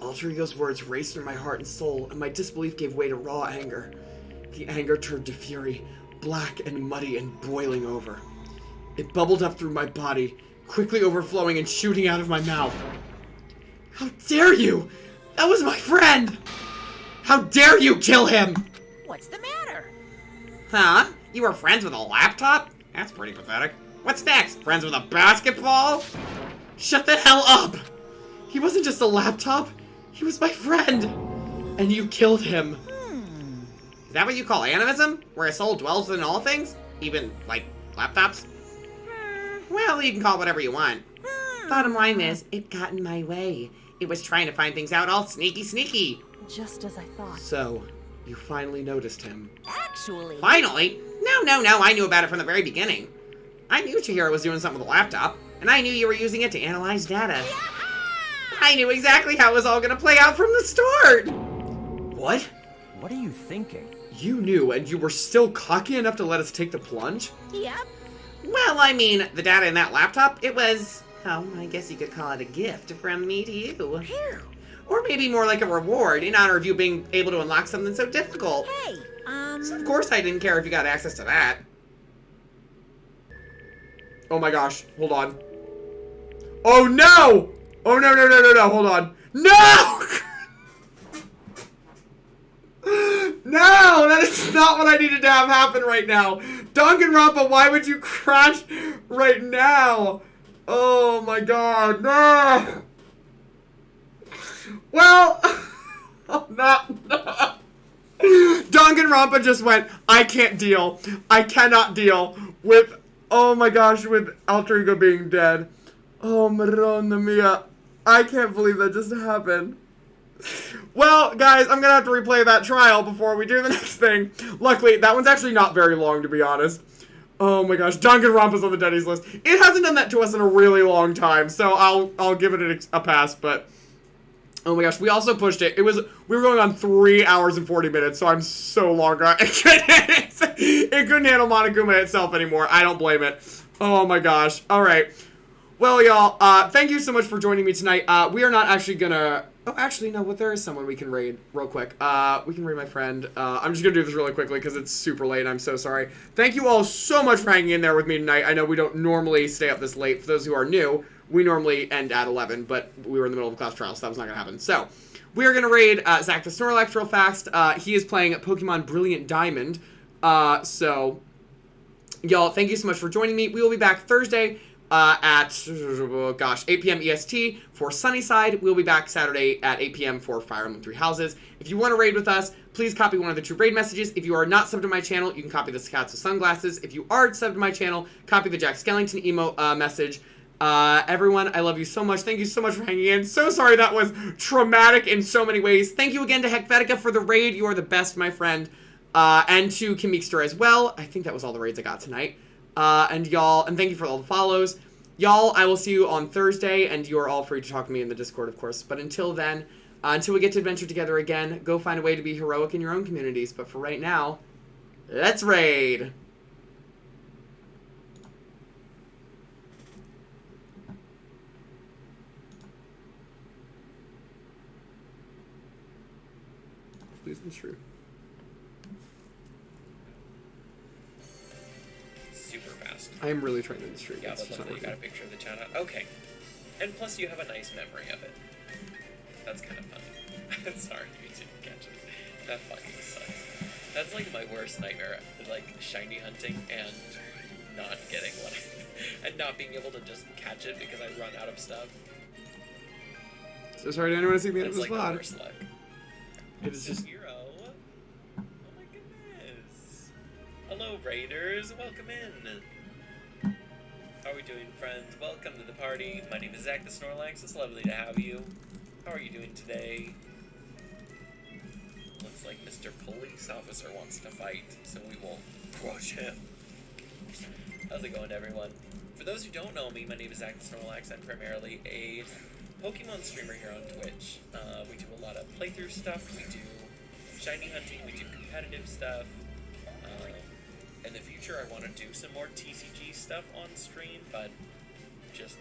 Alter Ego's words raced through my heart and soul, and my disbelief gave way to raw anger. The anger turned to fury, black and muddy and boiling over. It bubbled up through my body, quickly overflowing and shooting out of my mouth. How dare you! That was my friend! How dare you kill him! What's the matter? Huh? You were friends with a laptop? That's pretty pathetic. What's next? Friends with a basketball? Shut the hell up! He wasn't just a laptop. He was my friend. And you killed him. Is that what you call animism? Where a soul dwells within all things? Even, like, laptops? Well, you can call it whatever you want. Bottom line is, it got in my way. It was trying to find things out all sneaky. Just as I thought. So, you finally noticed him. Actually... Finally? No, I knew about it from the very beginning. I knew Chihiro was doing something with a laptop, and I knew you were using it to analyze data. I knew exactly how it was all gonna play out from the start! What? What are you thinking? You knew, and you were still cocky enough to let us take the plunge? Yep. Well, I mean, the data in that laptop, it was, oh, I guess you could call it a gift from me to you. Here. Or maybe more like a reward in honor of you being able to unlock something so difficult. Hey, So of course I didn't care if you got access to that. Oh my gosh, hold on. Oh no! Oh no, hold on. No! No, that is not what I needed to have happen right now. Danganronpa, why would you crash right now? Oh my god, no! Well, oh, no. Danganronpa just went, I can't deal. I cannot deal with, oh my gosh, with Alter Ego being dead. Oh, Madonna mia. I can't believe that just happened. Well, guys, I'm gonna have to replay that trial before we do the next thing. Luckily, that one's actually not very long, to be honest. Oh my gosh, Danganronpa's on the Daddy's list. It hasn't done that to us in a really long time, so I'll give it a pass, but... Oh my gosh, we also pushed it. We were going on 3 hours and 40 minutes, so I'm so long gone. It couldn't handle Monokuma itself anymore. I don't blame it. Oh my gosh. Alright. Well, y'all, thank you so much for joining me tonight. We are not actually gonna... Oh, actually, no, but there is someone we can raid real quick. We can raid my friend. I'm just gonna do this really quickly because it's super late and I'm so sorry. Thank you all so much for hanging in there with me tonight. I know we don't normally stay up this late. For those who are new, we normally end at 11, but we were in the middle of a class trial, so that was not gonna happen. So, we are gonna raid Zach the Snorlax real fast. He is playing Pokemon Brilliant Diamond. So, y'all, thank you so much for joining me. We will be back Thursday. At, 8 p.m. EST for Sunnyside. We'll be back Saturday at 8 p.m. for Fire Emblem Three Houses. If you want to raid with us, please copy one of the 2 raid messages. If you are not subbed to my channel, you can copy the Scouts with Sunglasses. If you are subbed to my channel, copy the Jack Skellington emo message. Everyone, I love you so much. Thank you so much for hanging in. So sorry that was traumatic in so many ways. Thank you again to Hecvetica for the raid. You are the best, my friend. And to Kimikster as well. I think that was all the raids I got tonight. And y'all, and thank you for all the follows. Y'all, I will see you on Thursday, and you are all free to talk to me in the Discord, of course. But until then, until we get to adventure together again, go find a way to be heroic in your own communities. But for right now, let's raid! Please be true. Super fast. I am really trying to stream. Yeah, but luckily you got a picture of the chat. Okay. And plus you have a nice memory of it. That's kind of funny. Sorry you didn't catch it. That fucking sucks. That's like my worst nightmare. Like shiny hunting and not getting one. And not being able to just catch it because I run out of stuff. So sorry to anyone to see the end of this That's like VOD. the worst luck. It is just... Hero. Oh my goodness. Hello Raiders, welcome in. How are we doing, friends? Welcome to the party. My name is Zach the Snorlax. It's lovely to have you. How are you doing today? Looks like Mr. Police Officer wants to fight, so we won't approach him. How's it going, everyone? For those who don't know me, my name is Zach the Snorlax. I'm primarily a Pokemon streamer here on Twitch. We do a lot of playthrough stuff. We do shiny hunting. We do competitive stuff. In the future, I want to do some more TCG stuff on stream, but just